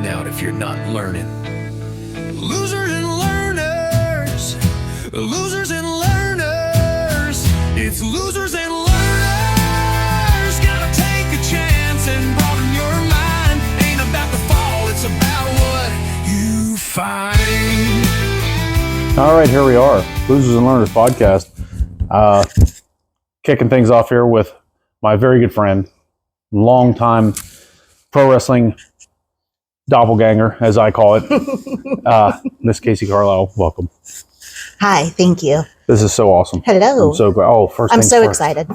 missing out if you're not learning. Losers and learners. Losers and learners. It's losers and learners. Gotta take a chance and broaden your mind. Ain't about the fall, it's about what you find. All right, here we are. Losers and Learners podcast. Kicking things off here with my very good friend, longtime pro wrestling doppelganger, as I call it, Miss KACEE Carlisle. Welcome. Hi, thank you. This is so awesome. Hello. I'm so glad. Oh, first I'm things so first. excited.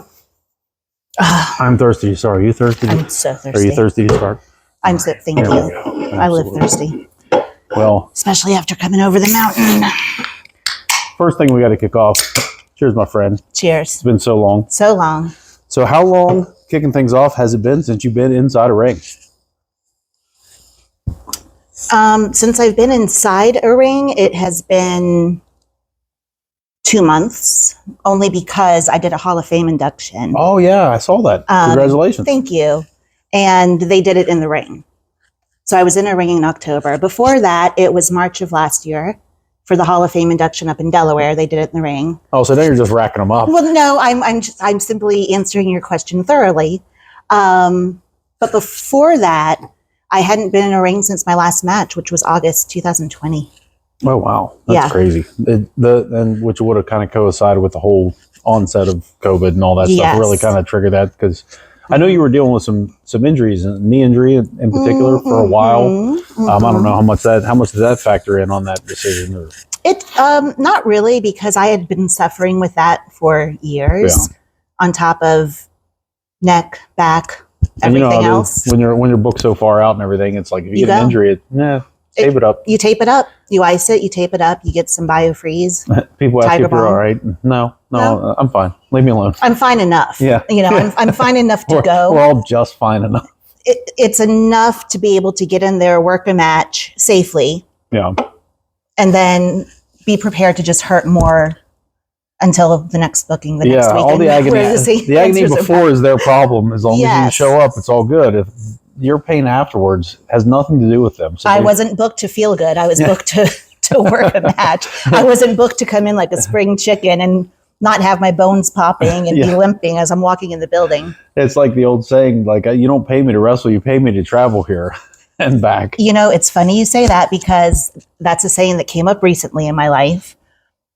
I'm thirsty. Sorry, are you thirsty? I'm so thirsty. Are you thirsty to start? I'm so thank There we you. go. I live Absolutely. thirsty, Well, especially after coming over the mountain. first thing we got to kick off. Cheers, my friend. Cheers. It's been so long. So long. So how long, kicking things off, has it been since you've been inside a ring? Since I've been inside a ring, it has been 2 months, only because I did a Hall of Fame induction. Oh, yeah, I saw that. Congratulations. Thank you. And they did it in the ring. So I was in a ring in October. Before that, it was March of last year for the Hall of Fame induction up in Delaware. They did it in the ring. Oh, so now you're just racking them up. Well, no, I'm simply answering your question thoroughly. But before that, I hadn't been in a ring since my last match, which was August 2020. Oh, wow. That's Yeah. crazy. And which would have kind of coincided with the whole onset of COVID and all that Yes. stuff, really kind of triggered that, because I know you were dealing with some injuries, knee injury in particular, for a while. I don't know how much did that factor in on that decision? Or? It not really, because I had been suffering with that for years, on top of neck, back, And everything you know, else. when you're booked so far out and everything, it's like if you get an go. injury, tape it up. You tape it up, you ice it, you tape it up, you get some biofreeze. People ask Tiger if you're balm. all right. No, I'm fine. Leave me alone. I'm fine enough. Yeah. You know, I'm fine enough to We're go. all just fine enough. It's enough to be able to get in there, work a match safely, Yeah. and then be prepared to just hurt more until the next booking the next week. All the agony. Where the The agony answers are before is their problem. As long as you Yes. show up, it's all good. If your pain afterwards has nothing to do with them. So I wasn't booked to feel good. I was booked to work a match. I wasn't booked to come in like a spring chicken and not have my bones popping and be limping as I'm walking in the building. It's like the old saying, like, you don't pay me to wrestle, you pay me to travel here and back. You know, it's funny you say that, because that's a saying that came up recently in my life.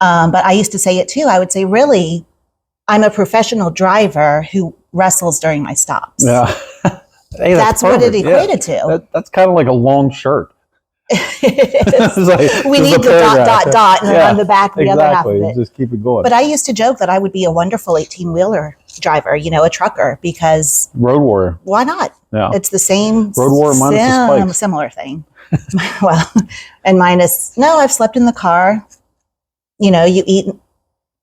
But I used to say it too. I would say, really, I'm a professional driver who wrestles during my stops. Yeah. Hey, That's what it perfect. equated to. That's kind of like a long shirt. It's like, We just need a the paragraph. dot, and then on the back, the other half of Exactly. it. Just keep it going. But I used to joke that I would be a wonderful 18-wheeler driver, you know, a trucker, because Road warrior. why not? Yeah. It's the same Road warrior minus the spikes. similar thing. Well, and minus, no, I've slept in the car. You know, you eat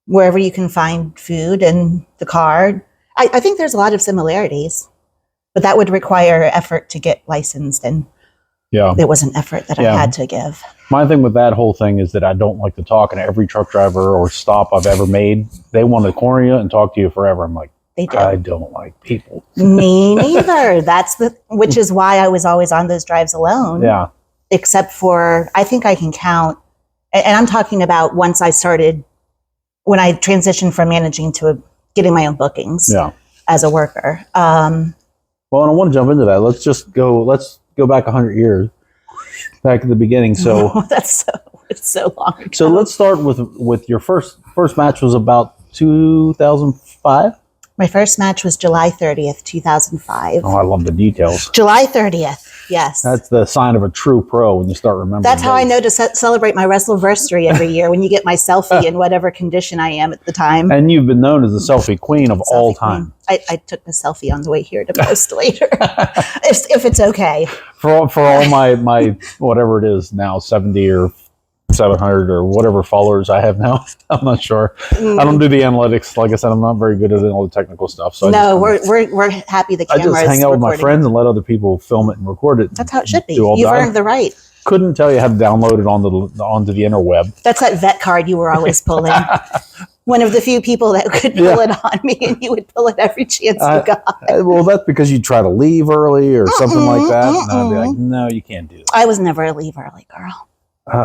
wherever you can find food in the car. I think there's a lot of similarities, but that would require effort to get licensed, and Yeah. it was an effort that I had to give. My thing with that whole thing is that I don't like to talk, and every truck driver or stop I've ever made, they want to corner you and talk to you forever. I'm like, They do. I don't like people. Me neither. Which is why I was always on those drives alone. Yeah. Except for, I think I can count, and I'm talking about once I started, when I transitioned from managing to getting my own bookings as a worker. Well, and I want to jump into that. Let's go back 100 years, back at the beginning. So It's so long ago. So let's start with your first match was about 2005. My first match was July 30th, 2005. Oh, I love the details. July 30th, yes. That's the sign of a true pro when you start remembering. That's how I dates. know to celebrate my Wrestleversary every year, when you get my selfie in whatever condition I am at the time. And you've been known as the selfie queen of all time. I took the selfie on the way here to post later, if it's okay. For all my whatever it is now, 70 or 700 or whatever followers I have now. I'm not sure. I don't do the analytics. Like I said, I'm not very good at all the technical stuff. So we're happy the camera is I just hang out with my recording. friends and let other people film it and record it. That's how it should be. Do all You've that. earned the right. Couldn't tell you how to download it onto the interweb. That's that vet card you were always pulling. one of the few people that could pull it on me, and you would pull it every chance you got. Well, that's because you try to leave early or something like that. And I'd be like, no, you can't do that. I was never a leave early girl.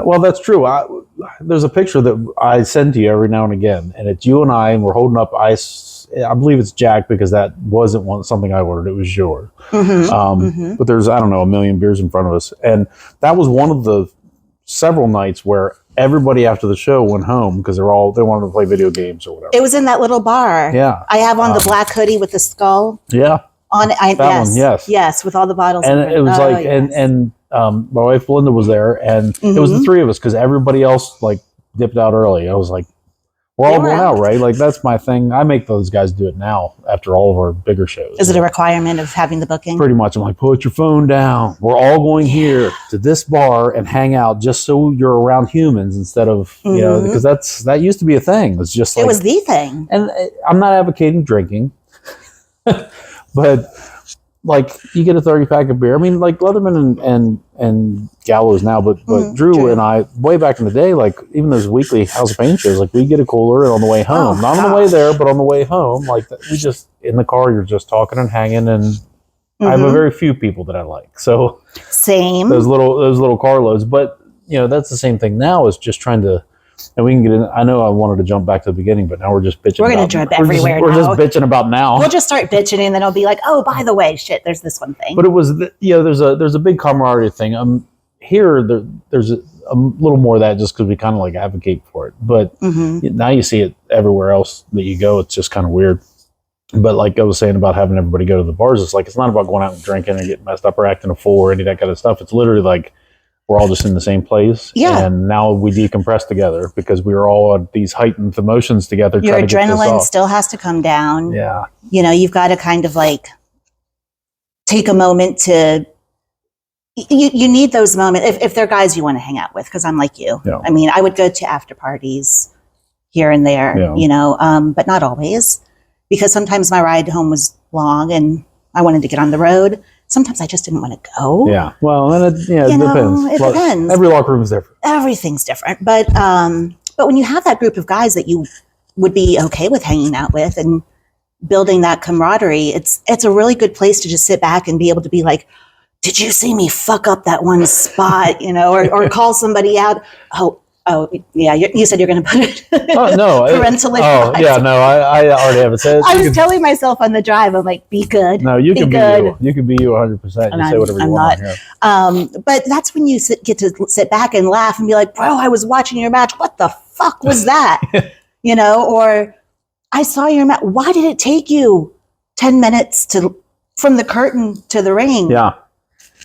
Well, that's true. There's a picture that I send to you every now and again, and it's you and we're holding up ice. I believe it's Jack because that wasn't something I ordered. It was yours. But there's, I don't know, a million beers in front of us. And that was one of the several nights where everybody after the show went home because they wanted to play video games or whatever. It was in that little bar. Yeah. I have on the black hoodie with the skull. Yeah. On it. Yes, with all the bottles. And it was like, and my wife Belinda was there, and it was the three of us because everybody else like dipped out early. I was like, we're all going out, right? Like that's my thing. I make those guys do it now after all of our bigger shows. Is it a requirement of having the booking? Pretty much. I'm like, put your phone down. We're all going here to this bar and hang out just so you're around humans instead of, you know, because that used to be a thing. It's just like, it was the thing. And I'm not advocating drinking, but like you get a 30-pack of beer. I mean, like Leatherman and Gallows now, but Drew and I, way back in the day, like even those weekly House of Pain shows, like we get a cooler and on the way home, not on the way there, but on the way home, like we just in the car, you're just talking and hanging, and I have a very few people that I like. So same those little carloads, but you know that's the same thing now. Is just trying to. And we can get in. I know I wanted to jump back to the beginning, but now we're just bitching. We're going to jump everywhere We're now. just bitching about now. We'll just start bitching, and then I'll be like, "Oh, by the way, shit, there's this one thing." But it was, there's a big camaraderie thing. Here, there's a little more of that just because we kind of like advocate for it. But now you see it everywhere else that you go. It's just kind of weird. But like I was saying about having everybody go to the bars, it's like it's not about going out and drinking and getting messed up or acting a fool or any of that kind of stuff. It's literally like we're all just in the same place. Yeah. And now we decompress together because we were all at these heightened emotions together. Your trying to get this adrenaline off. still has to come down. Yeah. You know, you've got to kind of like take a moment to, you need those moments. If they're guys you want to hang out with, because I'm like you. Yeah. I mean, I would go to after parties here and there, you know, but not always, because sometimes my ride home was long and I wanted to get on the road. Sometimes I just didn't want to go. Yeah. Well, and it depends. It depends. Every locker room is different. Everything's different. But when you have that group of guys that you would be okay with hanging out with and building that camaraderie, it's a really good place to just sit back and be able to be like, did you see me fuck up that one spot? You know, or call somebody out. Oh, yeah. You said you're going to put it. Oh, no. Parental advice. Oh, yeah. No, I already have it said. I was telling myself on the drive, I'm like, be good. No, you can be good. you. You can be you 100%. You say whatever you want here. But that's when you get to sit back and laugh and be like, bro, I was watching your match. What the fuck was that? You know, or I saw your match. Why did it take you 10 minutes from the curtain to the ring? Yeah.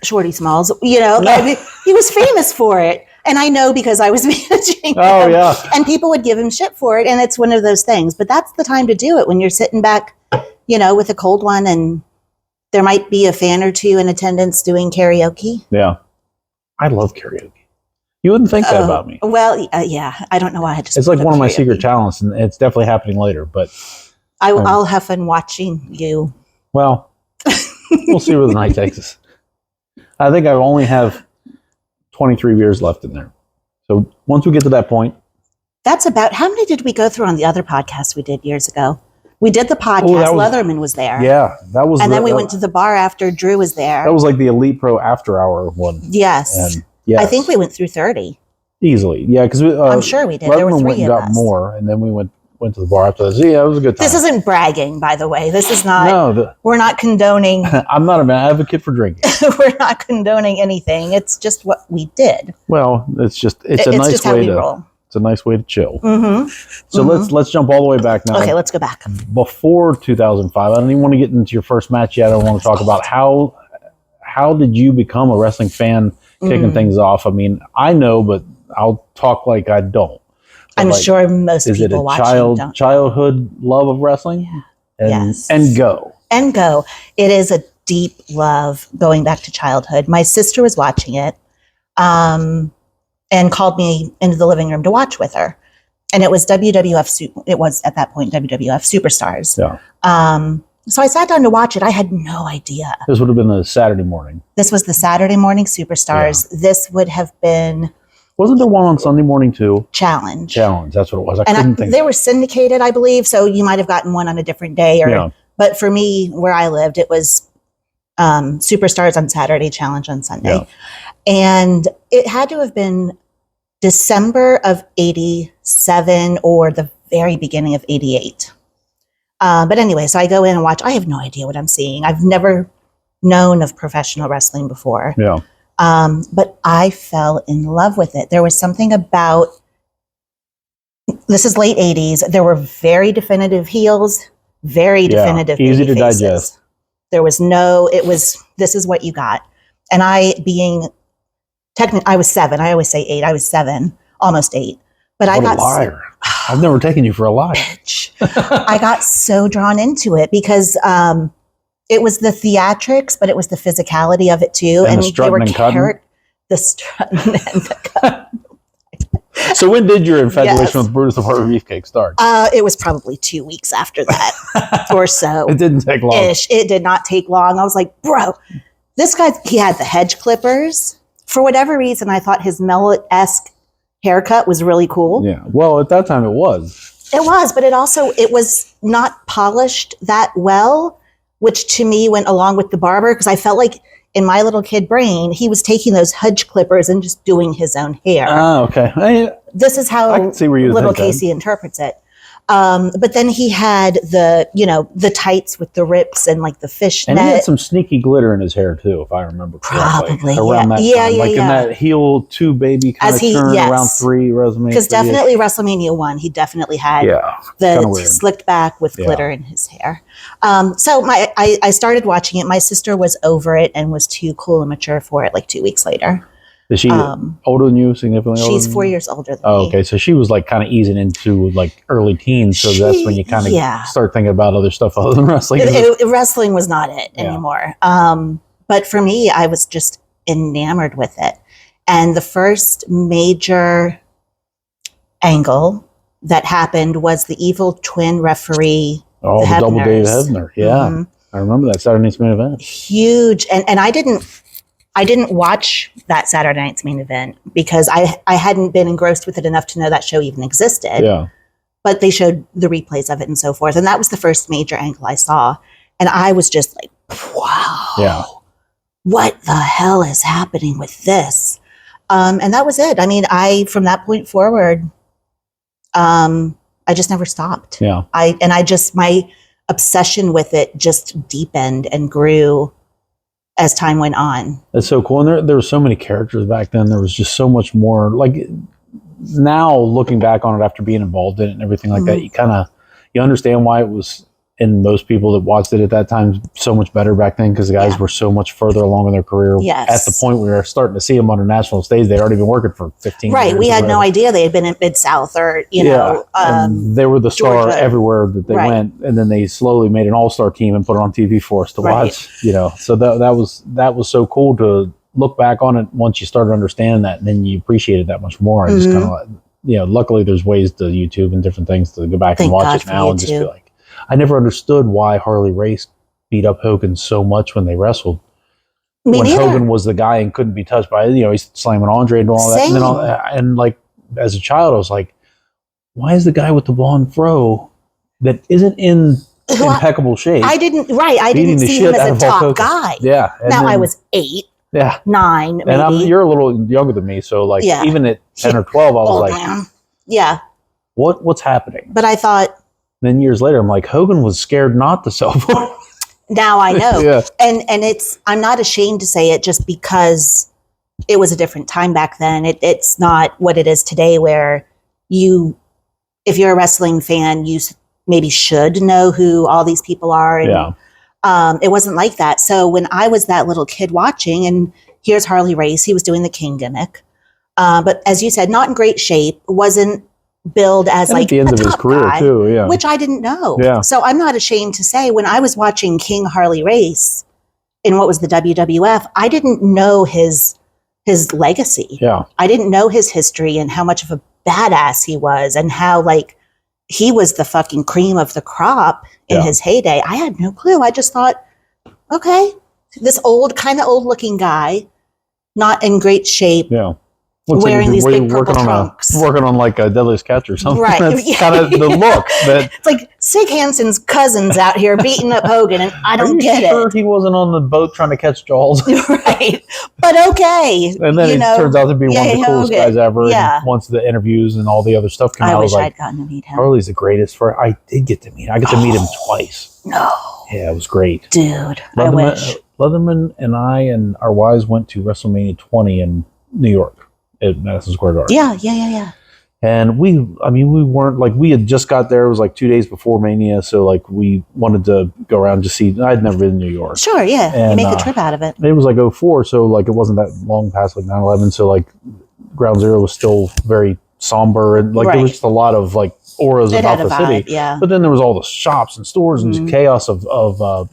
Shorty Smalls, you know, I mean, he was famous for it. And I know because I was managing him. Yeah. And people would give him shit for it. And it's one of those things. But that's the time to do it when you're sitting back, you know, with a cold one and there might be a fan or two in attendance doing karaoke. Yeah. I love karaoke. You wouldn't think that about me. Well, yeah. I don't know why I just. It's like one of my secret talents, and it's definitely happening later. But I'll have fun watching you. Well, we'll see where the night takes us. I think I only have 23 beers left in there. So once we get to that point. That's about, how many did we go through on the other podcast we did years ago? We did the podcast. Leatherman was there. Yeah. That was. And then we went to the bar after Drew was there. That was like the Elite Pro after hour one. Yes. And yes. I think we went through 30. Easily. Yeah. Because I'm sure we did. Leatherman There were 3 went and of got us. more. And then we went to the bar after this. Yeah, it was a good time. This isn't bragging, by the way. This is not, we're not condoning. I'm not an advocate for drinking. We're not condoning anything. It's just what we did. Well, it's a nice way to roll. It's a nice way to chill. So let's jump all the way back now. Okay, let's go back. Before 2005, I don't even want to get into your first match yet. I want to talk about how did you become a wrestling fan, kicking things off? I mean, I know, but I'll talk like I don't. I'm sure most people watching don't. Is it a childhood love of wrestling? Yeah. Yes. And go. It is a deep love going back to childhood. My sister was watching it and called me into the living room to watch with her. And it was WWF. It was at that point WWF Superstars. Yeah. So I sat down to watch it. I had no idea. This would have been a Saturday morning. This was the Saturday morning Superstars. Yeah. This would have been Wasn't there one on Sunday morning too? Challenge. That's what it was. I And couldn't think. they were syndicated, I believe, so you might have gotten one on a different day. But for me, where I lived, it was Superstars on Saturday, Challenge on Sunday. Yeah. And it had to have been December of 87 or the very beginning of 88. But anyway, so I go in and watch. I have no idea what I'm seeing. I've never known of professional wrestling before. Yeah. But I fell in love with it. There was something about, this is late 80s. There were very definitive heels, very definitive easy baby to faces. digest. There was this is what you got. And I being, technically, I was 7. I always say 8. I was 7, almost 8. But What I got a liar. I've never taken you for a liar. I got so drawn into it because it was the theatrics, but it was the physicality of it too. And the strutting and cutting. The strutting and the cutting. So when did your infatuation Yes. with Brutus the Barber Beefcake start? It was probably 2 weeks after that or so. It didn't take long. It did not take long. I was like, bro, this guy, he had the hedge clippers. For whatever reason, I thought his mullet-esque haircut was really cool. Yeah. Well, at that time it was. It was, but it was not polished that well, which to me went along with the barber because I felt like in my little kid brain, he was taking those hedge clippers and just doing his own hair. Oh, okay. This is how I can see where you little think that. KACEE interprets it. But then he had the tights with the rips and like the fishnet. And he had some sneaky glitter in his hair too, if I remember correctly. Probably, around that yeah. time. Yeah, like in that heel 2 baby kind of turn around 3 WrestleMania. Because definitely WrestleMania 1, he definitely had the slicked back with glitter in his hair. So I started watching it. My sister was over it and was too cool and mature for it like 2 weeks later. Is she older than you, significantly older? She's 4 years older than me. Oh, okay. So she was like kind of easing into like early teens. So that's when you kind of start thinking about other stuff other than wrestling. Wrestling was not it anymore. But for me, I was just enamored with it. And the first major angle that happened was the evil twin referee. Oh, the double Dave Hebner. Yeah. Mm-hmm. I remember that Saturday Night's Main Event. Huge. And I didn't watch that Saturday Night's Main Event because I hadn't been engrossed with it enough to know that show even existed. Yeah. But they showed the replays of it and so forth. And that was the first major angle I saw. And I was just like, wow. Yeah. What the hell is happening with this? And that was it. I mean, from that point forward, I just never stopped. Yeah. My obsession with it just deepened and grew as time went on. That's so cool. And there were so many characters back then. There was just so much more. Like now looking back on it after being involved in it and everything like that, you understand why it was in most people that watched it at that time so much better back then because the guys were so much further along in their career. Yes. At the point we were starting to see them on a national stage. They'd already been working for 15 years. Right. We had no idea they had been in Mid-South or, and they were the star Georgia. everywhere that they went. And then they slowly made an all-star team and put it on TV for us to watch, So that was so cool to look back on it once you started understanding that and then you appreciate it that much more. I just kind of luckily there's ways to YouTube and different things to go back and watch it now and just be like, I never understood why Harley Race beat up Hogan so much when they wrestled. Me neither. Hogan was the guy and couldn't be touched by it. He's slamming Andre and doing all that. And then like as a child, I was like, why is the guy with the blonde fro that isn't in impeccable shape? I didn't see him as a top guy. Yeah. Now I was 8. Yeah. 9, maybe. And you're a little younger than me. So like even at 10 or 12, I was like, yeah. What's happening? But I thought, then years later, I'm like, Hogan was scared not to sell for. Now I know. And I'm not ashamed to say it just because it was a different time back then. It's not what it is today where if you're a wrestling fan, you maybe should know who all these people are. And, it wasn't like that. So when I was that little kid watching, and here's Harley Race, he was doing the King gimmick. But as you said, not in great shape, wasn't billed as like at the end of his career guy, too, which I didn't know. Yeah. So I'm not ashamed to say when I was watching King Harley Race in what was the WWF, I didn't know his legacy. Yeah. I didn't know his history and how much of a badass he was and how like he was the fucking cream of the crop in his heyday. I had no clue. I just thought, okay, this kind of old looking guy, not in great shape. Yeah. looks Wearing these you're big purple trunks. working on like a Deadliest Catch or something. Right. That's Yeah. kind of the look. That It's like Sig Hansen's cousins out here beating up Hogan, and I don't get sure he wasn't on the boat trying to catch Jaws? Right. But okay. And then you he know, turns out to be one of the yay, coolest Hogan. guys ever. Yeah. And once the interviews and all the other stuff came I out, I wish was like, I'd gotten to meet him. Harley's the greatest. I did get to meet him. I got to meet him twice. No. Yeah, it was great. Dude, I wish. Leatherman and I and our wives went to WrestleMania 20 in New York at Madison Square Garden. Yeah. And we weren't like, we had just got there. It was like 2 days before Mania. So like we wanted to go around and just see. I'd never been to New York. Sure, yeah. And, you make a trip out of it. It was like 04. So like it wasn't that long past like 9/11. So like Ground Zero was still very somber. And like there was just a lot of like auras It about had a the vibe, city. yeah. But then there was all the shops and stores and just chaos of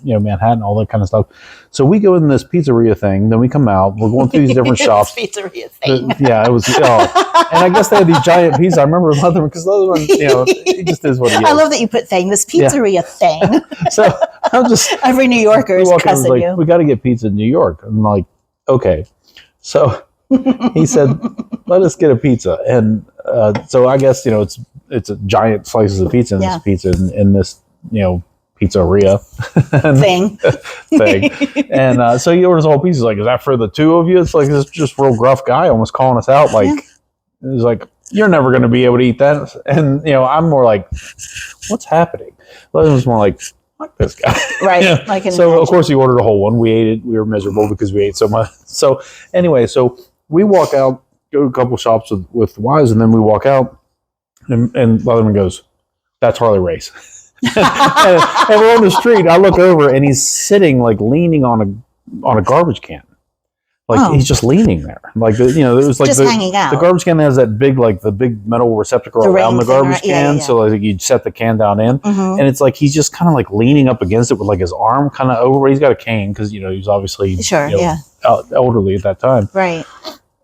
Manhattan, all that kind of stuff. So we go in this pizzeria thing, then we come out, we're going through these different shops. Pizzeria thing. Yeah, it was. And I guess they had these giant pizzas. I remember Leatherman because Leatherman, he just is what he is. I love that you put thing, this pizzeria thing. So I'm just Every New Yorker is cussing like, you. we got to get pizza in New York. I'm like, okay. So he said, let us get a pizza. And so I guess, it's a giant slices of pizza in this pizza in this, pizzeria thing. And so he orders a whole pizza. He's like, is that for the two of you? It's like this just real gruff guy almost calling us out. Like, he's like, you're never going to be able to eat that. And, I'm more like, what's happening? Leatherman's more like, fuck this guy. Right. Yeah. I can So, imagine. of course, he ordered a whole one. We ate it. We were miserable because we ate so much. So, anyway, so we walk out, go to a couple shops with the wives, and then we walk out, and Leatherman goes, that's Harley Race. and we're on the street. I look over, and he's sitting, like, leaning on a garbage can. Like, he's just leaning there. Like, it was like just hanging out. The garbage can has that big, like, the big metal receptacle around the garbage can. So, like, you'd set the can down in. Mm-hmm. And it's like he's just kind of, like, leaning up against it with, like, his arm kind of over. He's got a cane because, he was obviously elderly at that time. Right.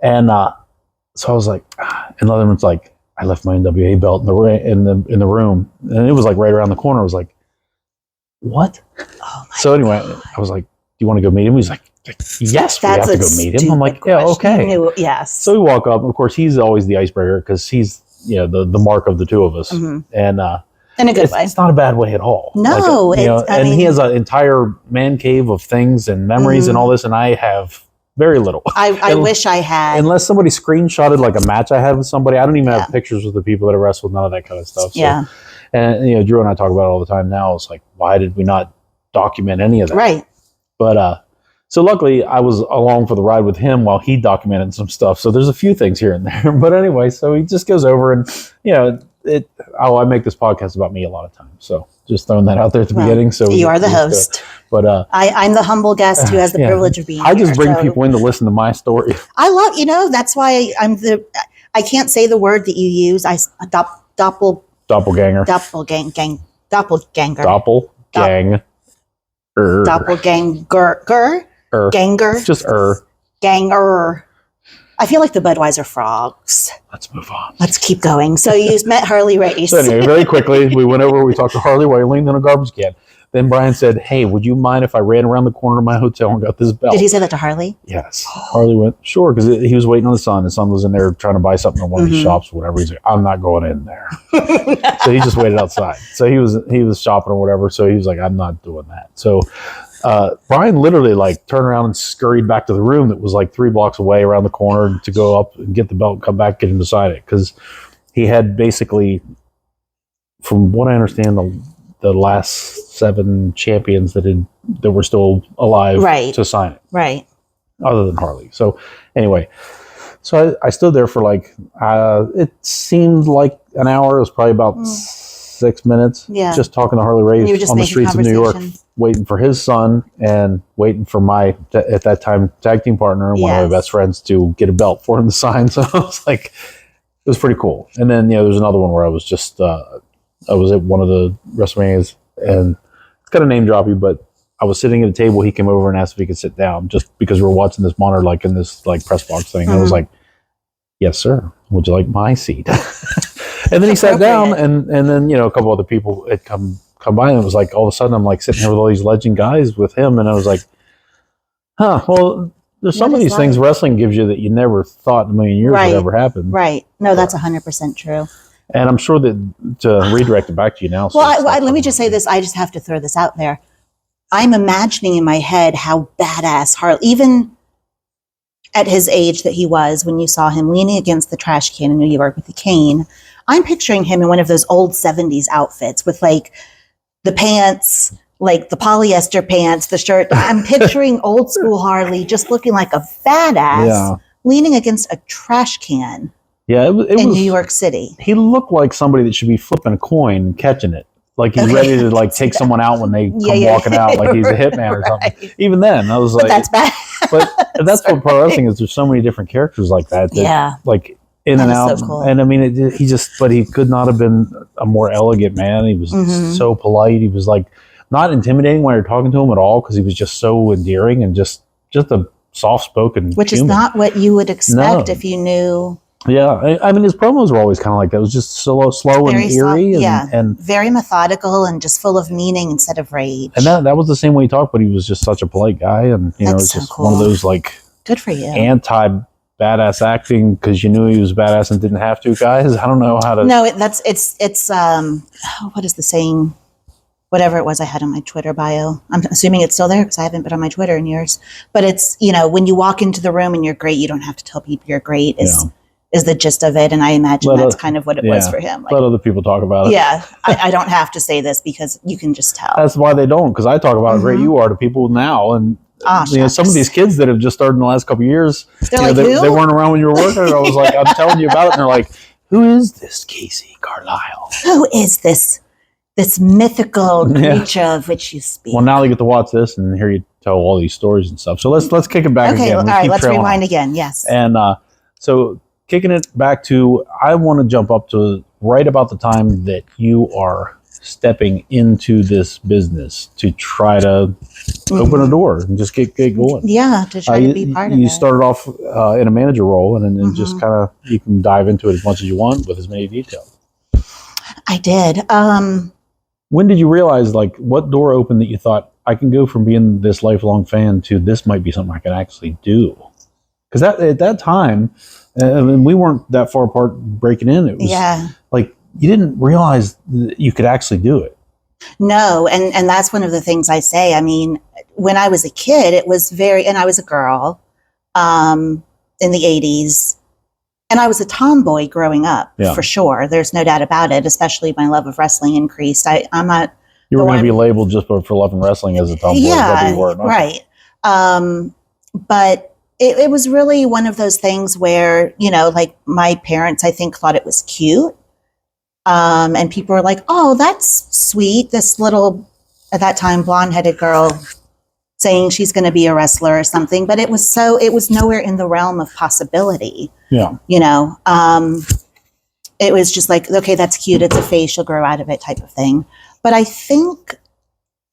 And so I was like, and Leatherman's like, I left my NWA belt in the room. And it was, like, right around the corner. I was like, what? Oh, my So, anyway, God. I was like, do you want to go meet him? He's like, yes, we have to go meet him. I'm like, yeah, okay. Yes. So we walk up. Of course, he's always the icebreaker because he's the mark of the two of us, and in a good way. It's not a bad way at all. No, like, he has an entire man cave of things and memories and all this, and I have very little. I wish I had. Unless somebody screenshotted like a match I had with somebody, I don't even have pictures with the people that I wrestled, none of that kind of stuff. So, yeah. And Drew and I talk about it all the time now. It's like, why did we not document any of that? Right. But so luckily I was along for the ride with him while he documented some stuff. So there's a few things here and there. But anyway, so he just goes over and I make this podcast about me a lot of times. So just throwing that out there at the beginning. So you are the host. But I'm the humble guest who has the privilege of being here. I just bring people in to listen to my story. I love, that's why I can't say the word that you use. Doppelganger. Doppelganger. Doppelganger. Ganger. Just Ganger. I feel like the Budweiser frogs. Let's move on. Let's keep going. So you met Harley Race. So anyway, very quickly, we went over, we talked to Harley while he leaned on a garbage can. Then Brian said, hey, would you mind if I ran around the corner of my hotel and got this belt? Did he say that to Harley? Yes. Harley went, sure, because he was waiting on his son. His son was in there trying to buy something in one of these shops or whatever. He's like, I'm not going in there. So he just waited outside. So he was shopping or whatever. So he was like, I'm not doing that. So Brian literally like turned around and scurried back to the room that was like 3 blocks away around the corner to go up and get the belt and come back, get him beside it. Because he had basically, from what I understand, the last 7 champions that were still alive to sign it. Right. Other than Harley. So anyway, so I stood there for like, it seemed like an hour. It was probably about 6 minutes. Yeah. Just talking to Harley Race on the streets of New York, waiting for his son and waiting for my, at that time, tag team partner, one of my best friends, to get a belt for him to sign. So I was like, it was pretty cool. And then, there's another one where I was just, I was at one of the WrestleManias, and it's kind of name droppy, but I was sitting at a table. He came over and asked if he could sit down, just because we were watching this monitor, like in this like press box thing. And I was like, yes, sir. Would you like my seat? And then he sat down, and then, a couple other people had come by, and it was like, all of a sudden I'm like sitting here with all these legend guys with him. And I was like, well, There's some What of is these things life? wrestling gives you that you never thought in a million years Right. would ever happen. Right. No, that's 100% true. And I'm sure that to redirect it back to you now. Well, let me just say this. I just have to throw this out there. I'm imagining in my head how badass Harley, even at his age that he was when you saw him leaning against the trash can in New York with the cane. I'm picturing him in one of those old 70s outfits with like the pants, like the polyester pants, the shirt. I'm picturing old school Harley just looking like a badass leaning against a trash can. Yeah, it in was New York City. He looked like somebody that should be flipping a coin and catching it. Like he's ready to like take someone out when they come walking out, like he's a hitman or something. Even then, I was like, that's bad. But that's what pro wrestling is. There's so many different characters like that. Like in and out. So cool. And I mean, but he could not have been a more elegant man. He was so polite. He was like not intimidating when you're talking to him at all because he was just so endearing and just a soft-spoken Which human. is not what you would expect if you knew. Yeah, I mean, his promos were always kind of like that. It was just slow and eerie, and very methodical and just full of meaning instead of rage. And that was the same way he talked, but he was just such a polite guy, and it's so just cool. one of those like good for you anti-badass acting because you knew he was badass and didn't have to. Guys, I don't know how to. No, it's what is the saying? Whatever it was I had on my Twitter bio. I'm assuming it's still there because I haven't been on my Twitter in years. But it's when you walk into the room and you're great, you don't have to tell people you're great. Is the gist of it, and I imagine that's kind of what it was for him. Like, let other people talk about it. Yeah, I don't have to say this because you can just tell. That's why they don't, because I talk about how great you are to people now, and some of these kids that have just started in the last couple of years, like, they weren't around when you were working. I was like, I'm telling you about it, and they're like, "Who is this KACEE Carlisle? Who is this mythical creature of which you speak?" Well, now they get to watch this and hear you tell all these stories and stuff. So let's kick it back again. All right, let's rewind again. Yes, and so. Kicking it back to, I want to jump up to right about the time that you are stepping into this business to try to open a door and just get going. Yeah, to try to be part of it. You started off in a manager role, and then just kind of, you can dive into it as much as you want with as many details. I did. When did you realize, like, what door opened that you thought, I can go from being this lifelong fan to this might be something I can actually do? Because at that time, and we weren't that far apart breaking in. It was like you didn't realize that you could actually do it. No, and that's one of the things I say. I mean, when I was a kid, it was and I was a girl in the 80s, and I was a tomboy growing up, for sure. There's no doubt about it, especially my love of wrestling increased. I'm not... You were going to be labeled just for loving wrestling as a tomboy. Yeah, right. But... It was really one of those things where, like my parents, I think, thought it was cute. And people were like, oh, that's sweet. This little, at that time, blonde-headed girl saying she's going to be a wrestler or something. But it was nowhere in the realm of possibility. Yeah. It was just like, okay, that's cute. It's a phase. She'll grow out of it type of thing. But I think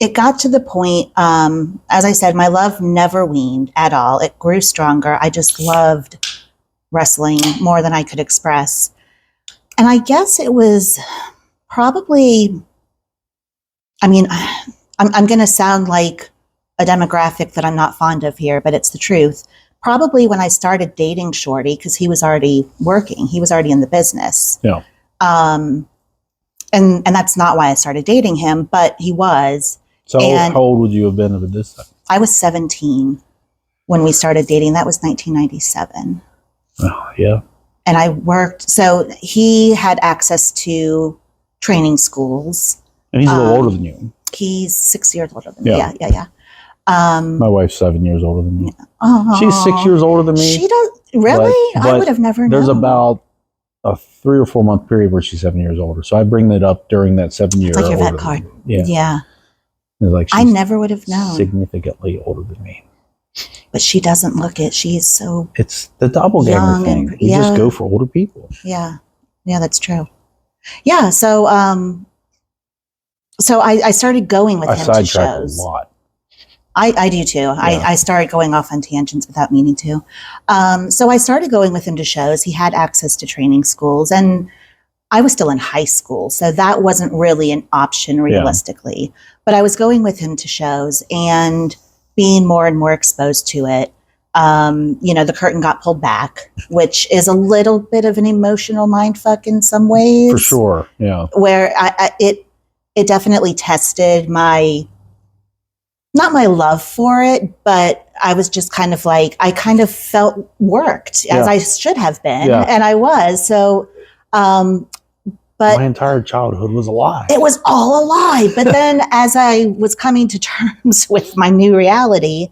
it got to the point, as I said, my love never weaned at all. It grew stronger. I just loved wrestling more than I could express. And I guess it was probably, I mean, I'm going to sound like a demographic that I'm not fond of here, but it's the truth. Probably when I started dating Shorty, because he was already working. He was already in the business. Yeah. And that's not why I started dating him, but he was. So how old would you have been at this time? I was 17 when we started dating. That was 1997. Oh, yeah. And I worked, so he had access to training schools. And he's a little older than you. He's 6 years older than me. Yeah. My wife's 7 years older than me. Oh, she's 6 years older than me. She does, really? But I would have never known. There's about a 3 or 4 month period where she's 7 years older. So I bring that up during that 7 year. It's like your vet card. Yeah. Like I never would have known. Significantly older than me. But she doesn't look it. She's so... It's the doppelganger thing. You just go for older people. Yeah. Yeah, that's true. Yeah, so I started going with him to shows. I sidetrack a lot. I do too. Yeah. I started going off on tangents without meaning to. So I started going with him to shows. He had access to training schools, and I was still in high school, so that wasn't really an option realistically. Yeah. But I was going with him to shows and being more and more exposed to it. The curtain got pulled back, which is a little bit of an emotional mindfuck in some ways. For sure. Yeah. Where it definitely tested not my love for it, but I was just kind of like, I kind of felt worked as I should have been. Yeah. And I was. So, but my entire childhood was a lie. it was all a lie. But then as I was coming to terms with my new reality,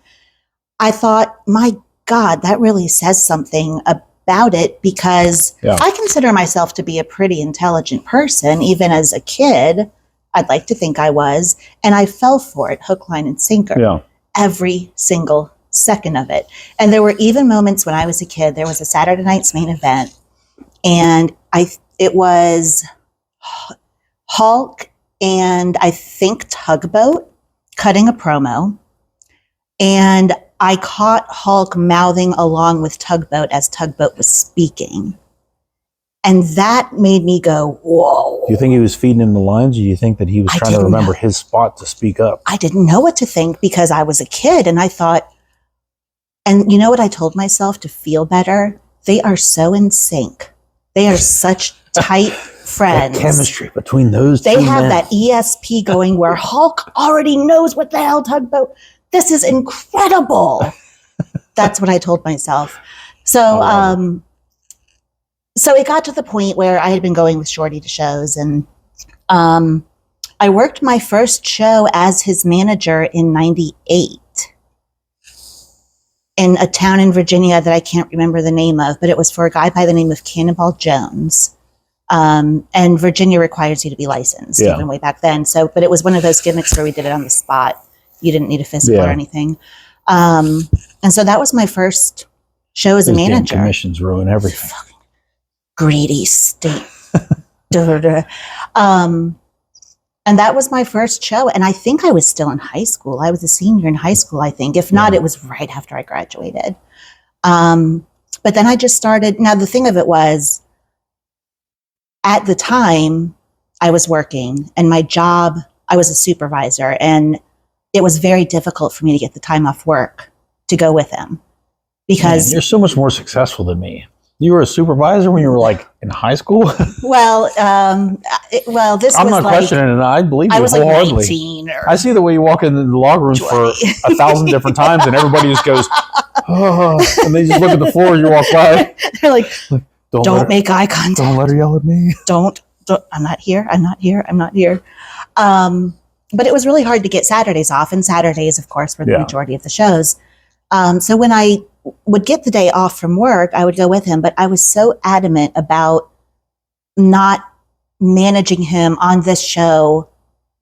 I thought, my God, that really says something about it, because I consider myself to be a pretty intelligent person, even as a kid. I'd like to think I was, and I fell for it, hook, line, and sinker, every single second of it. And there were even moments when I was a kid. There was a Saturday Night's Main Event, and it was Hulk and I think Tugboat cutting a promo, and I caught Hulk mouthing along with Tugboat as Tugboat was speaking. And that made me go, whoa. Do you think he was feeding him the lines, or do you think that he was trying to remember his spot to speak up? I didn't know what to think, because I was a kid, and I thought, and you know what I told myself to feel better? They are so in sync. They are such tight friends. That chemistry between those two They have men. that ESP going where Hulk already knows what the hell Tugboat. This is incredible. That's what I told myself. So, so it got to the point where I had been going with Shorty to shows, and I worked my first show as his manager in '98 in a town in Virginia that I can't remember the name of, but it was for a guy by the name of Cannonball Jones. And Virginia requires you to be licensed, even way back then. So, but it was one of those gimmicks where we did it on the spot. You didn't need a physical or anything. And so that was my first show as a manager. Damn commissions ruin everything. Greedy state. And that was my first show. And I think I was still in high school. I was a senior in high school, I think. If not, it was right after I graduated. But then I just started. Now, the thing of it was, at the time, I was working, and my job, I was a supervisor, and it was very difficult for me to get the time off work to go with him, because you're so much more successful than me. You were a supervisor when you were like in high school. Well, this I'm was not like, questioning it. I believe you I was like wholeheartedly. 19 or I see the way you walk into the locker rooms 20. for 1,000 different times, and everybody just goes, oh, and they just look at the floor and you walk by. They're like, don't make eye contact. Don't let her yell at me. Don't. I'm not here. I'm not here. I'm not here. But it was really hard to get Saturdays off, and Saturdays, of course, were the majority of the shows. So when I would get the day off from work, I would go with him, but I was so adamant about not managing him on this show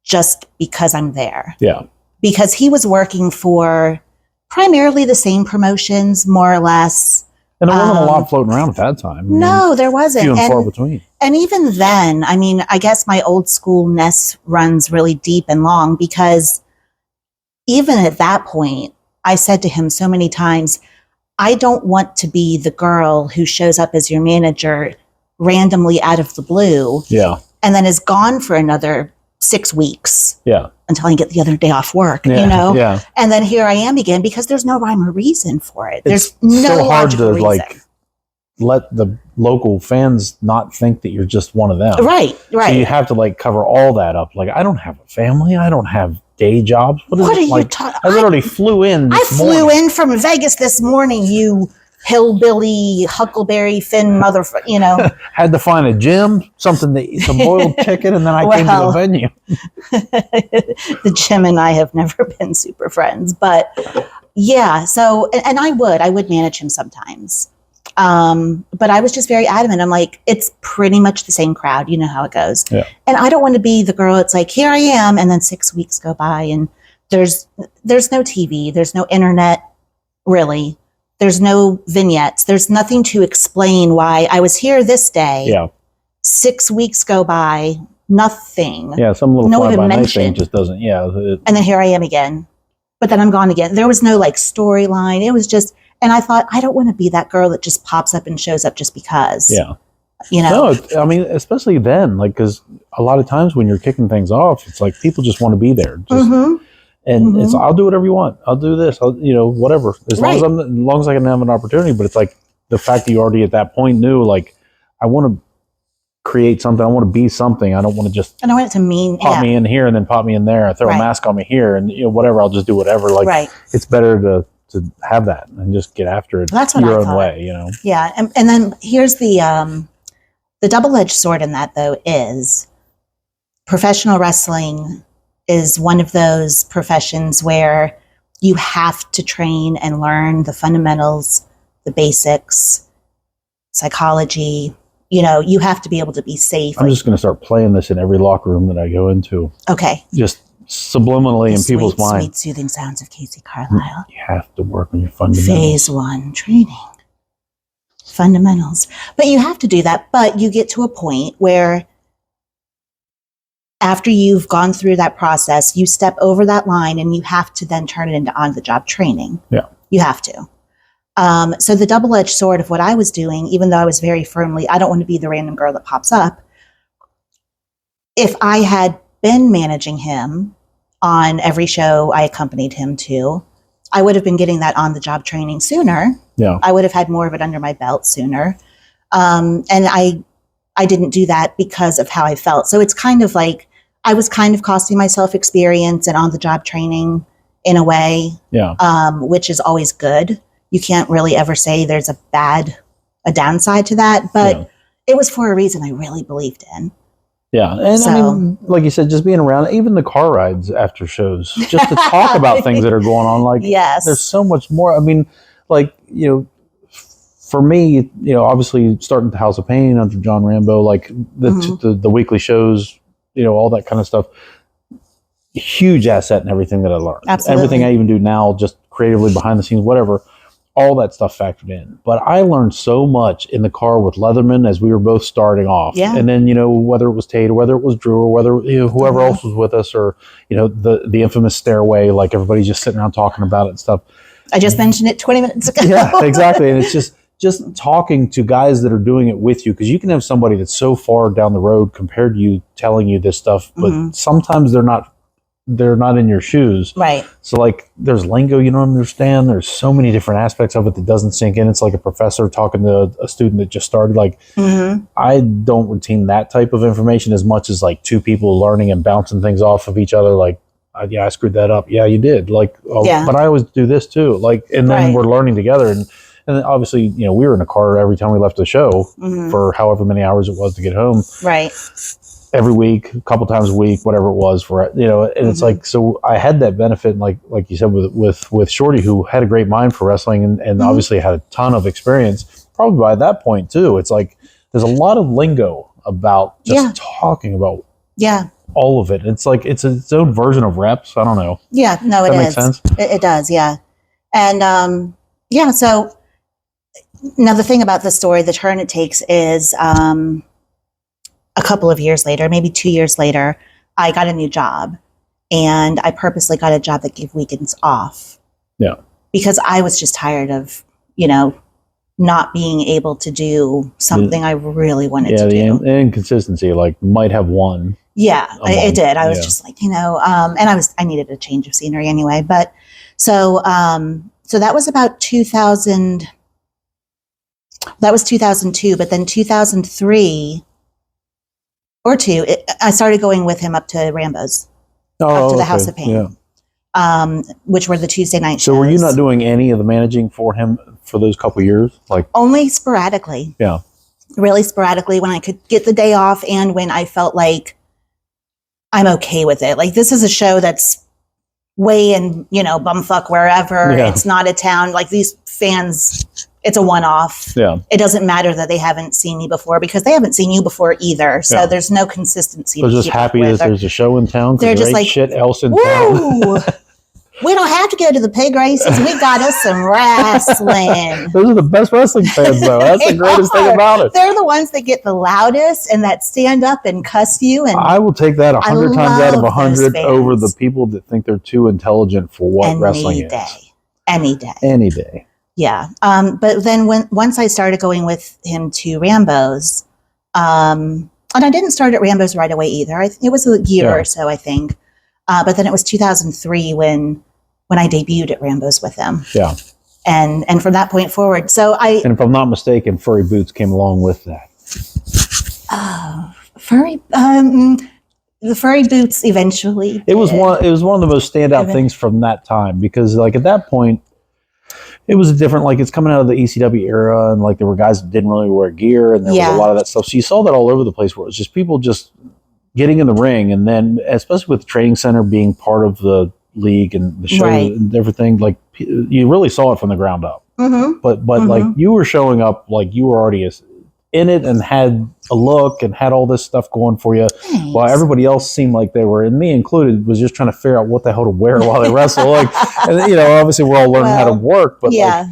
just because I'm there. Yeah. Because he was working for primarily the same promotions, more or less. And there wasn't a lot floating around at that time. No, there wasn't. Few and far between. And even then, I mean, I guess my old schoolness runs really deep and long, because even at that point, I said to him so many times, I don't want to be the girl who shows up as your manager randomly out of the blue. Yeah. And then is gone for another 6 weeks. Yeah. Until I get the other day off work, Yeah. you know? Yeah. And then here I am again, because there's no rhyme or reason for it. It's There's no so hard to logical reason. let the local fans not think that you're just one of them. Right. So you have to cover all that up. Like, I don't have a family. I don't have day jobs. What are you talking? I literally flew in. I flew in from Vegas this morning, you hillbilly, huckleberry Finn motherfucker, you know. Had to find a gym, something to eat, some boiled chicken, and then I came to the venue. The gym and I have never been super friends, but yeah. So, and I would manage him sometimes. But I was just very adamant. I'm like, it's pretty much the same crowd. You know how it goes. Yeah. And I don't want to be the girl. It's like, here I am. And then 6 weeks go by, and there's no TV. There's no internet, really. There's no vignettes. There's nothing to explain why I was here this day. Yeah. 6 weeks go by, nothing. Yeah. Some little No one fly-by-night mentioned. thing just doesn't. Yeah. And then here I am again. But then I'm gone again. There was no storyline. It was just, and I thought, I don't want to be that girl that just pops up and shows up just because. Yeah. You know? No, I mean, especially then, because a lot of times when you're kicking things off, it's like people just want to be there. And it's, I'll do whatever you want. I'll do this. I'll, whatever. As long as I can have an opportunity. But it's like the fact that you already at that point knew, like, I want to create something. I want to be something. I don't want to just. I don't want it to mean pop me in here and then pop me in there. Throw a mask on me here and whatever. I'll just do whatever. Like it's better to have that and just get after it. That's what your I own thought. way. Yeah, and then here's the double-edged sword in that though is professional wrestling is one of those professions where you have to train and learn the fundamentals, the basics, psychology. You have to be able to be safe. I'm just going to start playing this in every locker room that I go into. Okay. Just subliminally in people's minds. Sweet, soothing sounds of KACEE Carlisle. You have to work on your fundamentals. Phase 1 training. Fundamentals. But you have to do that. But you get to a point where after you've gone through that process, you step over that line and you have to then turn it into on-the-job training. Yeah. You have to. So the double-edged sword of what I was doing, even though I was very firmly, I don't want to be the random girl that pops up. If I had been managing him on every show I accompanied him to, I would have been getting that on-the-job training sooner. Yeah. I would have had more of it under my belt sooner. And I didn't do that because of how I felt. So it's kind of like I was kind of costing myself experience and on-the-job training in a way, which is always good. You can't really ever say there's a downside to that, but it was for a reason I really believed in. Yeah. And I mean, like you said, just being around, even the car rides after shows, just to talk about things that are going on. Like, there's so much more. I mean, like, for me, obviously starting at the House of Pain under John Rambo, like the weekly shows, all that kind of stuff, huge asset in everything that I learned. Absolutely. Everything I even do now, just creatively behind the scenes, whatever, all that stuff factored in. But I learned so much in the car with Leatherman as we were both starting off. Yeah. And then, whether it was Tate or whether it was Drew or whether, whoever else was with us or, the infamous stairway, like everybody's just sitting around talking about it and stuff. I just mentioned it 20 minutes ago. Yeah, exactly. And it's just talking to guys that are doing it with you, because you can have somebody that's so far down the road compared to you telling you this stuff, but sometimes they're not in your shoes. Right. So like there's lingo you don't understand. There's so many different aspects of it that doesn't sink in. It's like a professor talking to a student that just started. Like I don't retain that type of information as much as like two people learning and bouncing things off of each other. Like, I screwed that up. Yeah, you did. Like, but I always do this too. Like, and then we're learning together. And then obviously, we were in a car every time we left the show for however many hours it was to get home. Right. Every week, a couple times a week, whatever it was for and it's like, so I had that benefit, like you said, with Shorty, who had a great mind for wrestling and obviously had a ton of experience. Probably by that point too, it's like there's a lot of lingo about just talking about all of it. It's like it's its own version of reps. I don't know. Yeah, no, it is. That makes sense. It does, yeah. And so now the thing about the story, the turn it takes is a couple of years later, maybe 2 years later, I got a new job, and I purposely got a job that gave weekends off. Yeah. Because I was just tired of, not being able to do something I really wanted to do. Yeah, the inconsistency, like might have won. Yeah, it did. I was just like, and I needed a change of scenery anyway. But so that was about 2000. That was 2002, but then 2003 or 2, I started going with him up to Rambo's, up to the House of Pain, which were the Tuesday night shows. So were you not doing any of the managing for him for those couple of years? Like only sporadically. Yeah. Really sporadically when I could get the day off and when I felt like I'm okay with it. Like this is a show that's way in, bumfuck wherever. Yeah. It's not a town. Like these fans, it's a one-off. Yeah. It doesn't matter that they haven't seen me before because they haven't seen you before either. So there's no consistency. They're just happy that there's a show in town. They're just like, shit else in town. We don't have to go to the pig races. We got us some wrestling. Those are the best wrestling fans, though. That's the greatest thing about it. They're the ones that get the loudest and that stand up and cuss you. And I will take that 100 times out of 100 over the people that think they're too intelligent for what wrestling is. Any day. Any day. Yeah. But then once I started going with him to Rambo's, and I didn't start at Rambo's right away either. It was a year or so, I think. But then it was 2003 when I debuted at Rambo's with them. Yeah. And from that point forward, and if I'm not mistaken, furry boots came along with that. The furry boots eventually. It was one of the most standout things from that time, because like at that point, it was a different, like it's coming out of the ECW era, and like there were guys that didn't really wear gear, and there was a lot of that stuff. So you saw that all over the place, where it was just people just getting in the ring, and then especially with the training center being part of the league and the show and everything, like you really saw it from the ground up. Mm-hmm. But like you were showing up like you were already in it and had a look and had all this stuff going for you. Thanks. While everybody else seemed like they were, and me included, was just trying to figure out what the hell to wear while they wrestle. Like, and, you know, obviously we're all learning how to work, but like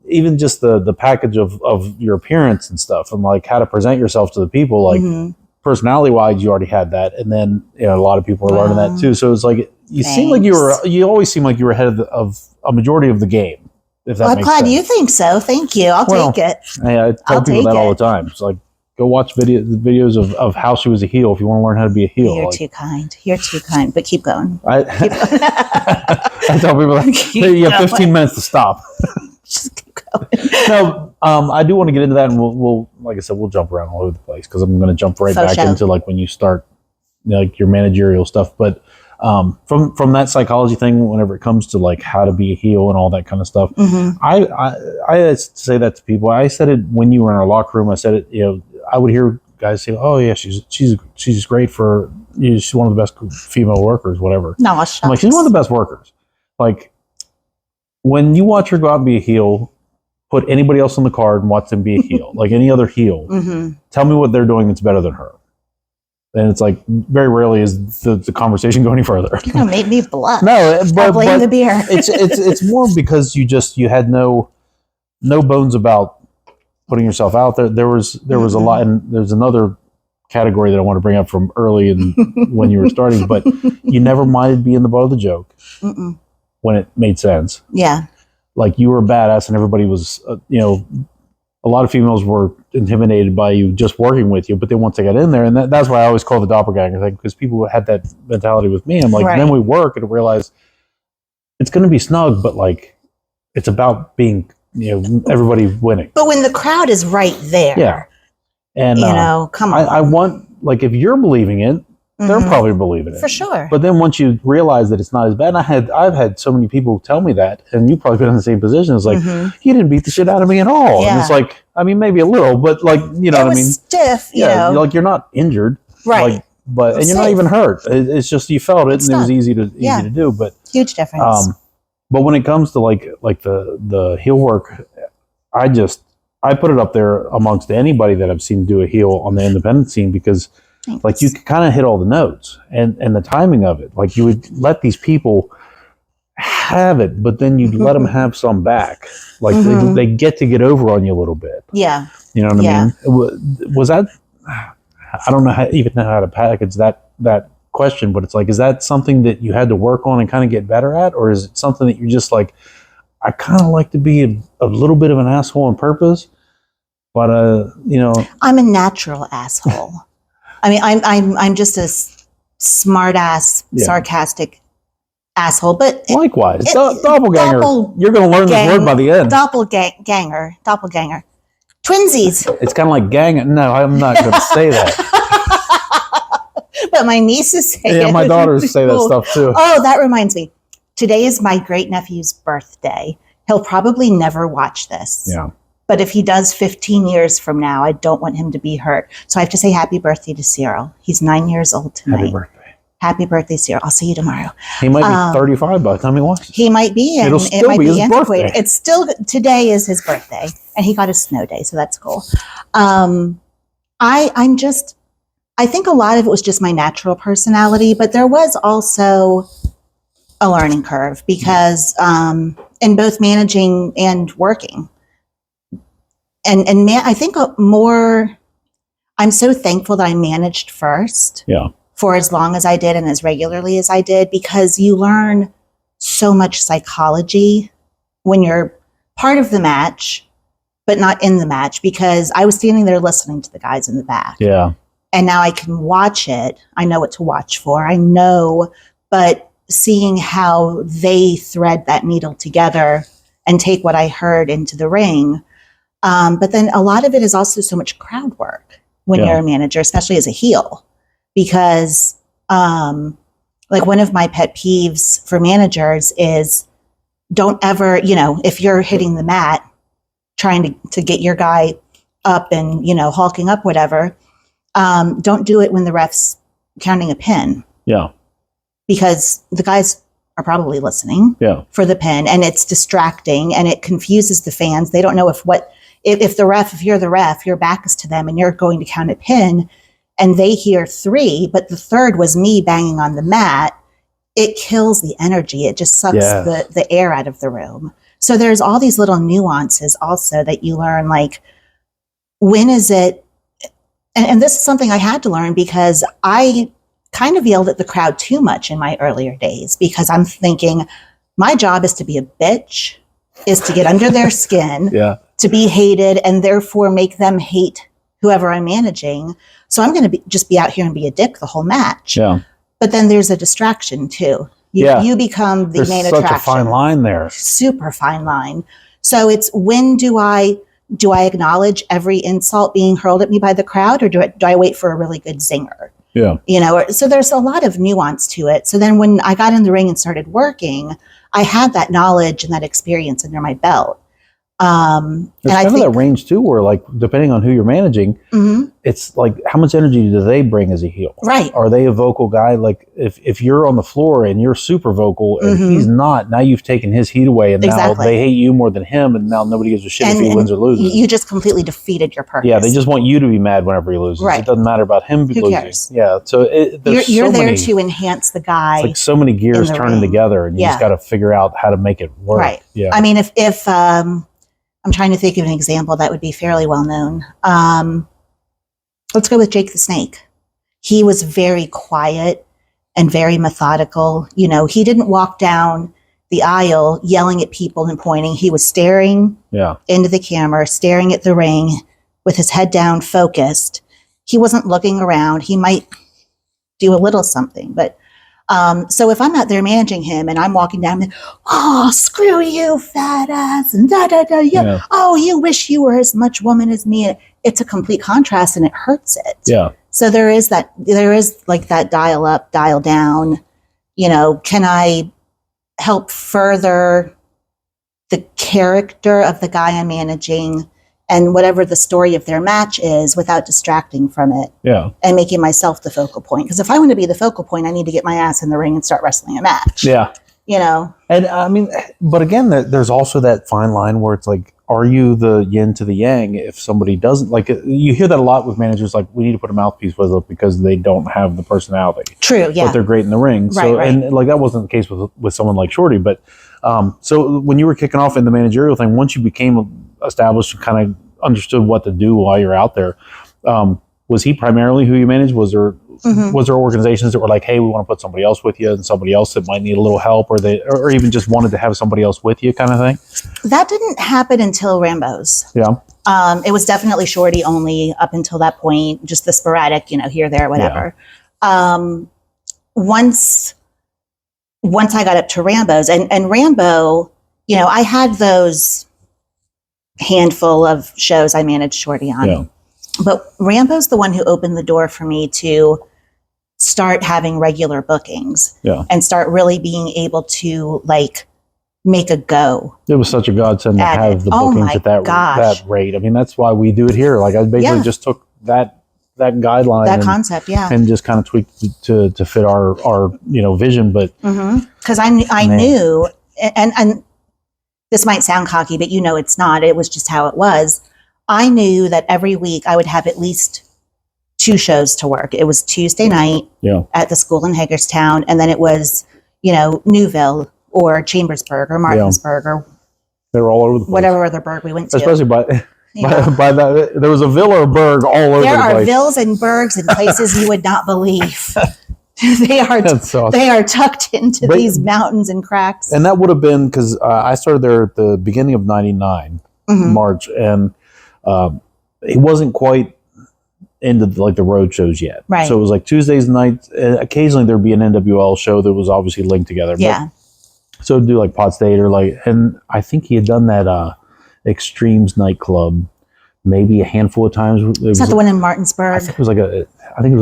even just the package of your appearance and stuff, and like how to present yourself to the people, like personality wise, you already had that. And then, you know, a lot of people are learning that too. So it's like, seem like you always seem like you were ahead of a majority of the game. If that I'm makes glad sense. you think so. Thank you. I'll take it. Hey, I tell people that all the time. It's like, go watch videos of how she was a heel if you want to learn how to be a heel. You're too kind. You're too kind. But keep going. I tell people that you have 15 minutes to stop. Just keep going. No, I do want to get into that, and we'll like I said, we'll jump around all over the place, because I'm going to jump right back into like when you start, you know, like your managerial stuff. But from that psychology thing, whenever it comes to like how to be a heel and all that kind of stuff, I say that to people. I said it when you were in our locker room. I said it, you know, I would hear guys say, "Oh yeah, she's great for, you know, she's one of the best female workers, whatever." No, I'm like, she's one of the best workers. Like when you watch her go out and be a heel, put anybody else on the card and watch them be a heel, like any other heel. Tell me what they're doing that's better than her. And it's like very rarely is the conversation go any further. You're gonna make me blush. No, but blame the beer. it's more because you had no bones about putting yourself out there. There was a lot, and there's another category that I want to bring up from early and when you were starting, but you never minded being the butt of the joke when it made sense. Yeah, like you were a badass, and everybody was, you know. A lot of females were intimidated by you just working with you, but then once they got in there, and that's why I always call the doppelganger thing, because people had that mentality with me. I'm like, then we work and realize it's going to be snug, but like it's about being, you know, everybody winning. but when the crowd is right there, and you know, come on, I want, like, if you're believing it, they're probably believing it for sure. But then once you realize that it's not as bad, and I've had so many people tell me that, and you've probably been in the same position. It's like, you didn't beat the shit out of me at all. And it's like, I mean, maybe a little, but like, you know what I mean? Stiff, you know. Like you're not injured, right? Like, and you're not even hurt. It's just you felt it, and it was easy to do. But huge difference. But when it comes to like the heel work, I put it up there amongst anybody that I've seen do a heel on the independent scene, because like you could kind of hit all the notes and the timing of it. Like you would let these people have it, but then you'd let them have some back. Like they get over on you a little bit. Yeah. You know what I mean? Was that, I don't know even know how to package that question, but it's like, is that something that you had to work on and kind of get better at? Or is it something that you're just like, I kind of like to be a little bit of an asshole on purpose, but you know. I'm a natural asshole. I mean, I'm just a smart ass, sarcastic asshole. But likewise, doppelganger. You're going to learn this word by the end. Doppelganger, twinsies. It's kind of like gang. No, I'm not going to say that. But my nieces say it. Yeah, my daughters say that stuff too. Oh, that reminds me. Today is my great nephew's birthday. He'll probably never watch this. Yeah. But if he does 15 years from now, I don't want him to be hurt. So I have to say happy birthday to Cyril. He's 9 years old tonight. Happy birthday. Happy birthday, Cyril. I'll see you tomorrow. He might be 35 by the time he watches. He might be. And it'll still be his birthday. It's still, today is his birthday. And he got a snow day, so that's cool. I think a lot of it was just my natural personality, but there was also a learning curve because in both managing and working. And I think I'm so thankful that I managed first for as long as I did and as regularly as I did, because you learn so much psychology when you're part of the match, but not in the match, because I was standing there listening to the guys in the back. Yeah. And now I can watch it. I know what to watch for. I know but seeing how they thread that needle together and take what I heard into the ring. But then a lot of it is also so much crowd work when you're a manager, especially as a heel, because like one of my pet peeves for managers is don't ever, if you're hitting the mat, trying to get your guy up and, hulking up, whatever, don't do it when the ref's counting a pin. Yeah. Because the guys are probably listening for the pin, and it's distracting and it confuses the fans. They don't know if you're the ref, your back is to them and you're going to count a pin and they hear 3, but the third was me banging on the mat. It kills the energy. It just sucks the air out of the room. So there's all these little nuances also that you learn, like, when is it, and this is something I had to learn because I kind of yelled at the crowd too much in my earlier days, because I'm thinking my job is to be a bitch, is to get under their skin, to be hated, and therefore make them hate whoever I'm managing. So I'm going to just be out here and be a dick the whole match. Yeah. But then there's a distraction too. You become the main attraction. There's such a fine line there. Super fine line. So it's, when do I acknowledge every insult being hurled at me by the crowd, or do I wait for a really good zinger? Yeah. So there's a lot of nuance to it. So then when I got in the ring and started working, I had that knowledge and that experience under my belt. There's kind of that range too, where, like, depending on who you're managing, it's like, how much energy do they bring as a heel? Right. Are they a vocal guy? Like, if you're on the floor and you're super vocal and he's not, now you've taken his heat away, and now they hate you more than him, and now nobody gives a shit if he wins or loses. You just completely defeated your purpose. Yeah, they just want you to be mad whenever he loses. Right. It doesn't matter about him losing. Cares? Yeah, so you're there to enhance the guy. It's like so many gears turning together, and you just got to figure out how to make it work. Right. Yeah. I mean, if I'm trying to think of an example that would be fairly well known. Let's go with Jake the Snake. He was very quiet and very methodical. He didn't walk down the aisle yelling at people and pointing. He was staring into the camera, staring at the ring with his head down, focused. He wasn't looking around. He might do a little something, but so if I'm out there managing him and I'm walking down, and, oh, screw you, fat ass, and yeah. Oh, you wish you were as much woman as me. It's a complete contrast, and it hurts it. Yeah. So there is like that dial up, dial down. Can I help further the character of the guy I'm managing and whatever the story of their match is without distracting from it, and making myself the focal point? Because if I want to be the focal point, I need to get my ass in the ring and start wrestling a match. Yeah. And I mean, but again, there's also that fine line where it's like, are you the yin to the yang? If somebody doesn't, like, you hear that a lot with managers, like, we need to put a mouthpiece with it because they don't have the personality. True, yeah. But they're great in the ring. Right. And like, that wasn't the case with someone like Shorty. But so when you were kicking off in the managerial thing, once you became established and kind of understood what to do while you're out there, was he primarily who you managed? Was there organizations that were like, hey, we want to put somebody else with you, and somebody else that might need a little help, or even just wanted to have somebody else with you, kind of thing? That didn't happen until Rambo's. Yeah. It was definitely Shorty only up until that point, just the sporadic, here, there, whatever. Yeah. Once I got up to Rambo's, and Rambo, I had those handful of shows I managed Shorty on. Yeah. But Rambo's the one who opened the door for me to start having regular bookings and start really being able to, like, make a go. It was such a godsend to have the bookings at that rate. I mean, that's why we do it here. Like, I basically just took that guideline, concept, and just kind of tweaked to fit our vision. But because I knew, and this might sound cocky, but it's not. It was just how it was. I knew that every week I would have at least 2 shows to work. It was Tuesday night at the school in Hagerstown, and then it was, Newville or Chambersburg or Martinsburg or they were all over the place. Whatever other burg we went to. Especially by that, there was a Villa or Berg all over the place. There are villas and bergs in places you would not believe. They are tucked into these mountains and cracks. And that would have been because I started there at the beginning of '99, March, and it wasn't quite into like the road shows yet. Right. So it was like Tuesdays nights. Occasionally there'd be an NWL show that was obviously linked together. Yeah. But, so it'd do like Pot State or like, and I think he had done that Extremes nightclub maybe a handful of times. Is that the one in Martinsburg? I think it was like a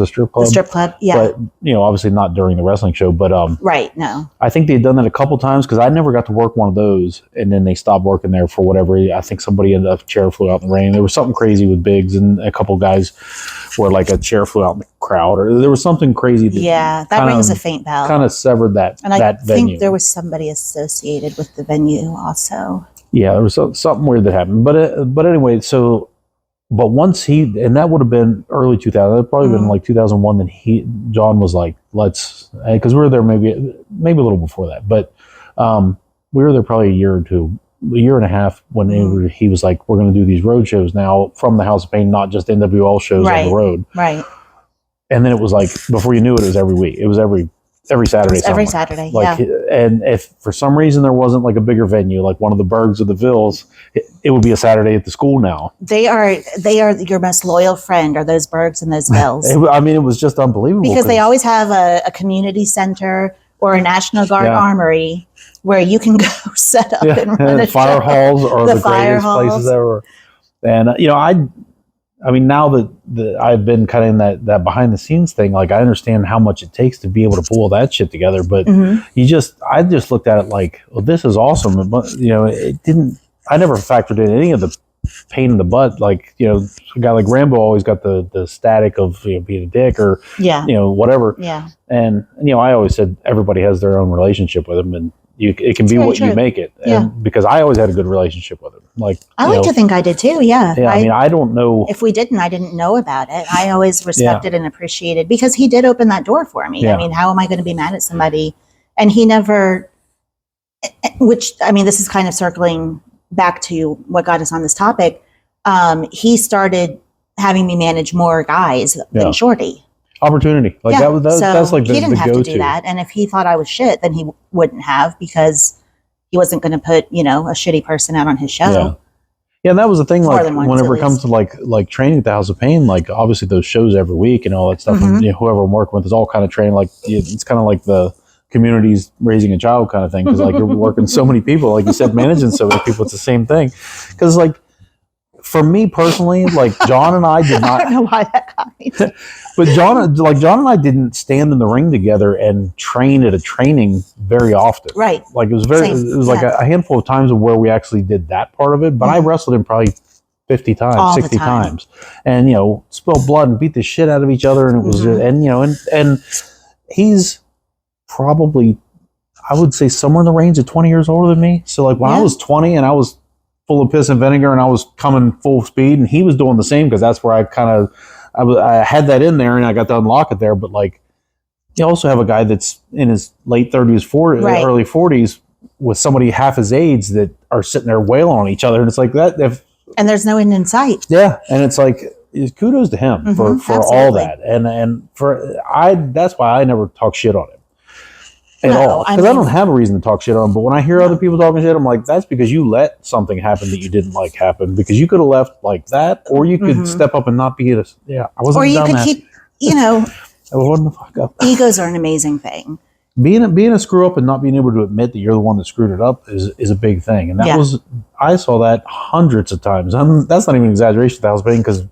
strip club. The strip club, yeah. But, you know, obviously not during the wrestling show. But right, no. I think they had done that a couple times because I never got to work one of those. And then they stopped working there for whatever. I think somebody ended up, a chair flew out in the rain. There was something crazy with Biggs, and a couple guys where like a chair flew out in the crowd, or there was something crazy. That rings a faint bell. Kind of severed that and I that think venue. there was somebody associated with the venue also. Yeah, there was something weird that happened. But anyway, so... But once and that would have been early 2000, it'd probably been like 2001, then John was like, let's, because we were there maybe a little before that, but we were there probably a year and a half when he was like, we're going to do these road shows now from the House of Pain, not just NWL shows on the road. Right. And then it was like, before you knew it, it was every week. It was every Saturday. Every Saturday, like, yeah. And if for some reason there wasn't like a bigger venue, like one of the Bergs or the Villes, it would be a Saturday at the school now. They are your most loyal friend, are those Bergs and those Villes. I mean, it was just unbelievable. Because they always have a community center or a National Guard armory where you can go set up and run a fire show. halls are the greatest places ever. And, you know, I mean, now that I've been kind of in that behind the scenes thing, like I understand how much it takes to be able to pull that shit together. But I just looked at it like, well, this is awesome. But, you know, I never factored in any of the pain in the butt. Like, you know, a guy like Rambo always got the static of, you know, being a dick or, you know, whatever. Yeah. And, you know, I always said everybody has their own relationship with him, and it can be what you make it. And because I always had a good relationship with him. Like, I like to think I did too. Yeah. Yeah. I mean, I don't know if we didn't. I didn't know about it. I always respected and appreciated, because he did open that door for me. I mean, how am I going to be mad at somebody? And he never. Which, I mean, this is kind of circling back to what got us on this topic. He started having me manage more guys than Shorty. Opportunity, like that's like he didn't the have go-to. to do that. And if he thought I was shit, then he wouldn't have, because he wasn't going to put, you know, a shitty person out on his show. Yeah, and that was the thing. More Like than once, whenever at it comes to like training at the House of Pain, like obviously those shows every week and all that stuff, and you know, whoever I'm working with is all kind of trained. Like it's kind of like the community's raising a child kind of thing, because like you're working so many people, like you said, managing so many people. It's the same thing. Because like for me personally, like John and I did not. I don't know why that got me. But John and I didn't stand in the ring together and train at a training very often. Right. Like it was like a handful of times where we actually did that part of it. But I wrestled him probably 50 times, all 60 times, and you know, spilled blood and beat the shit out of each other. And it was, and you know, and he's probably, I would say, somewhere in the range of 20 years older than me. So like when I was 20 and I was full of piss and vinegar and I was coming full speed, and he was doing the same, because that's where I kind of. I had that in there and I got to unlock it there. But like, you also have a guy that's in his late 30s, early 40s with somebody half his age that are sitting there wailing on each other. And it's like that. And there's no end in sight. Yeah. And it's like, kudos to him for all that. And that's why I never talk shit on him at all. Because I don't have a reason to talk shit on him. But when I hear other people talking shit, I'm like, that's because you let something happen that you didn't like happen, because you could have left like that, or you could step up and not be I wasn't. Or you could keep, you know, I wasn't the fuck up. Egos are an amazing thing. Being a screw up and not being able to admit that you're the one that screwed it up is a big thing. And that I saw that hundreds of times. That's not even an exaggeration, that was big, because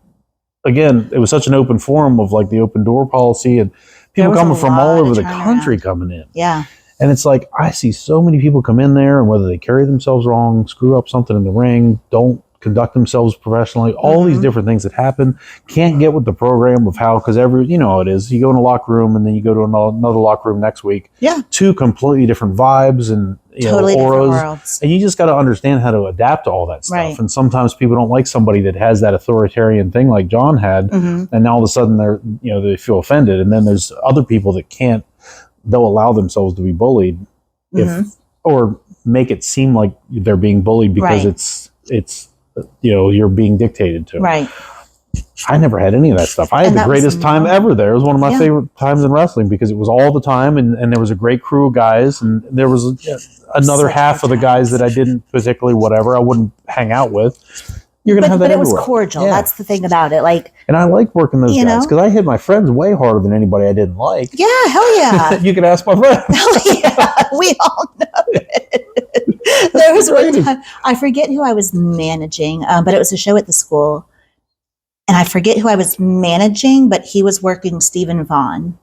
again, it was such an open forum of like the open door policy, and people coming from all over the country coming in. Yeah. And it's like, I see so many people come in there, and whether they carry themselves wrong, screw up something in the ring, don't conduct themselves professionally, all these different things that happen, can't get with the program of how, because you know how it is. You go in a locker room and then you go to another locker room next week. Yeah. Two completely different vibes and totally auras. Different worlds. And you just got to understand how to adapt to all that stuff. Right. And sometimes people don't like somebody that has that authoritarian thing like John had, and now all of a sudden they feel offended. And then there's other people that can't, they'll allow themselves to be bullied or make it seem like they're being bullied because it's you're being dictated to. Right. I never had any of that stuff. I had the greatest time ever there. It was one of my favorite times in wrestling, because it was all the time, and there was a great crew of guys, and there was another half of the guys that I didn't particularly I wouldn't hang out with. you're going to have that But it was everywhere. cordial. Yeah. That's the thing about it. Like, And I like working those You guys know? because I hit my friends way harder than anybody I didn't like. yeah, hell yeah. You can ask my friend. Hell yeah. We all know it. There was one time, I forget who I was managing, but it was a show at the school. And I forget who I was managing, but he was working Stephen Vaughn.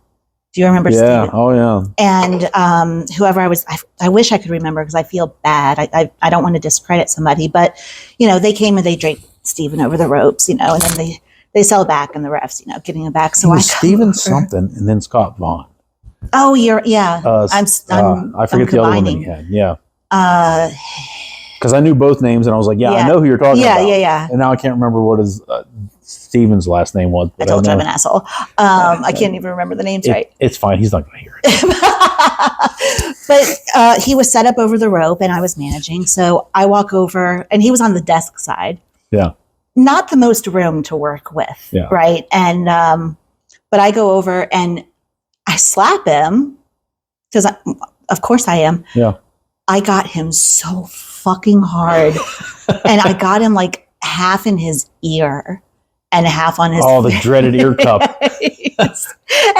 Do you remember Yeah. Stephen? Oh, yeah. And whoever I was, I wish I could remember because I feel bad. I don't want to discredit somebody, but they came and they draped Stephen over the ropes, and then they sell back and the refs, getting him back. So It was Steven something and then Scott Vaughn. Oh, yeah. I forget the other one that he had. Yeah. Because I knew both names and I was like, I know who you're talking about. Yeah. And now I can't remember what his Steven's last name was. I told you I'm an asshole. I can't even remember the names right. It's fine. He's not going to hear it. But he was set up over the rope and I was managing. So I walk over and he was on the desk side. Yeah. Not the most room to work with. Yeah. Right. And, but I go over and I slap him because of course I am. Yeah. I got him so fucking hard and I got him like half in his ear and half on his the dreaded ear cup.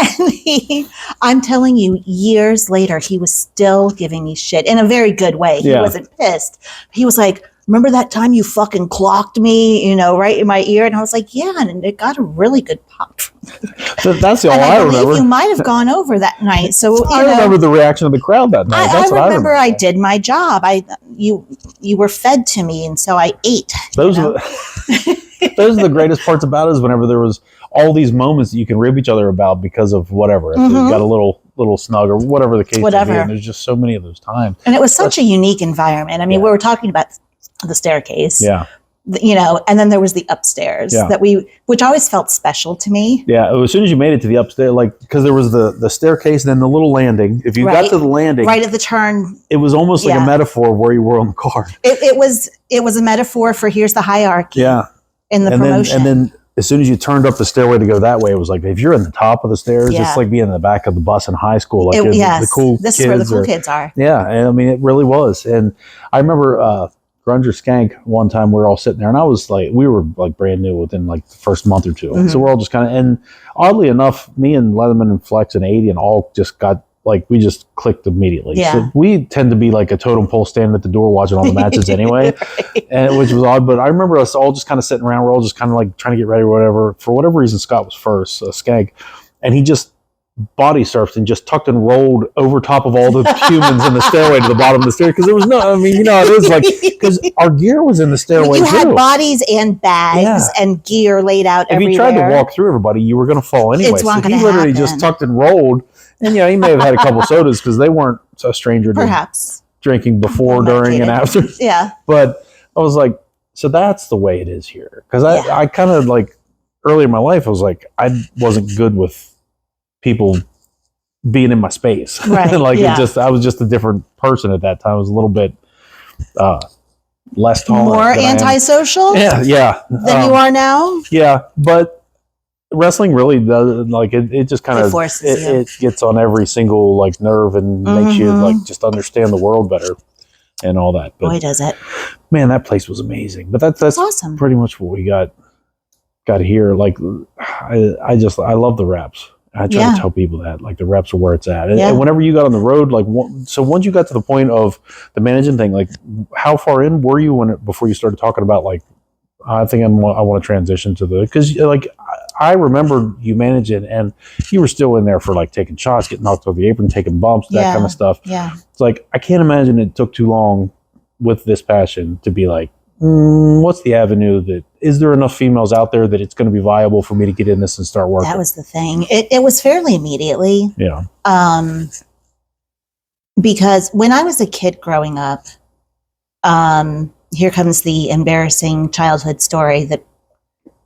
And I'm telling you, years later, he was still giving me shit in a very good way. He wasn't pissed. He was like, remember that time you fucking clocked me, right in my ear? And I was like, yeah, and it got a really good pop. So that's all I believe remember. You might have gone over that night. So I remember the reaction of the crowd that night. That's what I remember. I did my job. You were fed to me, and so I ate. Those are the greatest parts about it is whenever there was all these moments that you can rib each other about because of whatever. If you got a little snug or whatever the case may be. And there's just so many of those times. And it was such a unique environment. I mean, we were talking about the staircase. Yeah. And then there was the upstairs which always felt special to me. Yeah. As soon as you made it to the upstairs, because there was the staircase, then the little landing. If you got to the landing, right at the turn, it was almost like a metaphor of where you were on the card. It was a metaphor for here's the hierarchy. Yeah. In the promotion. And then as soon as you turned up the stairway to go that way, it was like, if you're in the top of the stairs, it's like being in the back of the bus in high school. Like the cool this kids is where the cool kids are. Yeah. And I mean, it really was. And I remember, Grunger Skank one time we were all sitting there and I was like, we were like brand new within like the first month or two. So we're all just kind of, and oddly enough, me and Leatherman and Flex and 80 and all just got like, we just clicked immediately. Yeah. So we tend to be like a totem pole standing at the door watching all the matches anyway, and which was odd. But I remember us all just kind of sitting around. We're all just kind of like trying to get ready or whatever. For whatever reason, Scott was first, Skank, and he just body surfed and just tucked and rolled over top of all the humans in the stairway to the bottom of the stair because there was no, I mean, how it is like, because our gear was in the stairway You too. had bodies and bags and gear laid out everywhere. If you tried to walk through everybody, you were going to fall anyway. It's so not he gonna literally happen. just tucked and rolled, and he may have had a couple sodas because they weren't a stranger to Perhaps drinking before, during, and after. Yeah. But I was like, so that's the way it is here. Because I kind of like early in my life, I was like, I wasn't good with people being in my space. Right. I was just a different person at that time. I was a little bit less tolerant. More antisocial? Yeah. Than you are now? Yeah. But wrestling really does, like, it just kind of, forces you. it gets on every single like nerve and makes you like just understand the world better and all that. But boy, does it. man, that place was amazing. But that's awesome. Pretty much what we got here. Like, I love the reps. I try to tell people that, like, the reps are where it's at. And whenever you got on the road, like, so once you got to the point of the managing thing, like, how far in were you before you started talking about, like, I think I want to transition to because, like, I remember you managing and you were still in there for, like, taking shots, getting knocked off the apron, taking bumps, that kind of stuff. Yeah. It's like, I can't imagine it took too long with this passion to be like, what's the avenue is there enough females out there that it's going to be viable for me to get in this and start working? That was the thing. It was fairly immediately. Yeah. Because when I was a kid growing up, here comes the embarrassing childhood story that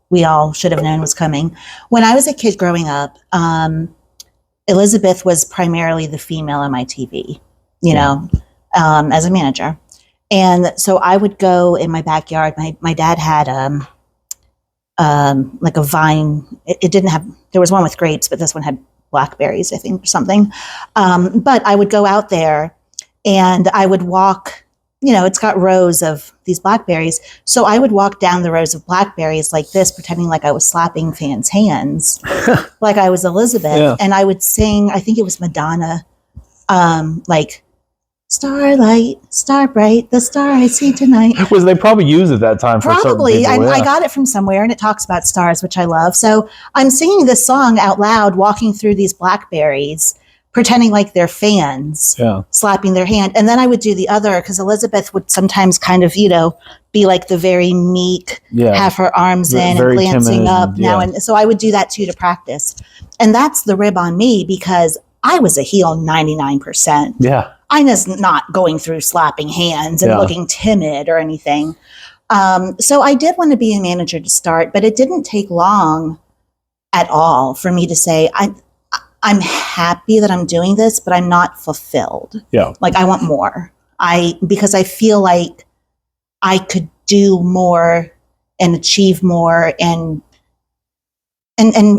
we all should have known was coming. When I was a kid growing up, Elizabeth was primarily the female on my TV, as a manager. And so I would go in my backyard. My dad had like a vine. It didn't have, there was one with grapes, but this one had blackberries, I think, or something. But I would go out there and I would walk it's got rows of these blackberries. So I would walk down the rows of blackberries like this, pretending like I was slapping fans' hands, like I was Elizabeth. Yeah. And I would sing, I think it was Madonna, like, starlight, star bright, the star I see tonight. Was they probably used at that time for Probably. certain people, I got it from somewhere, and it talks about stars, which I love. So I'm singing this song out loud, walking through these blackberries, pretending like they're fans, slapping their hand. And then I would do the other, because Elizabeth would sometimes kind of, be like the very meek, have her arms in and glancing up now. And so I would do that too to practice. And that's the rib on me, because I was a heel 99%. Yeah. I was not going through slapping hands and looking timid or anything. So I did want to be a manager to start, but it didn't take long at all for me to say, I'm happy that I'm doing this, but I'm not fulfilled. Yeah. Like, I want more. Because I feel like I could do more and achieve more and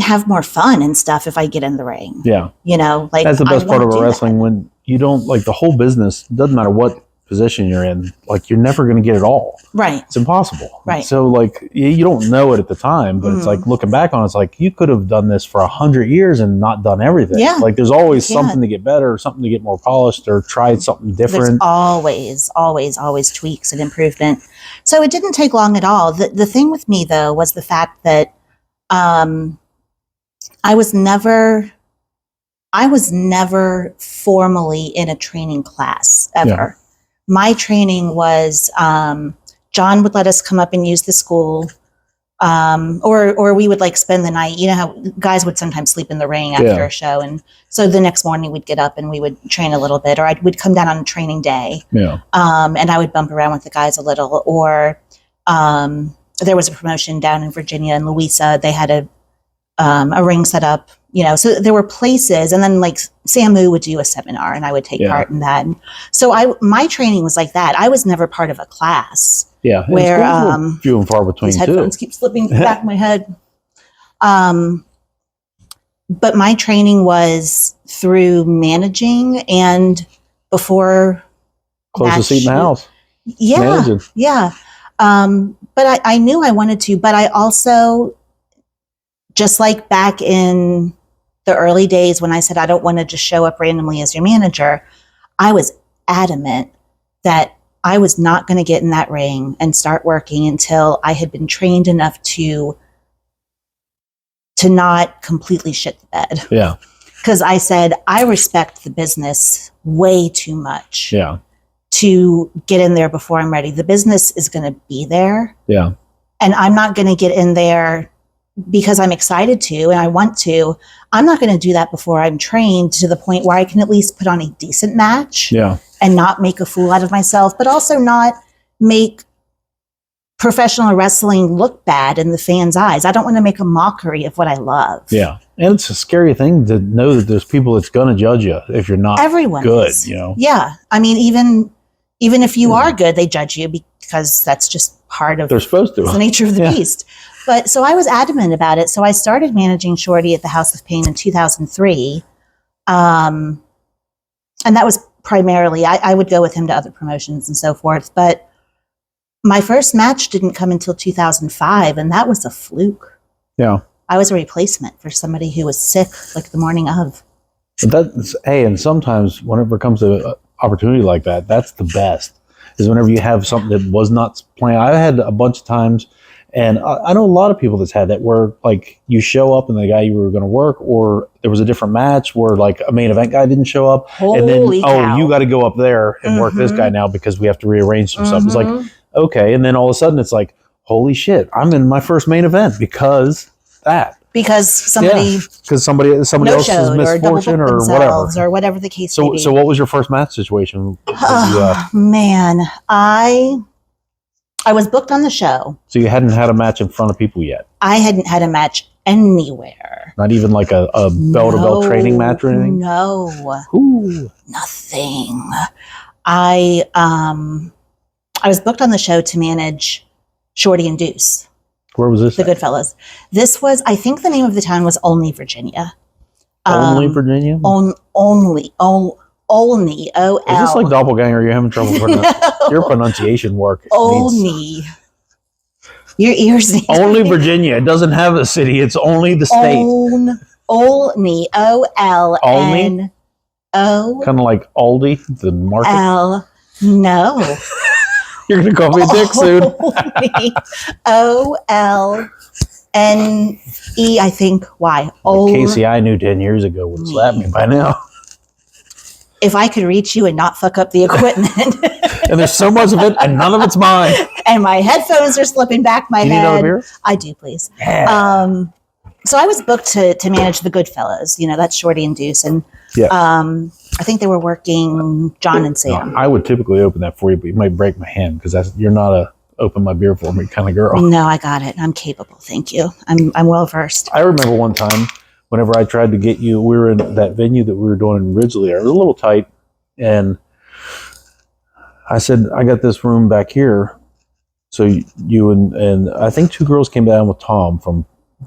have more fun and stuff if I get in the ring. Yeah. Like, that's the best part of wrestling, when you don't, like, the whole business, doesn't matter what position you're in, like, you're never going to get it all. Right. It's impossible. Right. So, like, you don't know it at the time, but it's like, looking back on it, it's like, you could have done this for 100 years and not done everything. Yeah. Like, there's always something to get better, or something to get more polished, or tried something different. There's always tweaks and improvement. So it didn't take long at all. The thing with me, though, was the fact that I was never formally in a training class ever. Yeah. My training was, John would let us come up and use the school, or we would like spend the night. You know how guys would sometimes sleep in the ring after a show, and so the next morning we'd get up and we would train a little bit, or we'd come down on a training day, and I would bump around with the guys a little. Or there was a promotion down in Virginia, in Louisa. They had a ring set up. So there were places, and then like Samu would do a seminar, and I would take part in that. And so my training was like that. I was never part of a class. Yeah, where few and far between these headphones keep slipping back of my head. But my training was through managing, and before closest seat in the house. Yeah, managing. Yeah. But I knew I wanted to, but I also, just like back in the early days when I said I don't want to just show up randomly as your manager, I was adamant that I was not going to get in that ring and start working until I had been trained enough to not completely shit the bed. Yeah. Because I said, I respect the business way too much to get in there before I'm ready. The business is going to be there. Yeah. And I'm not going to get in there because I'm excited to and I want to. I'm not going to do that before I'm trained to the point where I can at least put on a decent match and not make a fool out of myself, but also not make professional wrestling look bad in the fans' eyes. I don't want to make a mockery of what I love. Yeah. And it's a scary thing to know that there's people that's going to judge you if you're not good, is. Yeah. I mean, even if you are good, they judge you because that's just part of they're supposed to. It's the nature of the beast. But so I was adamant about it. So I started managing Shorty at the House of Pain in 2003. And that was primarily, I would go with him to other promotions and so forth. But my first match didn't come until 2005, and that was a fluke. Yeah. I was a replacement for somebody who was sick like the morning of. But and sometimes whenever it comes to an opportunity like that, that's the best, is whenever you have something that was not planned. I had a bunch of times, and I know a lot of people that's had that, where like you show up and the guy you were going to work, or there was a different match where like a main event guy didn't show up. And then, you got to go up there and work this guy now because we have to rearrange some stuff. It's like, okay. And then all of a sudden it's like, holy shit, I'm in my first main event because somebody else's misfortune or whatever the case may be. So what was your first match situation? Man, I was booked on the show. So you hadn't had a match in front of people yet? I hadn't had a match anywhere. Not even like a bell-to-bell training match or anything? No. Ooh. Nothing. I was booked on the show to manage Shorty and Deuce. Where was this? The Goodfellas. This was, I think the name of the town was Olney, Virginia. Olney, Virginia? Olney. O-L. Is this like doppelganger? You're having trouble your pronunciation work. Olney. Your ears need Only Virginia. It doesn't have a city. It's only the state. Olney. O-L-N-O. Kind of like Aldi, the market. L. No. You're going to call me a dick soon. O-L-N-E, I think. Why? KACEE I knew 10 years ago would slap me by now. If I could reach you and not fuck up the equipment. And there's so much of it, and none of it's mine. And my headphones are slipping back my You need head. another beer? I do, please. Yeah. So I was booked to manage the Goodfellas. You know, that's Shorty and Deuce. And Yeah. I think they were working John and Sam. No, I would typically open that for you, but you might break my hand because you're not a open my beer for me kind of girl. No, I got it. I'm capable. Thank you. I'm well versed. I remember one time whenever I tried to get you, we were in that venue that we were doing in Ridgely. It was a little tight. And I said, I got this room back here. So you and I think 2 girls came down with Tom from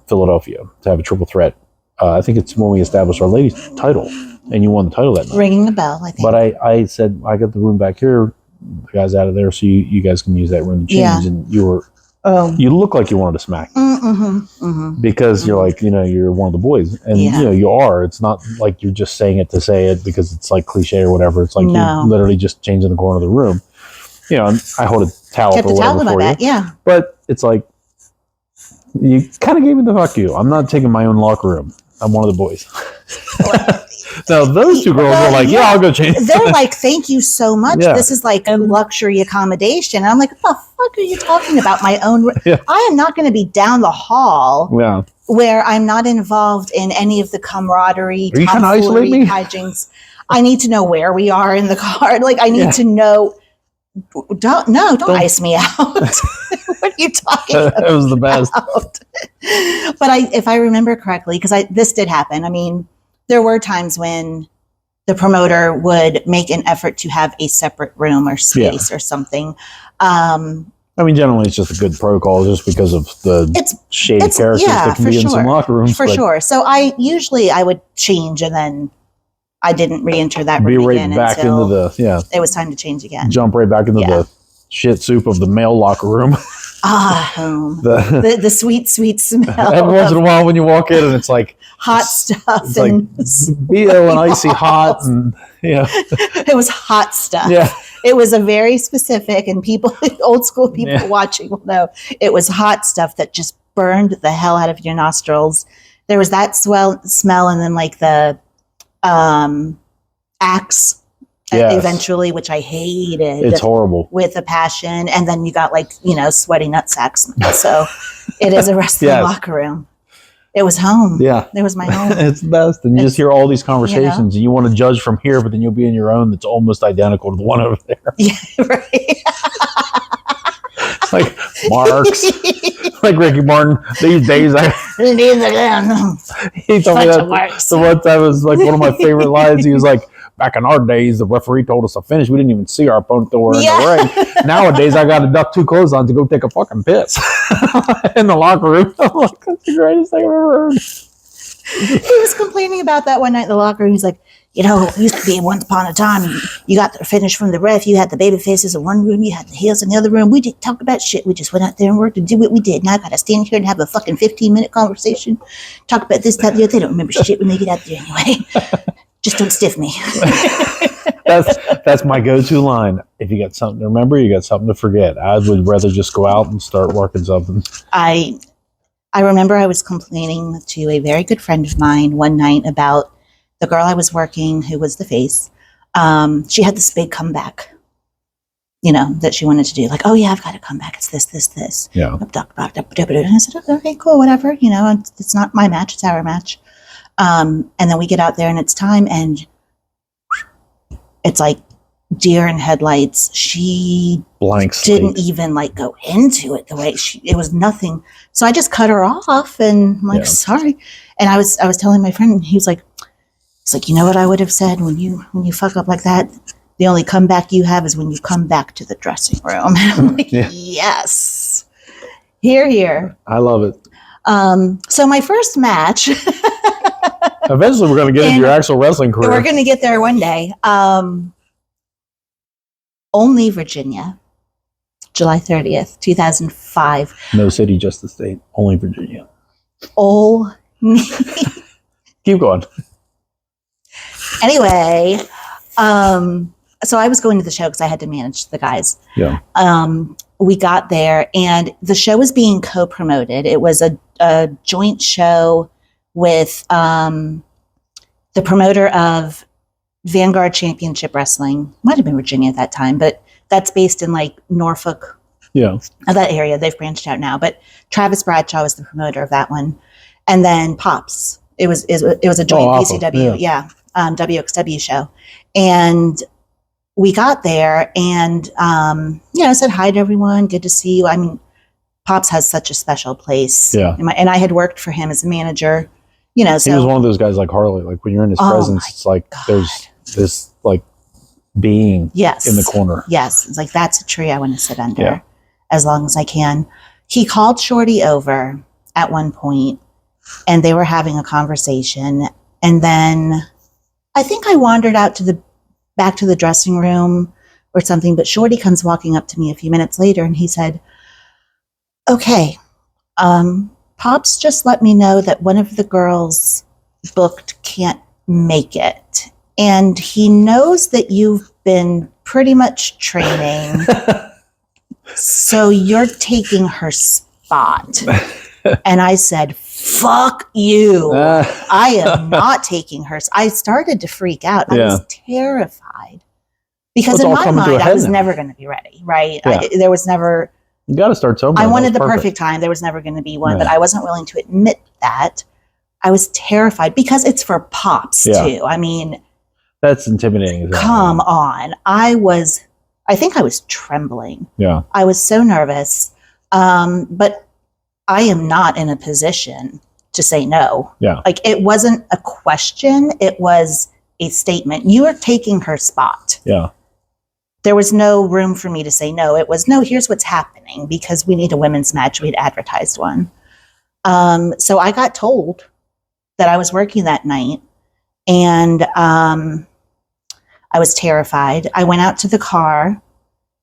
Philadelphia to have a triple threat. I think it's when we established our ladies title, and you won the title that night. Ringing the bell, I think. But I said, I got the room back here. The guy's out of there, so you guys can use that room to change. Yeah. And you look like you wanted to smack because you're like, you're one of the boys, and you are. It's not like you're just saying it to say it because it's like cliche or whatever. It's like you're literally just changing the corner of the room. And I hold a towel Kept or the towel whatever in my for back, you. yeah. But it's like you kind of gave me the fuck you. I'm not taking my own locker room. I'm one of the boys. So those 2 girls were like, I'll go change. They're like, thank you so much. Yeah. This is like a luxury accommodation. And I'm like, what the fuck are you talking about? My own. Yeah. I am not going to be down the hall where I'm not involved in any of the camaraderie. Are you trying to isolate me? Hijinks. I need to know where we are in the car. Like, I need to know. Don't ice me out. What are you talking about? It was the best. But if I remember correctly, because this did happen. I mean, there were times when the promoter would make an effort to have a separate room or space or something. I mean, generally, it's just a good protocol just because of the shady characters that can be in some locker rooms. For sure. So I would change and then I didn't re-enter that room again back until into it was time to change again. Jump right back into the shit soup of the male locker room. Home. The sweet, sweet smell. Every once in a while when you walk in and it's like hot stuff. It's like BO and icy hot. And it was hot stuff. Yeah. It was a very specific, and old school people watching will know, it was hot stuff that just burned the hell out of your nostrils. There was that smell and then like the Axe eventually, which I hated. It's horrible. With a passion. And then you got like, sweaty nutsack smell. So it is a wrestling locker room. It was home. Yeah. It was my home. It's the best. And you just hear all these conversations and you want to judge from here, but then you'll be in your own that's almost identical to the one over there. Yeah, right. Like Marks. Like Ricky Martin. These days he told me that the one time was like one of my favorite lines. He was like, back in our days, the referee told us to finish. We didn't even see our opponent till we're in the ring. Nowadays, I got to duck 2 clothes on to go take a fucking piss in the locker room. I'm like, that's the greatest thing I've ever heard. He was complaining about that one night in the locker room. He's like, it used to be once upon a time, you got the finish from the ref. You had the baby faces in one room. You had the heels in the other room. We didn't talk about shit. We just went out there and worked and did what we did. Now I got to stand here and have a fucking 15-minute conversation. Talk about this, that, the other. They don't remember shit when they get out there anyway. Just don't stiff me. That's my go-to line. If you got something to remember, you got something to forget. I would rather just go out and start working something. I remember I was complaining to a very good friend of mine one night about the girl I was working who was the face. She had this big comeback, that she wanted to do. Like, oh yeah, I've got to come back. It's this. Yeah. And I said, okay, cool, whatever. It's not my match. It's our match. And then we get out there and it's time and it's like deer in headlights. She didn't even like go into it the way it was nothing. So I just cut her off and I'm like, sorry. And I was telling my friend, and he was like, you know what I would have said when you fuck up like that? The only comeback you have is when you come back to the dressing room. And I'm like, yes. Here. I love it. So my first match Eventually, we're going to get into your actual wrestling career. We're going to get there one day. Only Virginia, July 30th, 2005. No city, just the state. Only Virginia. Oh, Keep going. anyway, so I was going to the show because I had to manage the guys. Yeah. We got there, and the show was being co-promoted. It was a joint show with the promoter of Vanguard Championship Wrestling. Might have been Virginia at that time, but that's based in like Norfolk, Yeah. that area. They've branched out now, but Travis Bradshaw was the promoter of that one, and then Pops. It was a joint awesome. PCW, WXW show, and we got there, and I said hi to everyone. Good to see you. I mean, Pops has such a special place. Yeah. And I had worked for him as a manager. So He was one of those guys like Harley. Like when you're in his presence, it's like there's this like being yes in the corner. Yes, it's like that's a tree I want to sit under Yeah. as long as I can. He called Shorty over at one point, and they were having a conversation. And then I think I wandered out back to the dressing room or something, but Shorty comes walking up to me a few minutes later, and he said, "Okay, Pops just let me know that one of the girls booked can't make it. And he knows that you've been pretty much training. So you're taking her spot." And I said, "Fuck you. I am not taking her." I started to freak out. I was terrified. Because in my mind, I was never going to be ready, right? Yeah. There was never... You got to start somewhere. I wanted the perfect time. There was never going to be one, but I wasn't willing to admit that. I was terrified because it's for Pops too. I mean, that's intimidating. Come on. I think I was trembling. Yeah. I was so nervous. But I am not in a position to say no. Yeah. Like it wasn't a question. It was a statement. You are taking her spot. Yeah. There was no room for me to say no. It was, no, here's what's happening because we need a women's match. We'd advertised one. So I got told that I was working that night, and I was terrified. I went out to the car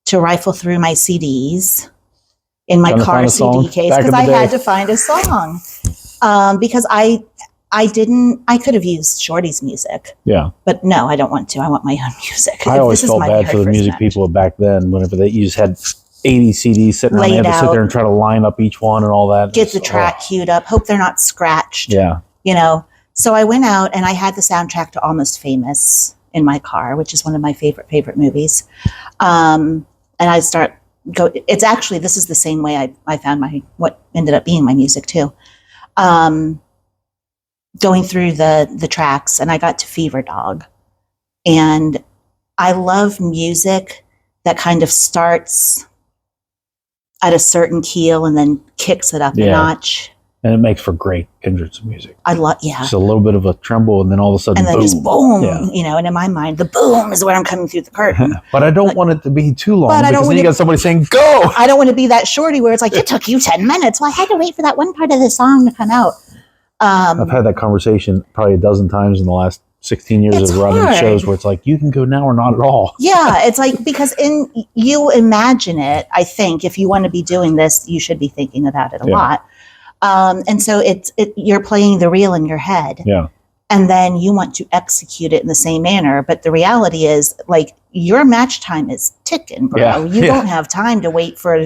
to rifle through my CDs in my car CD case because I had to find a song because I could have used Shorty's music. Yeah. But no, I don't want to. I want my own music. I always felt bad for the music people back then whenever they just had 80 CDs sitting around. They had to sit there and try to line up each one and all that. Get the track queued up. Hope they're not scratched. Yeah. So I went out and I had the soundtrack to Almost Famous in my car, which is one of my favorite movies. And I it's actually, this is the same way I found what ended up being my music too. Going through the tracks, and I got to Fever Dog. And I love music that kind of starts at a certain keel and then kicks it up a notch. And it makes for great entrance music. I love, Just a little bit of a tremble, and then all of a sudden, and then boom. just boom, and in my mind, the boom is where I'm coming through the curtain. But I don't want it to be too long, because then you got somebody saying, "Go!" I don't want to be that Shorty where it's like, it took you 10 minutes. Well, I had to wait for that one part of the song to come out. I've had that conversation probably a dozen times in the last 16 years of running shows where it's like, you can go now or not at all. Yeah, it's like, because you imagine it, I think, if you want to be doing this, you should be thinking about it a lot. And so you're playing the reel in your head. Yeah. And then you want to execute it in the same manner. But the reality is, like, your match time is ticking, bro. Yeah. You don't have time to wait for,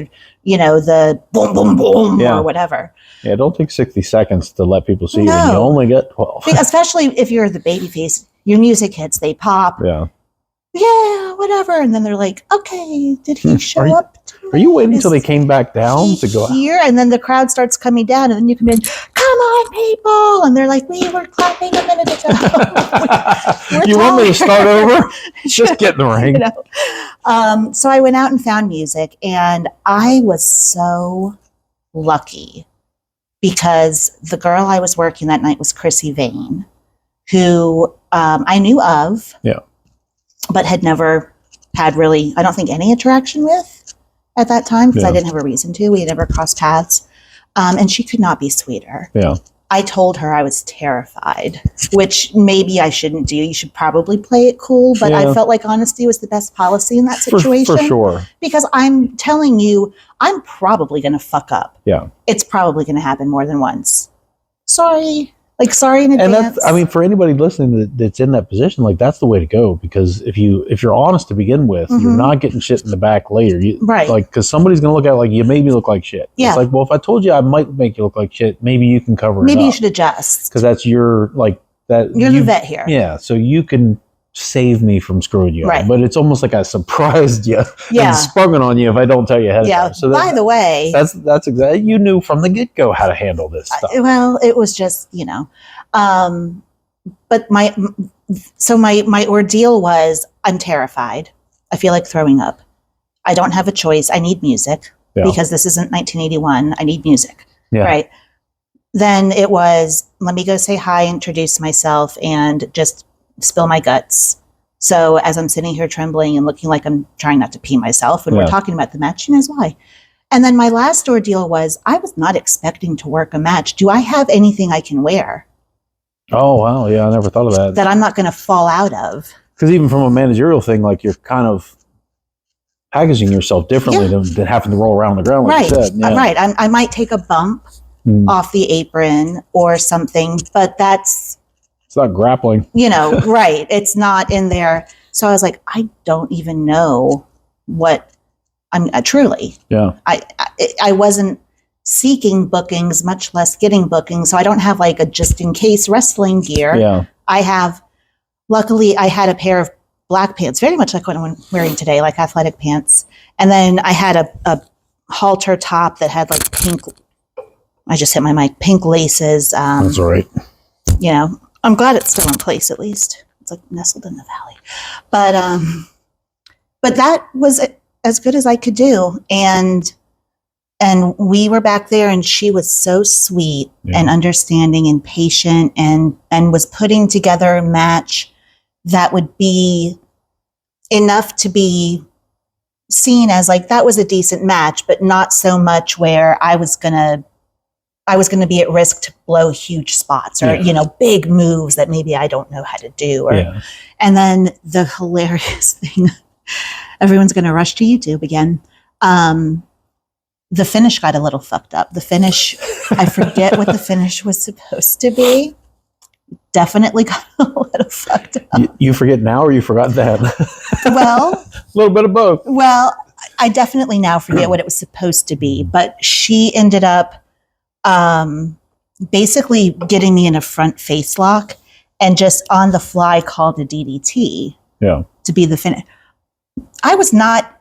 the boom, boom, boom or whatever. Yeah, don't take 60 seconds to let people see you. And you only get 12. Especially if you're the baby face, your music hits, they pop. Yeah, whatever. And then they're like, okay, did he show up? Are you waiting until they came back down to go here? And then the crowd starts coming down, and then you come in, come on, people. And they're like, we were clapping a minute ago. You want me to start over? Just get in the ring. So I went out and found music, and I was so lucky because the girl I was working that night was Chrissy Vane, who I knew of. Yeah. But had never had really, I don't think, any interaction with at that time because I didn't have a reason to. We had never crossed paths. And she could not be sweeter. Yeah. I told her I was terrified, which maybe I shouldn't do. You should probably play it cool, but I felt like honesty was the best policy in that situation. For sure. Because I'm telling you, I'm probably going to fuck up. Yeah. It's probably going to happen more than once. Sorry. Like, sorry in advance. And that's, I mean, for anybody listening that's in that position, like, that's the way to go. Because if you're honest to begin with, you're not getting shit in the back later. Right. Like, because somebody's going to look at it like, you made me look like shit. Yeah. It's like, well, if I told you I might make you look like shit, maybe you can cover it up. Maybe you should adjust. Because that's your, like, that. You're the vet here. Yeah. So you can save me from screwing you Right. up. But it's almost like I surprised you and sprung it on you if I don't tell you ahead of time. So by the way, that's exactly, you knew from the get-go how to handle this stuff. Well, it was just, you know, but my ordeal was, I'm terrified. I feel like throwing up. I don't have a choice. I need music because this isn't 1981. I need music. Yeah. Right. Then it was, let me go say hi, introduce myself, and just spill my guts. So as I'm sitting here trembling and looking like I'm trying not to pee myself when we're talking about the match, she knows why. And then my last ordeal was, I was not expecting to work a match. Do I have anything I can wear? Oh, wow. Yeah, I never thought of that. That I'm not going to fall out of. Because even from a managerial thing, like, you're kind of packaging yourself differently than having to roll around the ground, like you said. Yeah. Right. I might take a bump off the apron or something, but it's not grappling. You know, right. It's not in there. So I was like, I don't even know what I'm truly. Yeah. I wasn't seeking bookings, much less getting bookings. So I don't have like a just in case wrestling gear. Yeah. Luckily I had a pair of black pants, very much like what I'm wearing today, like athletic pants. And then I had a halter top that had like pink, I just hit my mic, pink laces. That's all right. You know, I'm glad it's still in place at least. It's like nestled in the valley. But that was as good as I could do. And we were back there and she was so sweet and understanding and patient and was putting together a match that would be enough to be seen as like, that was a decent match, but not so much where I was going to be at risk to blow huge spots or, you know, big moves that maybe I don't know how to do. And then the hilarious thing, everyone's going to rush to YouTube again. The finish got a little fucked up. The finish, I forget what the finish was supposed to be. Definitely got a little fucked up. You forget now or you forgot then? Well, a little bit of both. Well, I definitely now forget what it was supposed to be, but she ended up basically getting me in a front face lock and just on the fly called a DDT to be the finish. I was not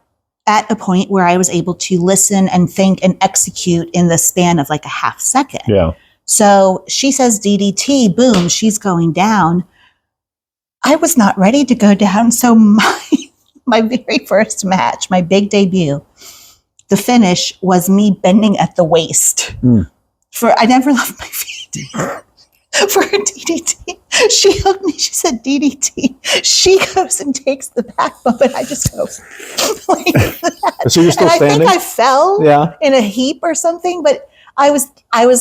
at a point where I was able to listen and think and execute in the span of like a half second. Yeah. So she says DDT, boom, she's going down. I was not ready to go down. So my very first match, my big debut, the finish was me bending at the waist. I never left my feet. For a DDT. She hugged me. She said DDT. She goes and takes the back bump, and I just go like that. So you're still standing? I think I fell in a heap or something, but I was.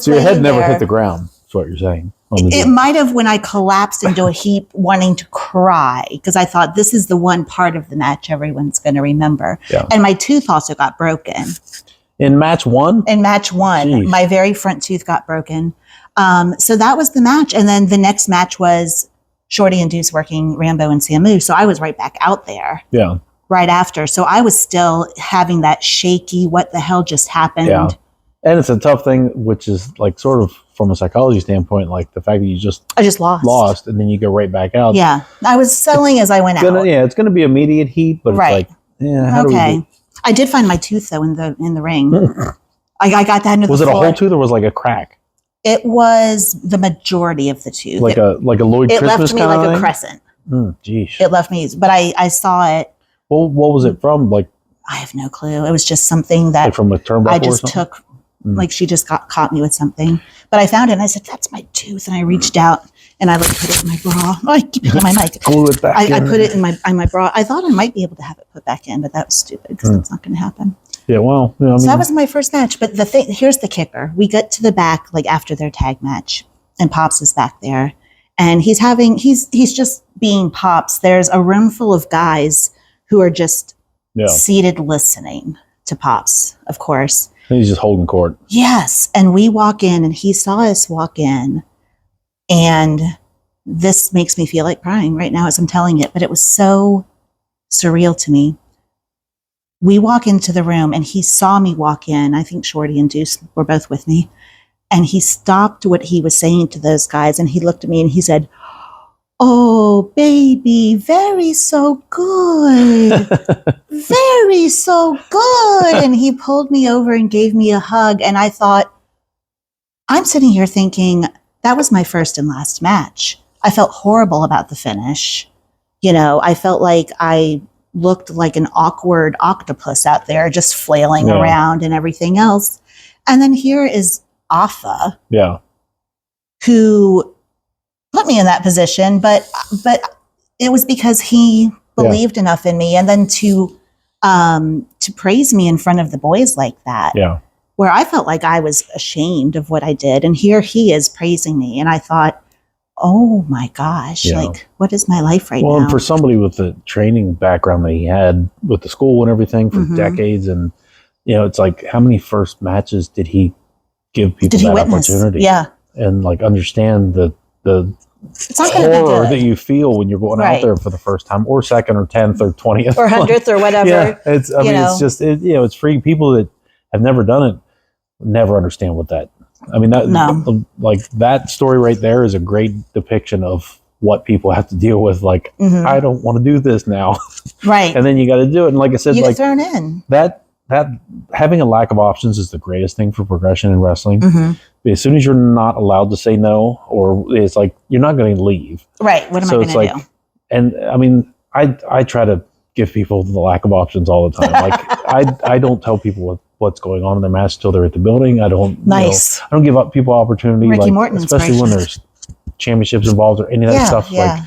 So your head never hit the ground. That's what you're saying. It might have when I collapsed into a heap, wanting to cry because I thought this is the one part of the match everyone's going to remember. Yeah. And my tooth also got broken. In match one? In match one, Jeez. My very front tooth got broken. So that was the match. And then the next match was Shorty and Deuce working Rambo and Samu. So I was right back out there. Yeah. Right after. So I was still having that shaky, what the hell just happened? Yeah. And it's a tough thing, which is like sort of from a psychology standpoint, like the fact that I just lost and then you go right back out. Yeah. I was selling as I went out. Yeah. It's going to be immediate heat, but it's like, how do we do? I did find my tooth though in the ring. I got that into the floor. Was it a whole tooth or was it like a crack? It was the majority of the tooth. Like a Lloyd Christmas kind of thing? It left me like a crescent. Geez. It left me, but I saw it. Well, what was it from? Like, I have no clue. It was just something that like from a turnbuckle I just took. Like she just caught me with something. But I found it and I said, that's my tooth. And I reached out and I put it in my bra. Oh, I keep hitting my mic. Glue it back in. I put it in my bra. I thought I might be able to have it put back in, but that was stupid because that's not going to happen. Yeah, well. So that was my first match. But here's the kicker. We got to the back like after their tag match. and Pops is back there, and he's just being Pops. There's a room full of guys who are just seated listening to Pops, of course. He's just holding court. Yes. And we walk in, and he saw us walk in, and this makes me feel like crying right now as I'm telling it, but it was so surreal to me. We walk into the room, and he saw me walk in. I think Shorty and Deuce were both with me. And he stopped what he was saying to those guys, and he looked at me and he said, "Oh, baby, very so good. Very so good." And he pulled me over and gave me a hug. And I thought, I'm sitting here thinking, that was my first and last match. I felt horrible about the finish. You know, I felt like I looked like an awkward octopus out there just flailing around and everything else. And then here is Afa, who put me in that position, but it was because he believed enough in me, and then to praise me in front of the boys like that, where I felt like I was ashamed of what I did, and here he is praising me, and I thought, oh my gosh, like, what is my life right now? Well, and for somebody with the training background that he had with the school and everything for decades, and it's like, how many first matches did he give people that opportunity? Yeah. And like understand the horror that you feel when you're going out there for the first time, or second or 10th or 20th or 100th or whatever. Yeah, it's just it's free. People that have never done it never understand what that. I mean, like that story right there is a great depiction of what people have to deal with. Like, I don't want to do this now, right? And then you got to do it. And like I said, you get thrown in. That having a lack of options is the greatest thing for progression in wrestling. As soon as you're not allowed to say no, or it's like you're not going to leave. Right. What am I going to do? And I mean, I try to give people the lack of options all the time. Like I don't tell people what's going on in their match until they're at the building. I don't. I don't give up people opportunity. Ricky Morton, especially when there's championships involved or any of that stuff. Like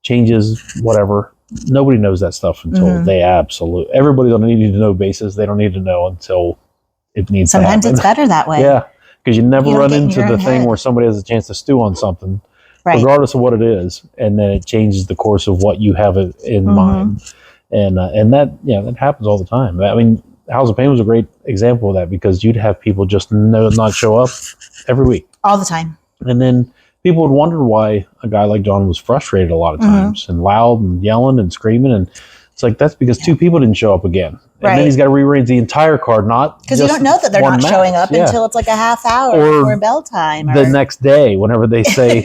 changes, whatever. Nobody knows that stuff until they everybody on a need to know basis. They don't need to know until it needs to happen. Sometimes it's better that way. Yeah. Because you never run into the thing where somebody has a chance to stew on something, regardless of what it is, and then it changes the course of what you have in mind, and that happens all the time. I mean, House of Pain was a great example of that, because you'd have people just not show up every week, all the time, and then people would wonder why a guy like John was frustrated a lot of times and loud and yelling and screaming, and it's like that's because two people didn't show up again. And then he's got to rearrange the entire card, not because you don't know that they're not showing up until it's like a half hour before bell time, or the next day whenever they say,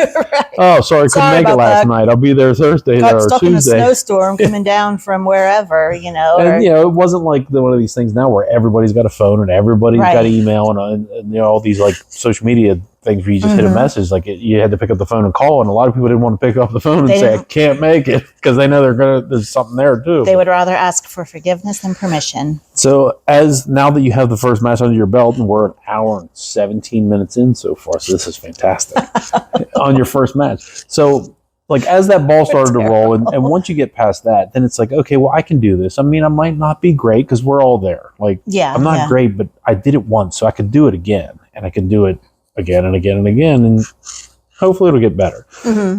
"Oh, sorry, couldn't make it last night. I'll be there Thursday or Tuesday." In a snowstorm coming down from wherever, And it wasn't like one of these things now where everybody's got a phone and everybody's got email and all these like social media things where you just hit a message. Like you had to pick up the phone and call, and a lot of people didn't want to pick up the phone and say, "I can't make it," because they know there's something there too. They would rather ask for forgiveness than permission. So now that you have the first match under your belt, and we're an hour and 17 minutes in so far, so this is fantastic on your first match. So like as that ball started to roll, and once you get past that, then it's like, okay, well, I can do this. I mean, I might not be great because we're all there. Like, I'm not great, but I did it once, so I could do it again, and I can do it again and again and again, and hopefully it'll get better.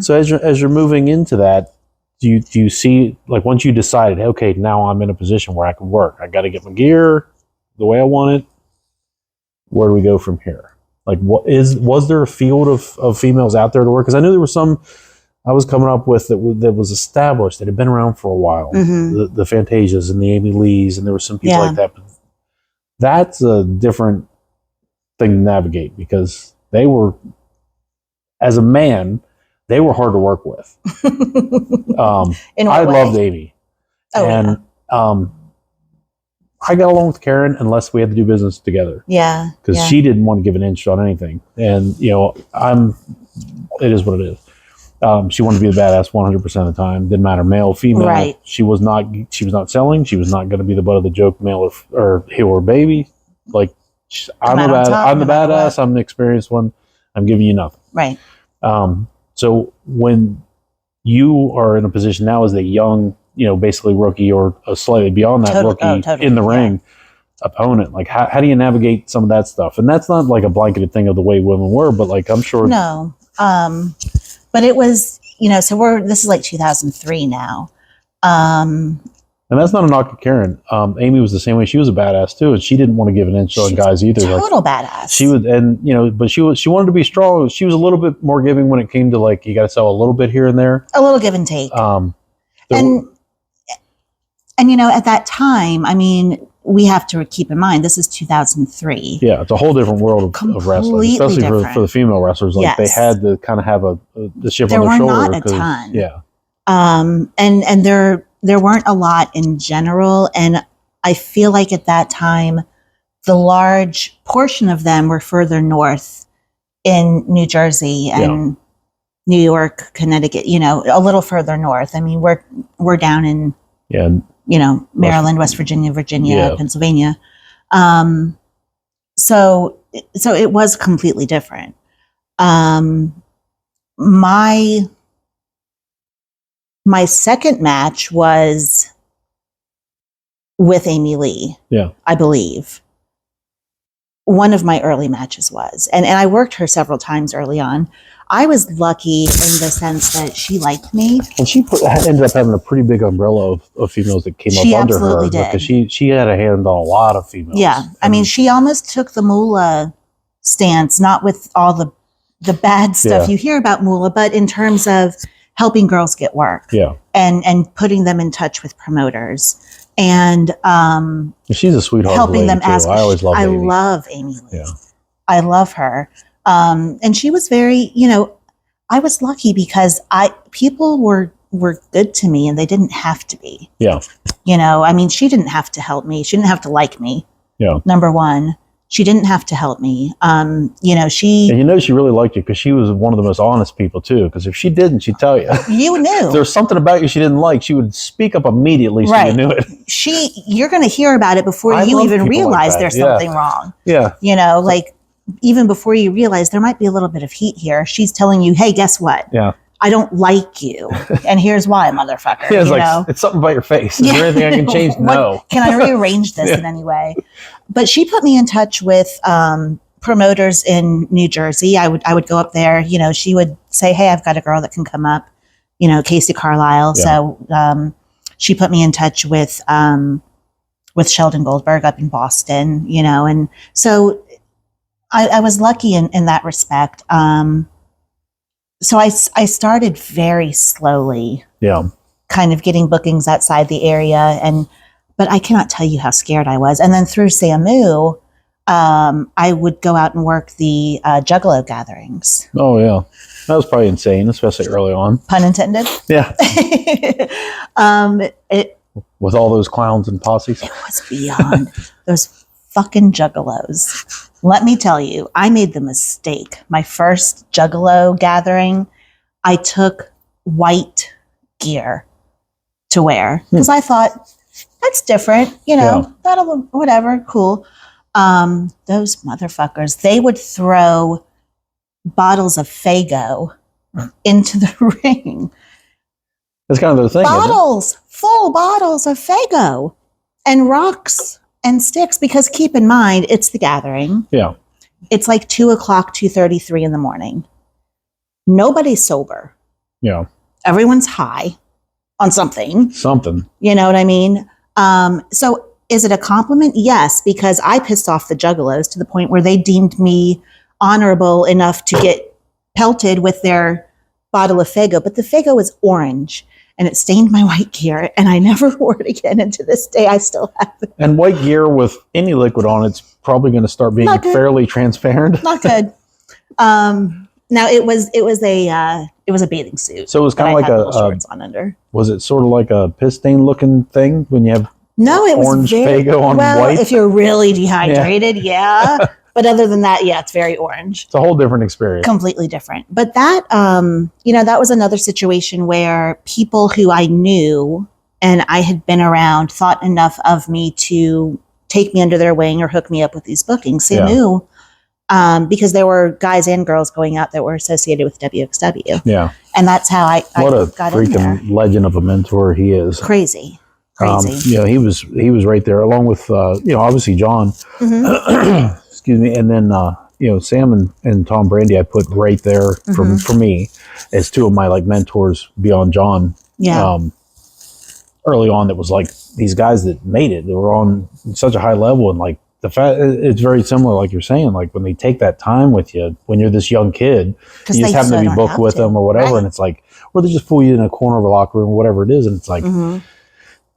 So as you're moving into that, do you see, like, once you decided, okay, now I'm in a position where I can work, I got to get my gear the way I want it, where do we go from here? Like, was there a field of females out there to work? Because I knew there were some I was coming up with that was established, that had been around for a while, the Fantasias and the Amy Lees, and there were some people like that. But that's a different thing to navigate, because they were, as a man, they were hard to work with. I loved Amy. I got along with Karen unless we had to do business together. Yeah. Because she didn't want to give an inch on anything. And, it is what it is. She wanted to be the badass 100% of the time. Didn't matter, male, female. Right. She was not selling. She was not going to be the butt of the joke, male or heel or baby. Like, I'm the badass. I'm the experienced one. I'm giving you nothing. Right. So when you are in a position now as a young, basically rookie or slightly beyond that rookie in the ring opponent, like how do you navigate some of that stuff? And that's not like a blanketed thing of the way women were, but like I'm sure. No. But it was, so this is like 2003 now. And that's not a knock at Karen. Amy was the same way. She was a badass too, and she didn't want to give an inch on guys either. Total badass. She was, and but she wanted to be strong. She was a little bit more giving when it came to like you got to sell a little bit here and there. A little give and take. And at that time, I mean, we have to keep in mind this is 2003. Yeah, it's a whole different world of wrestling, especially for the female wrestlers. Like they had to kind of have the chip on their shoulder. There were not a ton. Yeah. And there weren't a lot in general. And I feel like at that time, the large portion of them were further north in New Jersey and New York, Connecticut, a little further north. I mean, we're down in, Maryland, West Virginia, Pennsylvania. So it was completely different. My second match was with Amy Lee. Yeah. I believe. One of my early matches was. And I worked her several times early on. I was lucky in the sense that she liked me. And she ended up having a pretty big umbrella of females that came up under her. Did. Because she had a hand on a lot of females. Yeah. I mean, she almost took the Moolah stance, not with all the bad stuff you hear about Moolah, but in terms of helping girls get work. Yeah. And putting them in touch with promoters. And she's a sweetheart. Helping them ask. I always love Amy. I love Amy Lee. Yeah. I love her. And she was very, I was lucky because people were good to me and they didn't have to be. Yeah. I mean, she didn't have to help me. She didn't have to like me. Yeah. Number one. She didn't have to help me. She really liked you because she was one of the most honest people too. Because if she didn't, she'd tell you. You knew. If there was something about you she didn't like, she would speak up immediately so you knew it. You're going to hear about it before you even realize there's something wrong. Yeah. Even before you realize there might be a little bit of heat here, she's telling you, hey, guess what? Yeah. I don't like you. And here's why, motherfucker. Yeah, it's something about your face. Is there anything I can change? No. Can I rearrange this in any way? But she put me in touch with promoters in New Jersey. I would go up there. She would say, hey, I've got a girl that can come up, KACEE Carlisle. Yeah. So she put me in touch with Sheldon Goldberg up in Boston, and so I was lucky in that respect. So I started very slowly, kind of getting bookings outside the area, but I cannot tell you how scared I was. And then through Samu, I would go out and work the Juggalo gatherings. Oh yeah, that was probably insane, especially early on. Pun intended. Yeah. With all those clowns and posses, it was beyond those fucking juggalos. Let me tell you, I made the mistake. My first Juggalo gathering, I took white gear to wear because I thought that's different, that'll whatever, cool. Those motherfuckers, they would throw bottles of Faygo into the ring. That's kind of the thing. Full bottles of Faygo and rocks and sticks, because keep in mind, it's the gathering. Yeah. It's like 2:00, 2:33 in the morning. Nobody's sober. Yeah. Everyone's high on something. You know what I mean? So is it a compliment? Yes, because I pissed off the juggalos to the point where they deemed me honorable enough to get pelted with their bottle of Faygo. But the Faygo was orange. And it stained my white gear, and I never wore it again. And to this day, I still have it. And white gear with any liquid on it's probably going to start being fairly transparent. Not good. Now it was a bathing suit. So it was kind of like a shorts on under. Was it sort of like a piss stain looking thing when you have orange Faygo on white? Well, if you're really dehydrated, yeah. But other than that, yeah, it's very orange. It's a whole different experience. Completely different. But that, that was another situation where people who I knew and I had been around thought enough of me to take me under their wing or hook me up with these bookings. They knew, because there were guys and girls going out that were associated with WXW. Yeah. And that's how I got in there. What a freaking legend of a mentor he is. Crazy. He was right there along with, obviously John. Mm-hmm. Excuse me. And then Sam and Tom Brandy, I put right there for me as two of my like mentors beyond John. Yeah. Early on, it was like these guys that made it. They were on such a high level, and like the fact it's very similar, like you're saying, like when they take that time with you when you're this young kid, you just happen to be booked with them or whatever, and it's like, or they just pull you in a corner of a locker room or whatever it is, and it's like,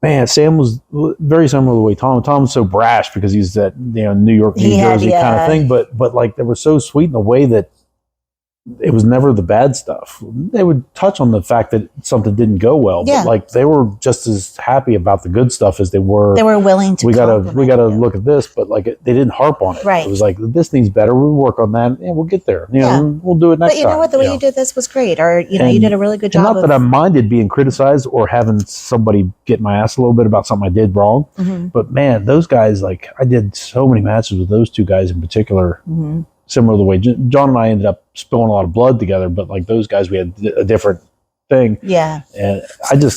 man, Sam was very similar to the way Tom was so brash because he's that New York, New Jersey kind of thing, but like they were so sweet in a way that it was never the bad stuff. They would touch on the fact that something didn't go well, but like they were just as happy about the good stuff as they were. They were willing to. We gotta look at this, but like they didn't harp on it. Right. It was like, this needs better. We'll work on that. Yeah, we'll get there. We'll do it next time. But you know what? The way you did this was great. Or you did a really good job. Not that I minded being criticized or having somebody get my ass a little bit about something I did wrong, but man, those guys, like I did so many matches with those two guys in particular. Similar to the way John and I ended up spilling a lot of blood together, but like those guys, we had a different thing. Yeah. And